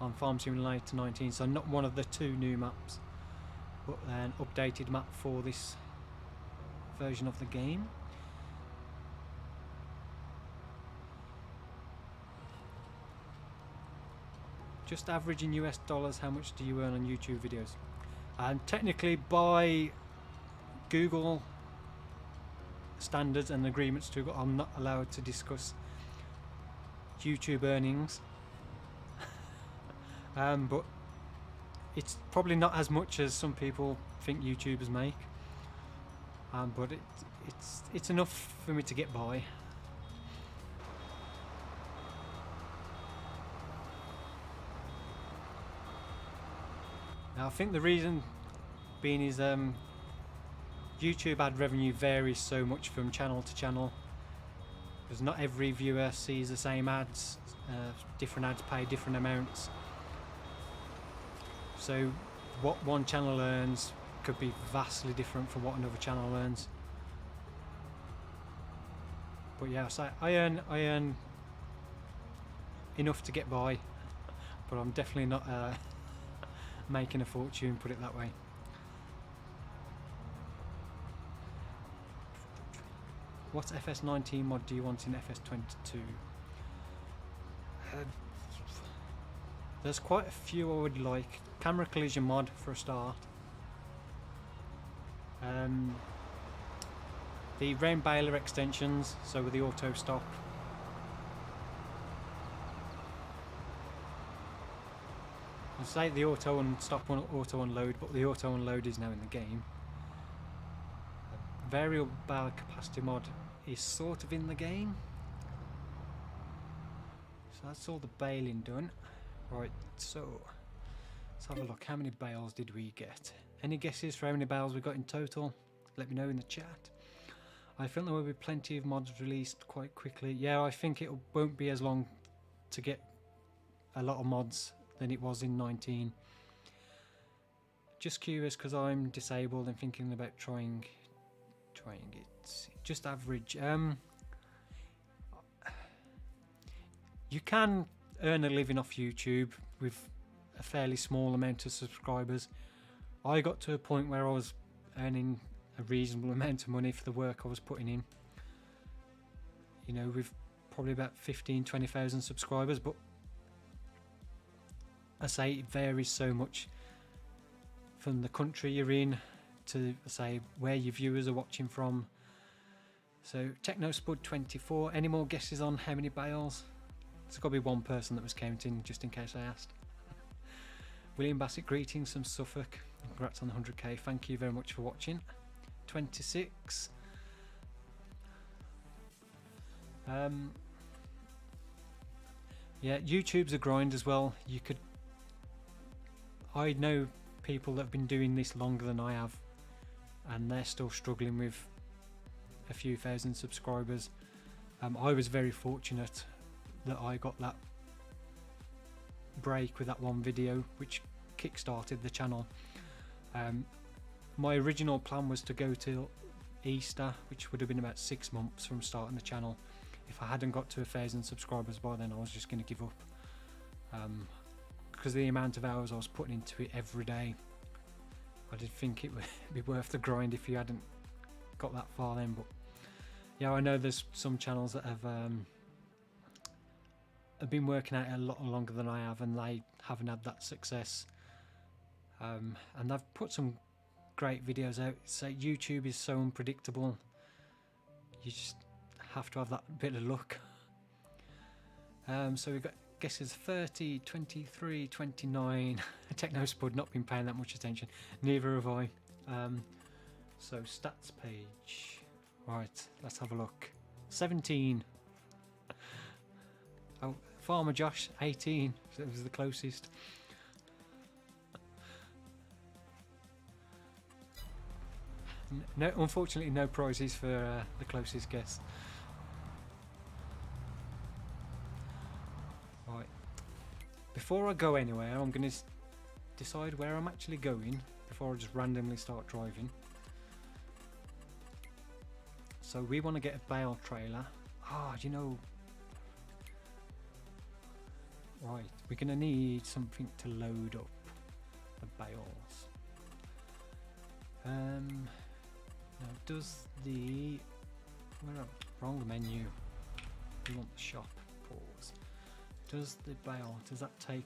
on Farm Simulator 19, so not one of the two new maps, but an updated map for this version of the game. Just averaging US dollars, how much do you earn on YouTube videos? Technically, by Google standards and agreements to, I'm not allowed to discuss YouTube earnings. But it's probably not as much as some people think YouTubers make. But it's enough for me to get by. Now I think the reason being is YouTube ad revenue varies so much from channel to channel, because not every viewer sees the same ads. Different ads pay different amounts, so what one channel earns could be vastly different from what another channel earns. But yeah, so I earn enough to get by, but I'm definitely not making a fortune, put it that way. What FS19 mod do you want in FS22? There's quite a few I would like. Camera collision mod for a start. The rain bailer extensions, so with the auto stop. I say the auto and stop and auto unload, but the auto unload is now in the game. Variable baler capacity mod is sort of in the game. So that's all the baling done. Right, so let's have a look. How many bales did we get? Any guesses for how many bales we got in total? Let me know in the chat. I think there will be plenty of mods released quite quickly. Yeah, I think it won't be as long to get a lot of mods than it was in 19. Just curious because I'm disabled and thinking about trying it. Just average. You can earn a living off YouTube with a fairly small amount of subscribers. I got to a point where I was earning a reasonable amount of money for the work I was putting in. You know, with probably about 15-20,000 subscribers, but I say it varies so much from the country you're in to say where your viewers are watching from. So TechnoSpud24, any more guesses on how many bales? There's got to be one person that was counting, just in case I asked. William Bassett, greetings from Suffolk. Congrats on the 100k. Thank you very much for watching. 26. Yeah, YouTube's a grind as well. I know people that have been doing this longer than I have, and they're still struggling with a few thousand subscribers. I was very fortunate that I got that break with that one video which kick-started the channel. My original plan was to go till Easter, which would have been about 6 months from starting the channel. If I hadn't got to 1,000 subscribers by then, I was just going to give up, because the amount of hours I was putting into it every day. I didn't think it would be worth the grind if you hadn't got that far then. But yeah, I know there's some channels that have been working out a lot longer than I have, and they haven't had that success. And they've put some great videos out. So YouTube is so unpredictable. You just have to have that bit of luck. So we've got guesses 30, 23, 29. TechnoSpud not been paying that much attention. Neither have I. So stats page. Right, let's have a look. 17. Oh, Farmer Josh, 18. So it was the closest. No, unfortunately, no prizes for the closest guess. Right. Before I go anywhere, I'm going to decide where I'm actually going before I just randomly start driving. So we want to get a bale trailer. Do you know? Right, we're going to need something to load up the bales. Now does the... wrong menu. We want the shop. Pause. Does the bale, does that take...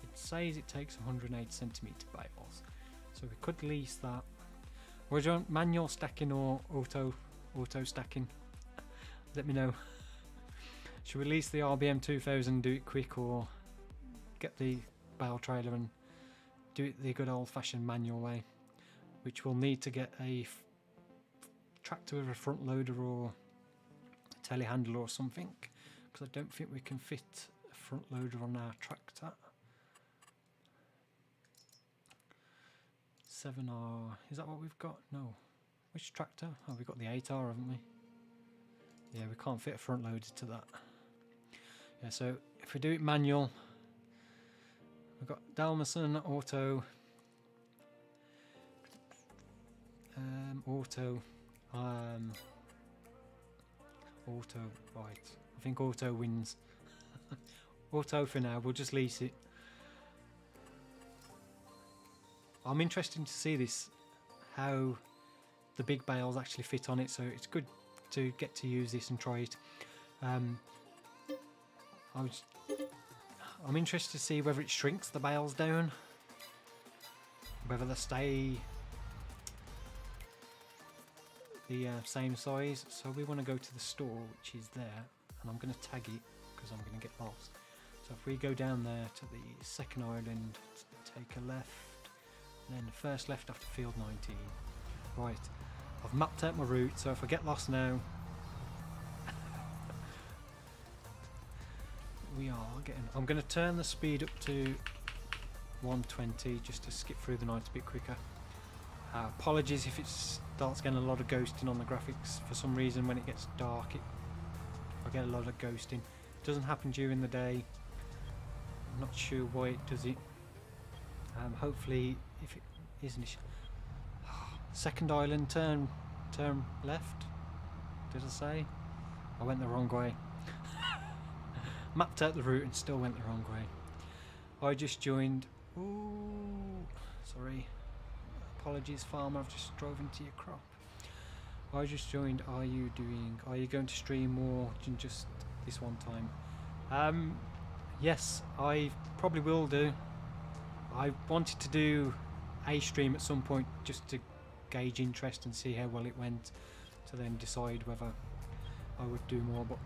It says it takes 108 centimetre bales. So we could lease that. Or do you want manual stacking or auto stacking? Let me know. Should we lease the RBM 2000, do it quick, or get the bale trailer and do it the good old fashioned manual way? Which we'll need to get a tractor with a front loader or a telehandler or something, because I don't think we can fit a front loader on our tractor. 7R, is that what we've got? No. Which tractor? Oh, we've got the 8R, haven't we? Yeah, we can't fit a front loader to that. Yeah, so if we do it manual, we've got Dalmason, auto, auto, right. I think auto wins. Auto for now, we'll just lease it. I'm interested to see this, how the big bales actually fit on it, so it's good to get to use this and try it. I'm interested to see whether it shrinks the bales down, whether they stay the same size. So we want to go to the store, which is there, and I'm going to tag it because I'm going to get lost. So if we go down there to the second island, take a left, and then the first left after field 19. Right, I've mapped out my route, so if I get lost now, we are getting... I'm going to turn the speed up to 120 just to skip through the night a bit quicker. Apologies if it starts getting a lot of ghosting on the graphics. For some reason when it gets dark I get a lot of ghosting. It doesn't happen during the day. I'm not sure why it does it. Hopefully, if it isn't, second island, turn left. Did I say? I went the wrong way. Mapped out the route and still went the wrong way. I just joined. Ooh, sorry. Apologies, farmer. I've just drove into your crop. I just joined. Are you going to stream more than just this one time? Yes, I probably will do. I wanted to do a stream at some point just to gauge interest and see how well it went, to then decide whether I would do more. But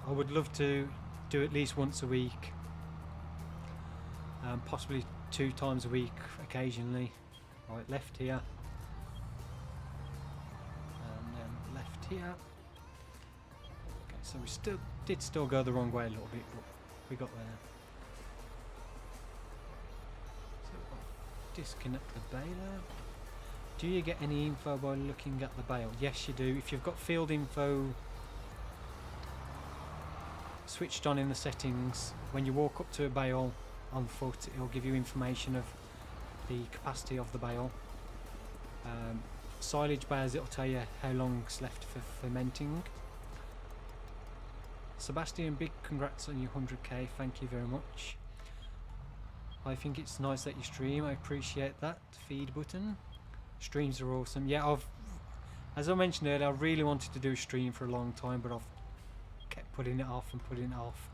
I would love to do at least once a week, possibly 2 times a week occasionally. Right, left here and then left here. Okay, so we did still go the wrong way a little bit, but we got there. So disconnect the baler. Do you get any info by looking at the bale? Yes, you do. If you've got field info switched on in the settings, when you walk up to a bale on foot, it'll give you information of the capacity of the bale. Silage bales, it'll tell you how long's left for fermenting. Sebastian, big congrats on your 100k, thank you very much. I think it's nice that you stream, I appreciate that. Feed button. Streams are awesome. Yeah, as I mentioned earlier, I really wanted to do a stream for a long time, but I've kept putting it off and putting it off.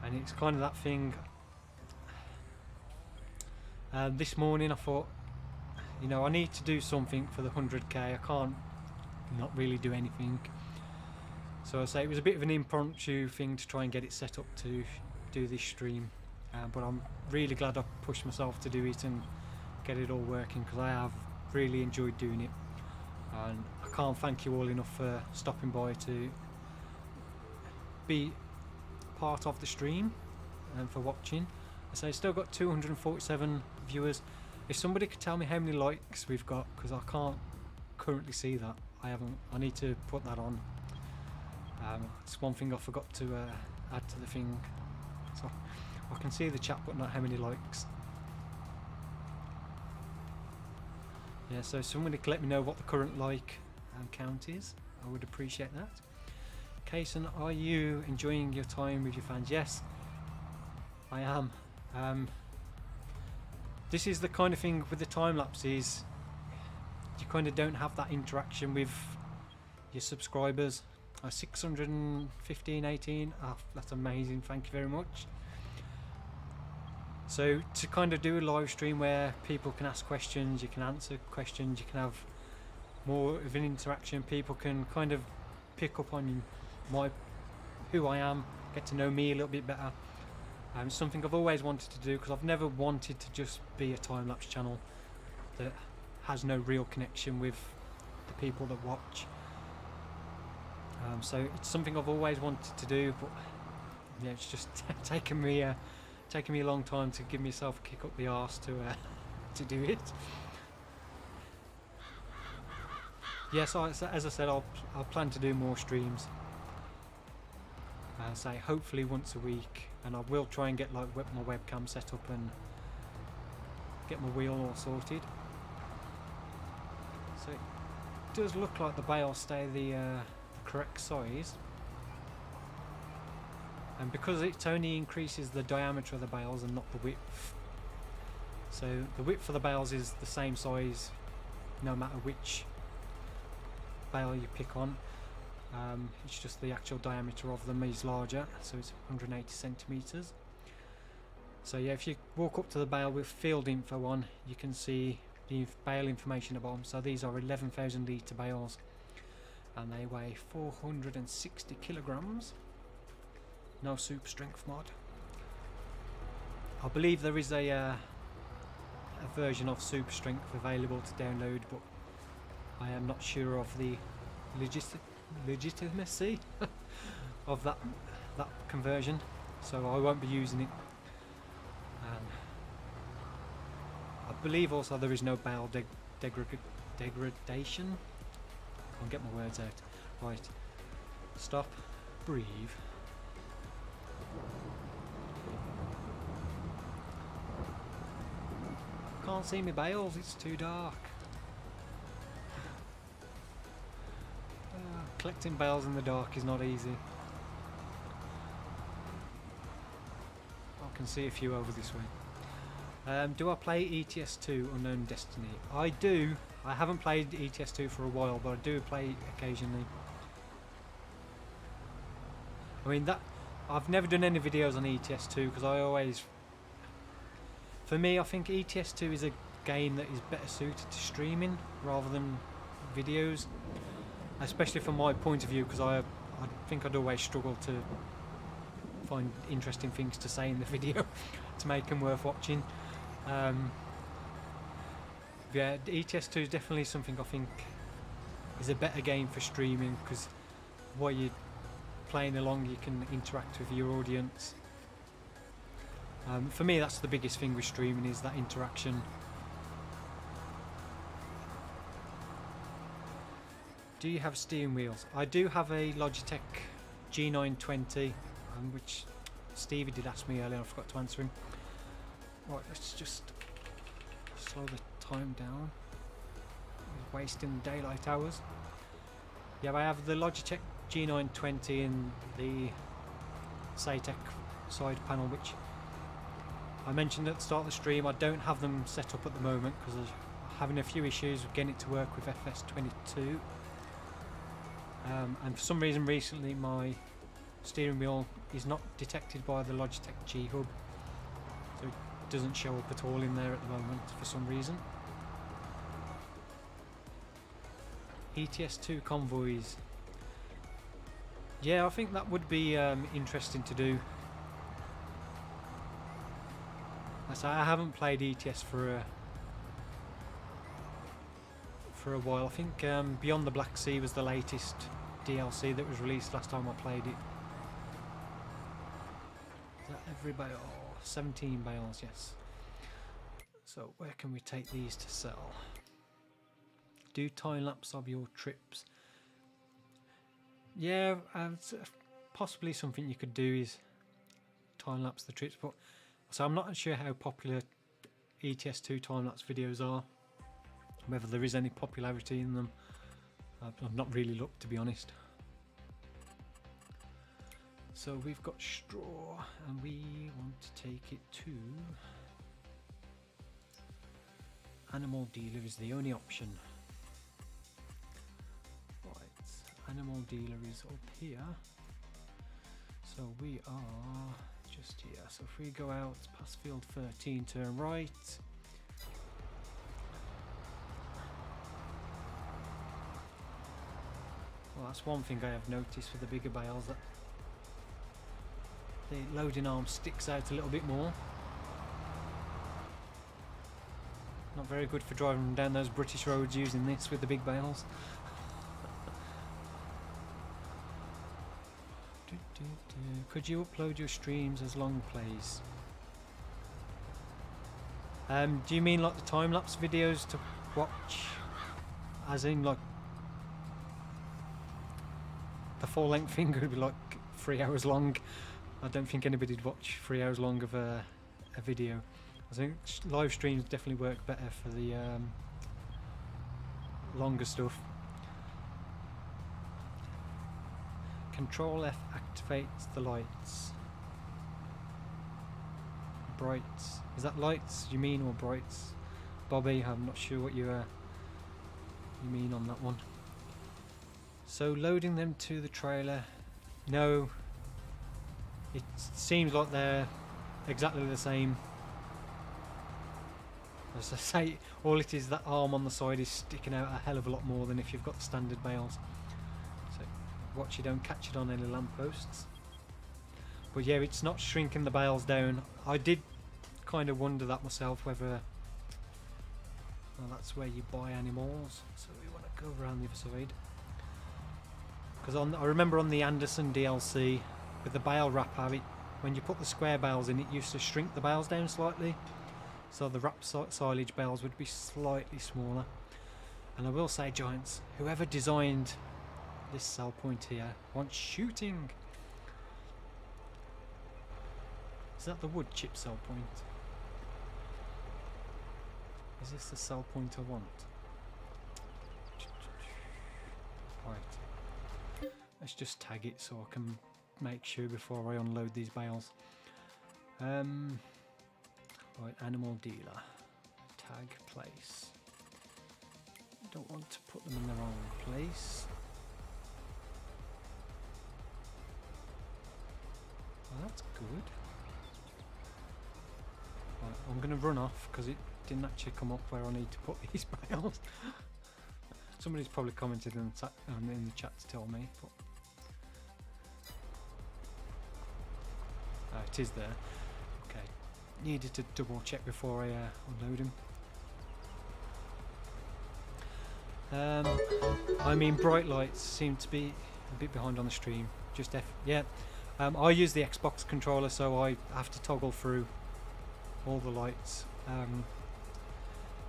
And it's kind of that thing. This morning I thought, you know, I need to do something for the 100k. I can't not really do anything. So I say it was a bit of an impromptu thing to try and get it set up to do this stream. But I'm really glad I pushed myself to do it and get it all working, because I have really enjoyed doing it, and I can't thank you all enough for stopping by to be part of the stream and for watching. I say still got 247 viewers. If somebody could tell me how many likes we've got, because I can't currently see that. I need to put that on. It's one thing I forgot to add to the thing, so I can see the chat but not how many likes. Yeah, so somebody can let me know what the current like count is. I would appreciate that. Kaysen, are you enjoying your time with your fans? Yes, I am. This is the kind of thing with the time lapses. You kind of don't have that interaction with your subscribers. 615, 18. Oh, that's amazing. Thank you very much. So to kind of do a live stream where people can ask questions, you can answer questions, you can have more of an interaction, people can kind of pick up on who I am, get to know me a little bit better. It's something I've always wanted to do, because I've never wanted to just be a time-lapse channel that has no real connection with the people that watch. So it's something I've always wanted to do, but yeah, it's just taken me a long time to give myself a kick up the arse to do it. Yes, as I said, I'll plan to do more streams. Say hopefully once a week, and I will try and get like my webcam set up and get my wheel all sorted. So it does look like the bales stay the correct size. And because it only increases the diameter of the bales and not the width, so the width for the bales is the same size no matter which bale you pick on. It's just the actual diameter of them is larger, so it's 180 centimeters. So yeah, if you walk up to the bale with field info on, you can see the bale information at the bottom. So these are 11,000 litre bales and they weigh 460 kilograms. No super strength mod. I believe there is a version of super strength available to download, but I am not sure of the legitimacy of that conversion, so I won't be using it. I believe also there is no bale degradation. I'll get my words out. Right, stop, breathe. can't see me bales, it's too dark. Collecting bales in the dark is not easy. I can see a few over this way. Do I play ETS2 Unknown Destiny? I do. I haven't played ETS2 for a while, but I do play occasionally. I mean, that I've never done any videos on ETS2 because I always... For me, I think ETS2 is a game that is better suited to streaming rather than videos. Especially from my point of view, because I think I'd always struggle to find interesting things to say in the video to make them worth watching. Yeah, ETS2 is definitely something I think is a better game for streaming, because while you're playing along you can interact with your audience. For me that's the biggest thing with streaming, is that interaction. Do you have steering wheels? I do have a Logitech G920, which Stevie did ask me earlier, I forgot to answer him. Right, let's just slow the time down. He's wasting daylight hours. Yeah, I have the Logitech G920 in the Satek side panel, which I mentioned at the start of the stream. I don't have them set up at the moment because I'm having a few issues with getting it to work with FS22. And for some reason recently my steering wheel is not detected by the Logitech G Hub, so it doesn't show up at all in there at the moment for some reason. ETS2 convoys. Yeah, I think that would be interesting to do. I haven't played ETS for a while. I think Beyond the Black Sea was the latest DLC that was released last time I played it. Is that every bale? 17 bales, yes. So where can we take these to sell? Do time lapse of your trips. Yeah, possibly something you could do is time lapse the trips, but so I'm not sure how popular ETS2 time lapse videos are, whether there is any popularity in them. I've not really looked, to be honest. So we've got straw and we want to take it to animal dealer is the only option. Right, animal dealer is up here, so we are just here. So if we go out past field 13, turn right. Well, that's one thing I have noticed with the bigger bales, that the loading arm sticks out a little bit more. Not very good for driving down those British roads using this with the big bales. Could you upload your streams as long plays? Do you mean like the time-lapse videos to watch? As in like the full-length thing would be like 3 hours long. I don't think anybody'd watch 3 hours long of a video. I think live streams definitely work better for the longer stuff. Control F activates the lights. Brights. Is that lights you mean, or brights? Bobby, I'm not sure what you mean on that one. So loading them to the trailer. No. It seems like they're exactly the same. As I say, all it is, that arm on the side is sticking out a hell of a lot more than if you've got the standard bales. So watch you don't catch it on any lampposts. But yeah, it's not shrinking the bales down. I did kind of wonder that myself, whether... Well, that's where you buy animals, so we want to go around the other side. Because I remember on the Anderson DLC, with the bale wrapper, when you put the square bales in, it used to shrink the bales down slightly. So the wrap silage bales would be slightly smaller. And I will say, Giants, whoever designed this sell point here wants shooting. Is that the wood chip sell point? Is this the sell point I want? Right. Let's just tag it so I can make sure before I unload these bales. Right, animal dealer. Tag place. Don't want to put them in the wrong place. Well, that's good. Right, I'm going to run off because it didn't actually come up where I need to put these bales. Somebody's probably commented in the chat to tell me, but it is there. Okay, needed to double check before I unload him. I mean, bright lights seem to be a bit behind on the stream. Just yeah. I use the Xbox controller, so I have to toggle through all the lights.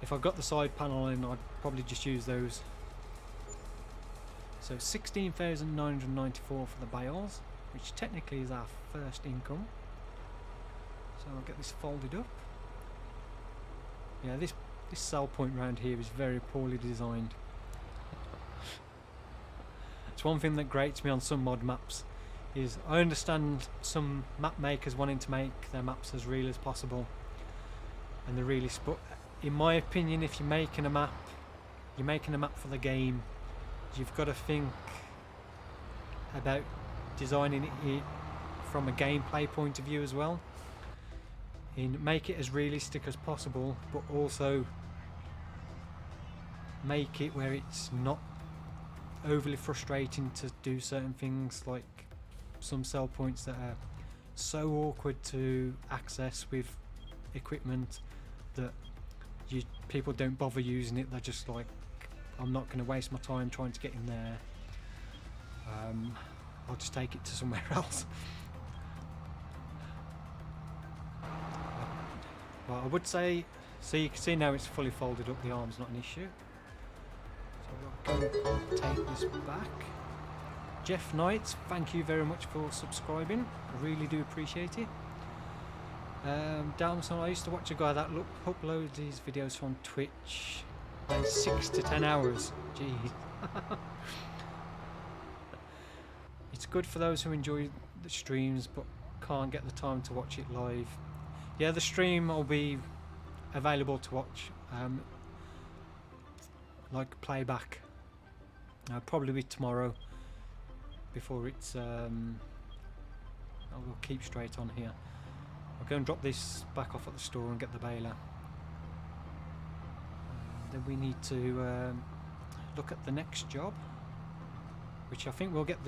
If I've got the side panel in, I'd probably just use those. So 16,994 for the bales, which technically is our first income. So I'll get this folded up. Yeah, this sell point round here is very poorly designed. It's one thing that grates me on some mod maps. Is I understand some map makers wanting to make their maps as real as possible, and the really but in my opinion, if you're making a map for the game, you've got to think about designing it from a gameplay point of view as well. Make it as realistic as possible, but also make it where it's not overly frustrating to do certain things, like some sell points that are so awkward to access with equipment that people don't bother using it. They're just like, I'm not going to waste my time trying to get in there. I'll just take it to somewhere else. But I would say, so you can see now it's fully folded up, the arm's not an issue. So we'll go take this back. Jeff Knight, thank you very much for subscribing. I really do appreciate it. Damson, I used to watch a guy that uploads his videos from Twitch like 6 to 10 hours. Jeez. It's good for those who enjoy the streams but can't get the time to watch it live. Yeah, the stream will be available to watch, like playback. Probably tomorrow. Before it's I will keep straight on here. I'll go and drop this back off at the store and get the baler. Then we need to look at the next job, which I think we'll get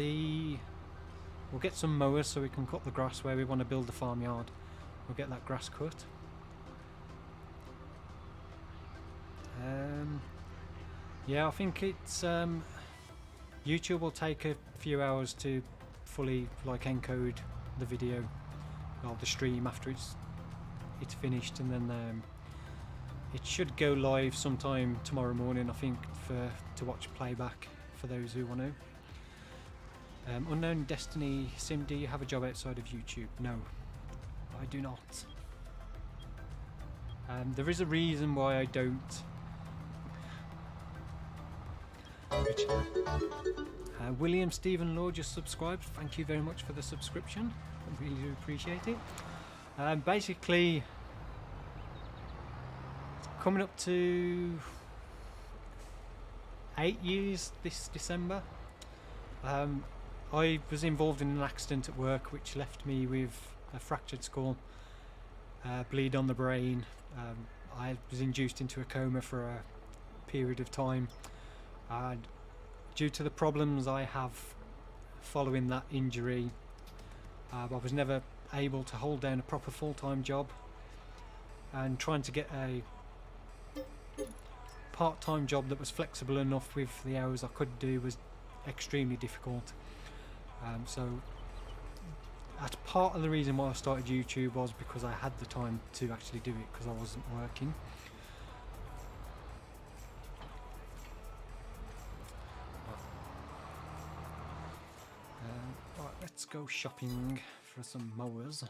some mowers so we can cut the grass where we want to build the farmyard. We'll get that grass cut. Yeah, I think it's YouTube will take a few hours to fully encode the video or the stream after it's finished, and then it should go live sometime tomorrow morning, I think, to watch playback for those who want to. Unknown Destiny Sim, do you have a job outside of YouTube? No, I do not. There is a reason why I don't. William Stephen Law just subscribed. Thank you very much for the subscription. I really do appreciate it. Basically, coming up to 8 years this December. I was involved in an accident at work which left me with a fractured skull, bleed on the brain. I was induced into a coma for a period of time. Due to the problems I have following that injury, I was never able to hold down a proper full-time job, and trying to get a part-time job that was flexible enough with the hours I could do was extremely difficult. So that's part of the reason why I started YouTube, was because I had the time to actually do it because I wasn't working. Right, let's go shopping for some mowers.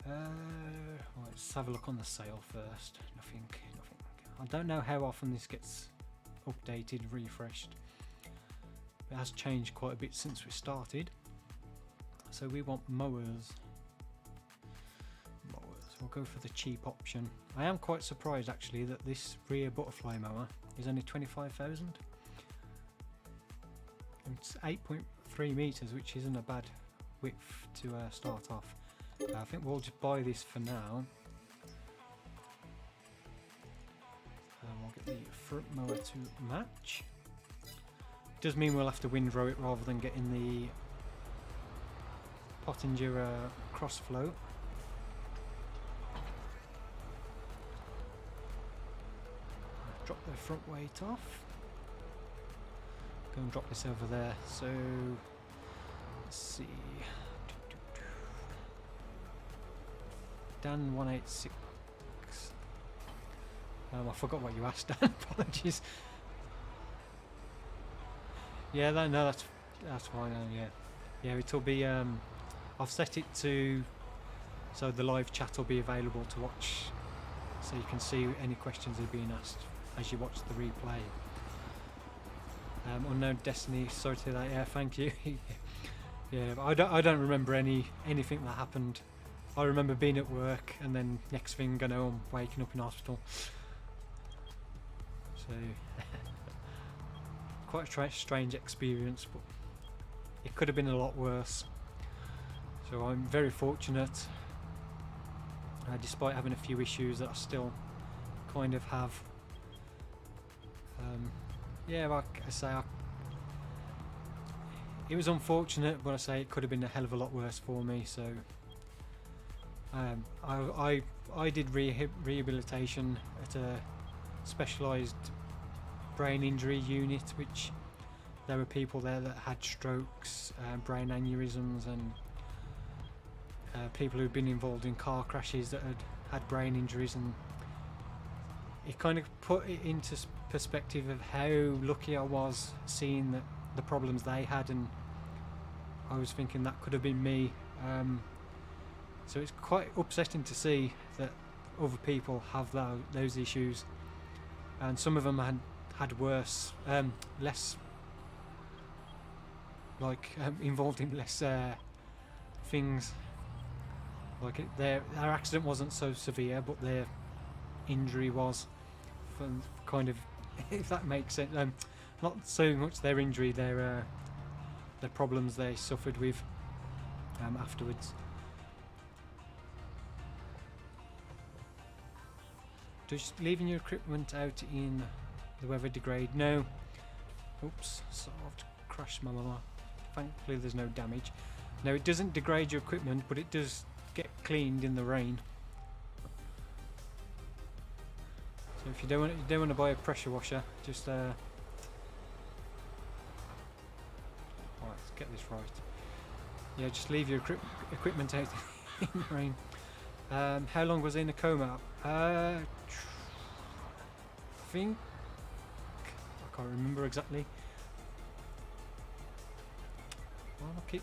Let's have a look on the sale first. Nothing. I don't know how often this gets updated, refreshed. It has changed quite a bit since we started. So we want mowers. We'll go for the cheap option. I am quite surprised actually that this rear butterfly mower is only 25,000. It's 8.3 meters, which isn't a bad width to start off. I think we'll just buy this for now. We'll get the front mower to match. It does mean we'll have to windrow it rather than getting the Pottinger cross flow. Drop the front weight off. Go and drop this over there. So let's see. DeAnn 186. I forgot what you asked, Dan. Apologies. Yeah, no, that's fine. Yeah, it'll be. I've set it to so the live chat will be available to watch, so you can see any questions that are being asked as you watch the replay. Unknown Destiny, sorry to that. Yeah, thank you. Yeah, but I don't remember anything that happened. I remember being at work and then next thing I know I'm waking up in hospital. So quite a strange experience, but it could have been a lot worse. So I'm very fortunate, despite having a few issues that I still kind of have. Yeah, like I say, it was unfortunate, but I say it could have been a hell of a lot worse for me. So I did rehabilitation at a specialised brain injury unit, which there were people there that had strokes, brain aneurysms, and people who'd been involved in car crashes that had brain injuries, and it kind of put it into perspective of how lucky I was seeing that the problems they had, and I was thinking that could have been me. So it's quite upsetting to see that other people have those issues, and some of them had worse, less, like involved in less things. Like their accident wasn't so severe, but their injury was, kind of, if that makes sense. Not so much their injury, their problems they suffered with afterwards. Just leaving your equipment out in the weather degrade? No. Oops, so I've crashed my mama. Thankfully there's no damage. No, it doesn't degrade your equipment, but it does get cleaned in the rain. So if you don't want to buy a pressure washer, just right, let's get this right. Yeah, just leave your equipment out in the rain. How long was I in a coma? I think I can't remember exactly. Well, I'll keep.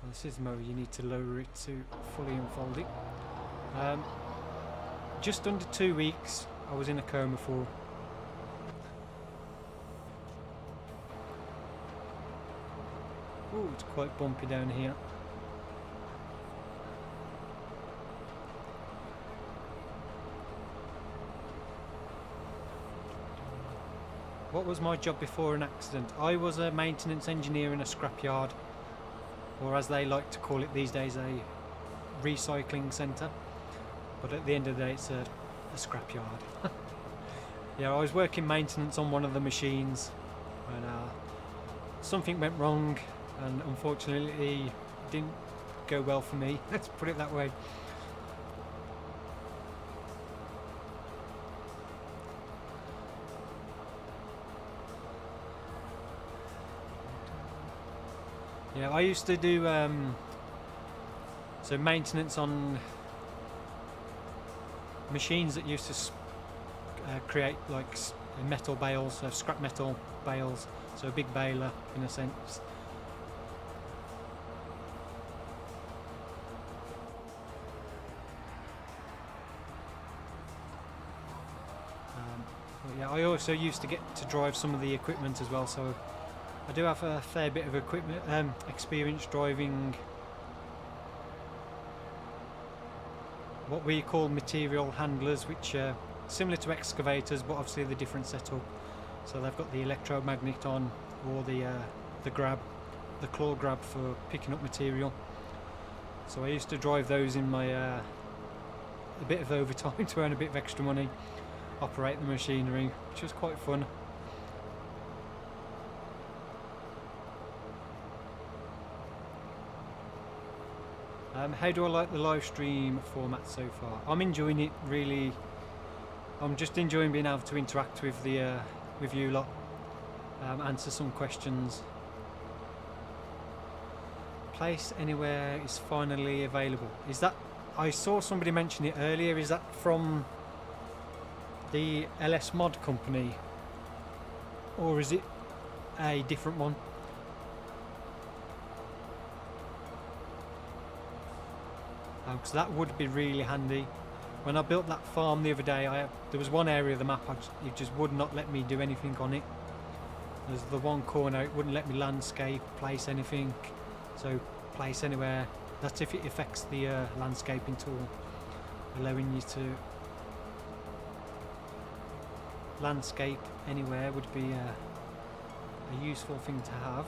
Well, this is mower. You need to lower it to fully unfold it. Just under 2 weeks I was in a coma for. Oh, it's quite bumpy down here. What was my job before an accident? I was a maintenance engineer in a scrapyard, or as they like to call it these days, a recycling centre. But at the end of the day, it's a scrapyard. Yeah, I was working maintenance on one of the machines, and something went wrong, and unfortunately it didn't go well for me. Let's put it that way. Yeah, I used to do so maintenance on machines that used to create like metal bales, scrap metal bales, so a big baler in a sense. Yeah, I also used to get to drive some of the equipment as well, so I do have a fair bit of equipment experience driving what we call material handlers, which are similar to excavators, but obviously the different setup. So they've got the electromagnet on, or the grab, the claw grab for picking up material. So I used to drive those in my a bit of overtime to earn a bit of extra money, operate the machinery, which was quite fun. How do I like the live stream format so far? I'm enjoying it really. I'm just enjoying being able to interact with the with you lot, answer some questions. Place anywhere is finally available. Is that? I saw somebody mention it earlier. Is that from the LS Mod company, or is it a different one? Because that would be really handy. When I built that farm the other day, there was one area of the map it just would not let me do anything on it. There's the one corner it wouldn't let me landscape, place anything. So place anywhere. That's if it affects the landscaping tool, allowing you to landscape anywhere would be a useful thing to have.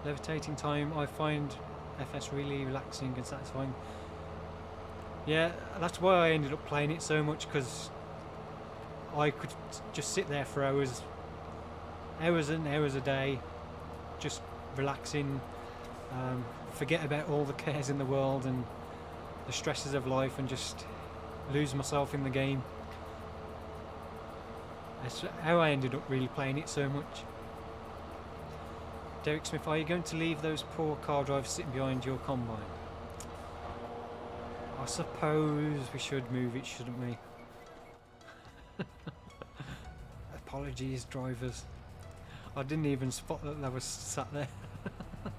Levitating time, I find FS really relaxing and satisfying. Yeah, that's why I ended up playing it so much, because I could just sit there for hours and hours a day, just relaxing, forget about all the cares in the world and the stresses of life, and just lose myself in the game. That's how I ended up really playing it so much. Derek Smith, are you going to leave those poor car drivers sitting behind your combine? I suppose we should move it, shouldn't we? Apologies, drivers. I didn't even spot that they was sat there. Right,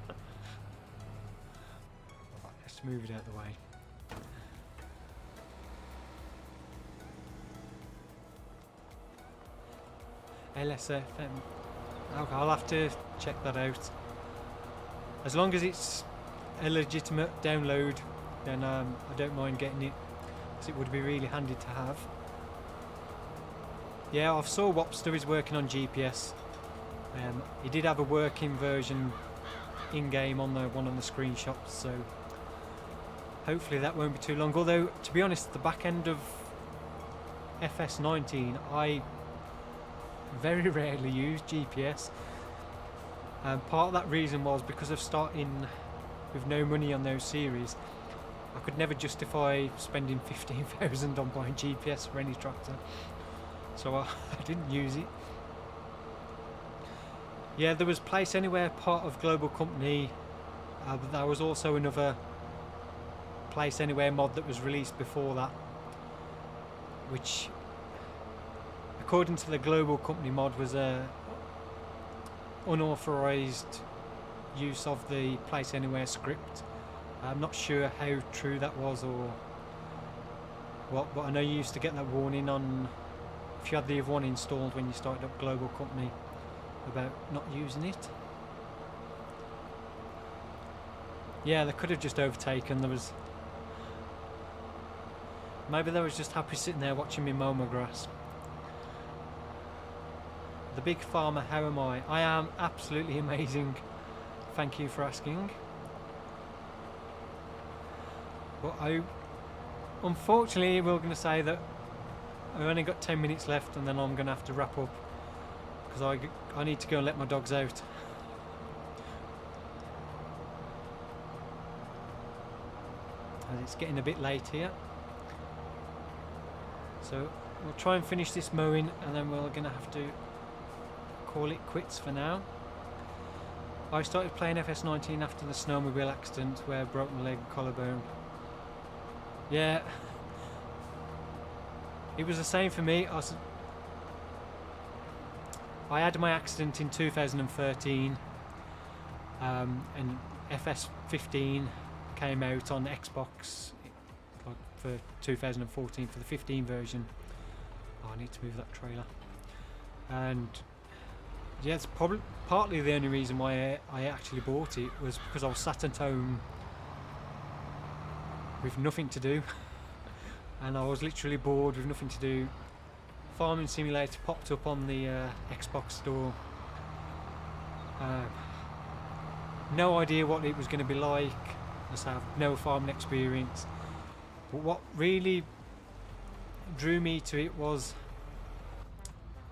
let's move it out of the way. LSFM. Okay, I'll have to check that out. As long as it's a legitimate download, then I don't mind getting it, because it would be really handy to have. Yeah, I saw Wopster is working on GPS. He did have a working version in-game on the one on the screenshots, so hopefully that won't be too long. Although, to be honest, the back end of FS19, I very rarely use GPS. Part of that reason was because of starting with no money on those series. I could never justify spending 15,000 on buying GPS for any tractor, so I didn't use it. Yeah, there was Place Anywhere, part of Global Company, but there was also another Place Anywhere mod that was released before that, which, according to the Global Company mod, was a unauthorized use of the Place Anywhere script. I'm not sure how true that was or what, but I know you used to get that warning on if you had the other one installed when you started up Global Company about not using it. Yeah, they could have just overtaken. Maybe they was just happy sitting there watching me mow my grass. The big farmer, how am I? I am absolutely amazing. Thank you for asking. But unfortunately, we're going to say that I've only got 10 minutes left, and then I'm going to have to wrap up, because I need to go and let my dogs out. And it's getting a bit late here. So we'll try and finish this mowing, and then we're going to have to call it quits for now. I started playing FS19 after the snowmobile accident where I broke my leg and collarbone. Yeah, it was the same for me. I had my accident in 2013, and FS15 came out on Xbox like for 2014 for the 15 version. Oh, I need to move that trailer. And yeah, it's probably partly the only reason why I actually bought it was because I was sat at home with nothing to do. And I was literally bored with nothing to do. Farming Simulator popped up on the Xbox store. No idea what it was going to be like. I have no farming experience. But what really drew me to it was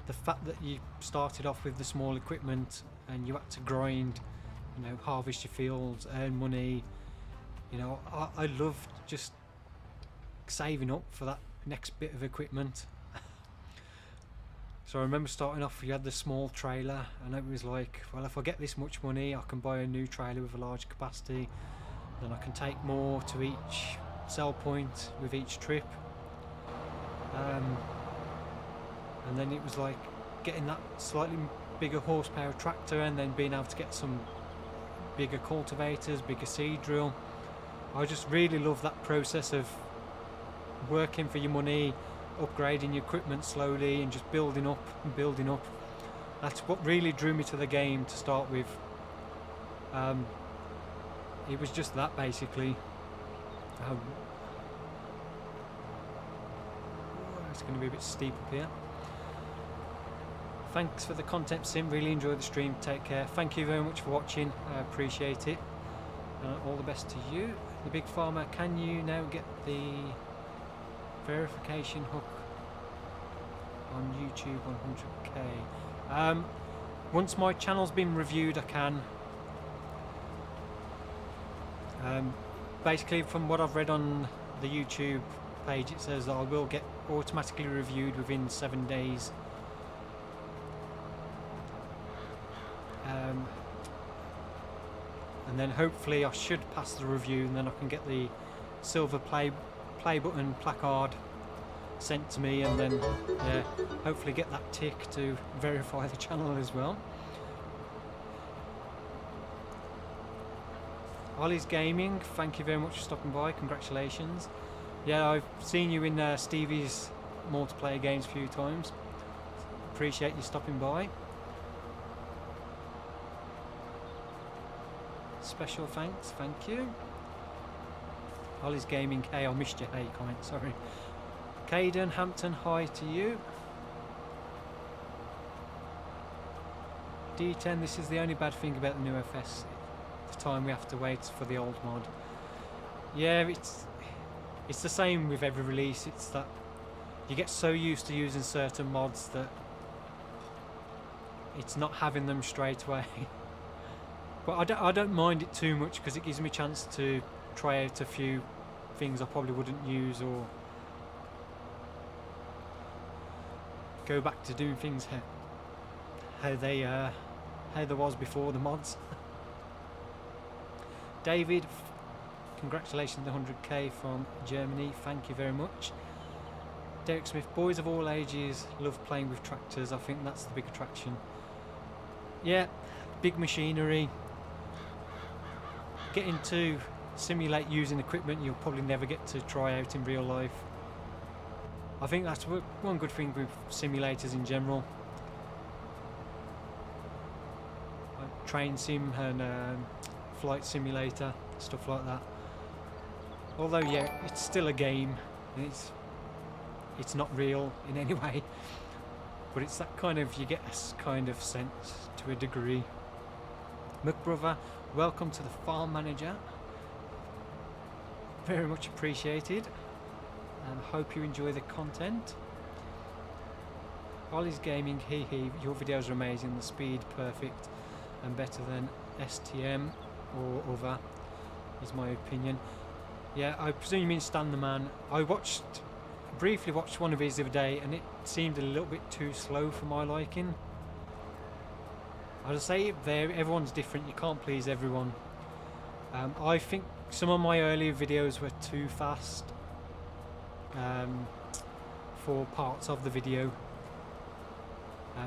the fact that you started off with the small equipment and you had to grind, you know, harvest your fields, earn money. You know, I loved just saving up for that next bit of equipment. So I remember starting off, you had the small trailer, and it was like, well, if I get this much money, I can buy a new trailer with a large capacity, then I can take more to each sell point with each trip. And then it was like getting that slightly bigger horsepower tractor, and then being able to get some bigger cultivators, bigger seed drill. I just really love that process of working for your money, upgrading your equipment slowly and just building up and building up. That's what really drew me to the game to start with. It was just that, basically. It's going to be a bit steep up here. Thanks for the content, Sim. Really enjoy the stream. Take care. Thank you very much for watching. I appreciate it. All the best to you. The Big Farmer, can you now get the verification hook on YouTube 100k? Once my channel's been reviewed, I can. Basically, from what I've read on the YouTube page, it says that I will get automatically reviewed within 7 days. And then hopefully I should pass the review, and then I can get the silver play button placard sent to me, and then yeah, hopefully get that tick to verify the channel as well. Ollie's Gaming, thank you very much for stopping by. Congratulations. Yeah, I've seen you in Stevie's multiplayer games a few times. Appreciate you stopping by. Special thanks, thank you. Ollie's Gaming, hey, I missed your hey comment, sorry. Caden Hampton, hi to you. D10, this is the only bad thing about the new FS, the time we have to wait for the old mod. Yeah, it's the same with every release. It's that you get so used to using certain mods that it's not having them straight away. But I don't mind it too much, because it gives me a chance to try out a few things I probably wouldn't use, or go back to doing things how there was before the mods. David, congratulations on the 100k from Germany, thank you very much. Derek Smith, boys of all ages love playing with tractors. I think that's the big attraction. Yeah, big machinery. Getting to simulate using equipment you'll probably never get to try out in real life. I think that's one good thing with simulators in general. Like train sim and flight simulator, stuff like that. Although yeah, it's still a game. It's not real in any way, but it's that kind of, you get a kind of sense to a degree. McBrother, welcome to the Farm Manager. Very much appreciated, and hope you enjoy the content. Ollie's Gaming, hee hee, your videos are amazing, the speed perfect and better than STM or other, is my opinion. Yeah, I presume you mean Stan the Man. I briefly watched one of his the other day, and it seemed a little bit too slow for my liking. I'll say it there, everyone's different, you can't please everyone. I think some of my earlier videos were too fast for parts of the video.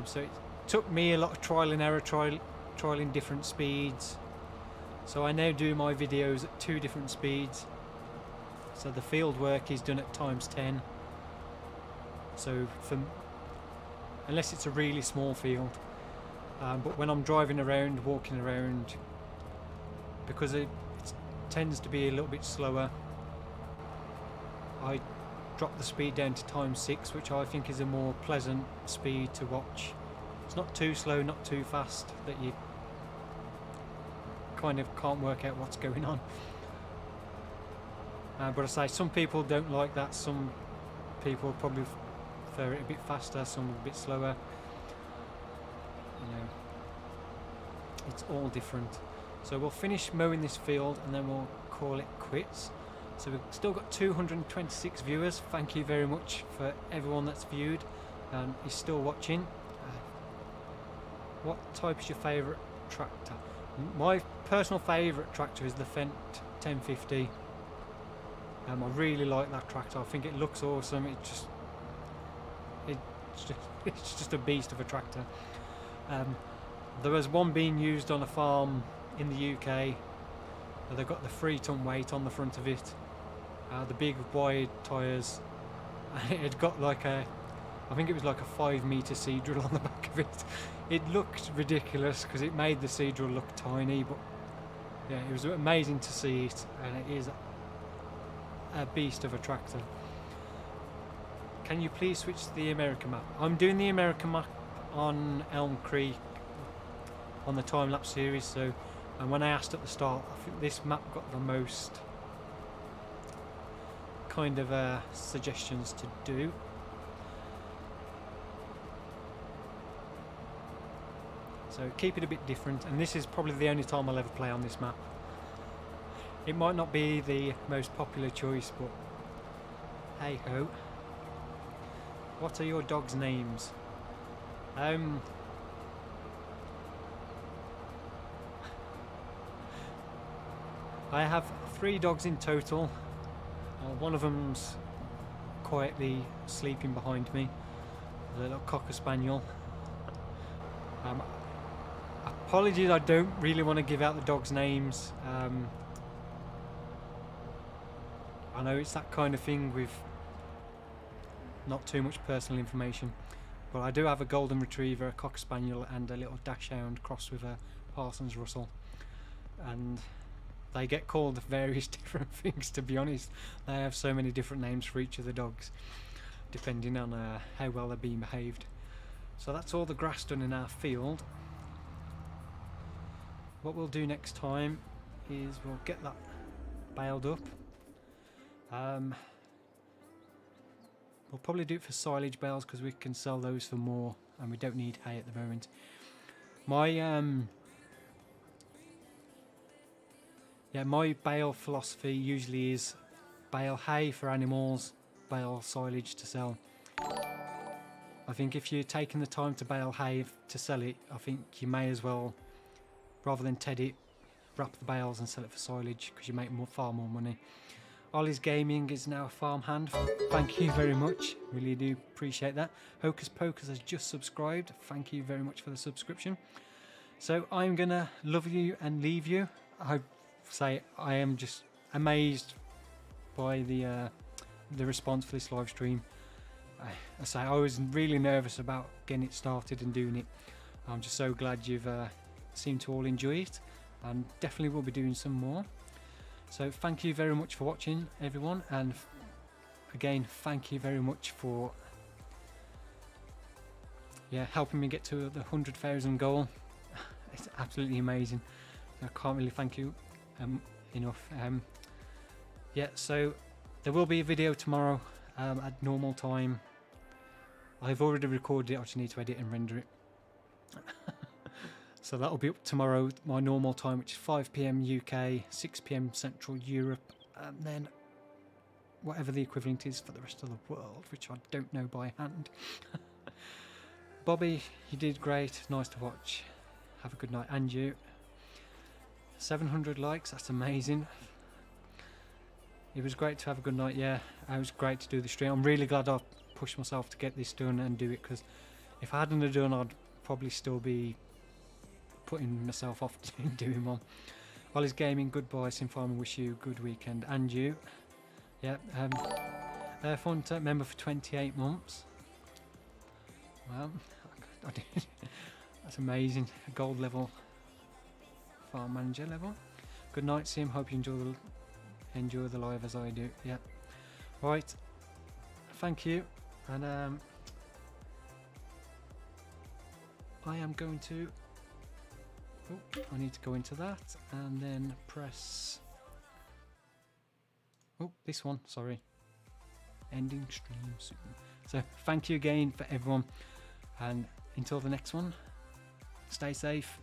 So it took me a lot of trial and error, trialing different speeds. So I now do my videos at 2 different speeds. So the field work is done at ×10. So unless it's a really small field, but when I'm driving around, walking around, because it tends to be a little bit slower, I drop the speed down to ×6, which I think is a more pleasant speed to watch. It's not too slow, not too fast, that you kind of can't work out what's going on. But I say, some people don't like that. Some people probably prefer it a bit faster, some a bit slower. You know, it's all different. So we'll finish mowing this field and then we'll call it quits. So we've still got 226 viewers. Thank you very much for everyone that's viewed and is still watching. What type is your favourite tractor? My personal favourite tractor is the Fendt 1050. I really like that tractor. I think it looks awesome. It's just a beast of a tractor. There was one being used on a farm in the UK. They've got the 3-ton weight on the front of it. The big wide tyres. It got like I think it was like a 5-metre seed drill on the back of it. It looked ridiculous because it made the seed drill look tiny, but yeah, it was amazing to see it, and it is a beast of a tractor. Can you please switch to the American map? I'm doing the American map on Elm Creek on the time-lapse series, so, and when I asked at the start, I think this map got the most kind of suggestions to do. So keep it a bit different, and this is probably the only time I'll ever play on this map. It might not be the most popular choice, but hey ho. What are your dogs' names? I have 3 dogs in total. One of them's quietly sleeping behind me, the little Cocker Spaniel. Apologies, I don't really want to give out the dogs' names. I know it's that kind of thing with not too much personal information, but I do have a golden retriever, a Cocker Spaniel and a little dachshund crossed with a Parsons Russell, and they get called various different things, to be honest. They have so many different names for each of the dogs depending on how well they're being behaved. So that's all the grass done in our field. What we'll do next time is we'll get that baled up. We'll probably do it for silage bales because we can sell those for more and we don't need hay at the moment. My bale philosophy usually is bale hay for animals, bale silage to sell. I think if you're taking the time to bale hay to sell it, I think you may as well, rather than ted it, wrap the bales and sell it for silage because you make far more money. Ollie's Gaming is now a farmhand. Thank you very much. Really do appreciate that. Hocus Pocus has just subscribed. Thank you very much for the subscription. So I'm going to love you and leave you. I say I am just amazed by the response for this live stream. I say I was really nervous about getting it started and doing it. I'm just so glad you've seemed to all enjoy it, and definitely will be doing some more. So thank you very much for watching, everyone, and again thank you very much for helping me get to the 100,000 goal. It's absolutely amazing. I can't really thank you enough. So there will be a video tomorrow at normal time. I've already recorded it, I just need to edit and render it. So that'll be up tomorrow, my normal time, which is 5 PM UK, 6 PM Central Europe, and then whatever the equivalent is for the rest of the world, which I don't know by hand. Bobby, you did great, nice to watch. Have a good night, and you. 700 likes, that's amazing. It was great to have a good night, yeah. It was great to do the stream. I'm really glad I pushed myself to get this done and do it, because if I hadn't have done, I'd probably still be putting myself off doing one. Ollie's Gaming, goodbye. Sim Farmer, wish you a good weekend, and you. Yeah, Hunter member for 28 months. Well, that's amazing. Gold level, farm manager level. Good night, Sim. Hope you enjoy the live as I do. Yeah. Right. Thank you. And I am going to. Oh, I need to go into that and then press. Oh, this one. Sorry. Ending stream soon. So thank you again for everyone, and until the next one, stay safe.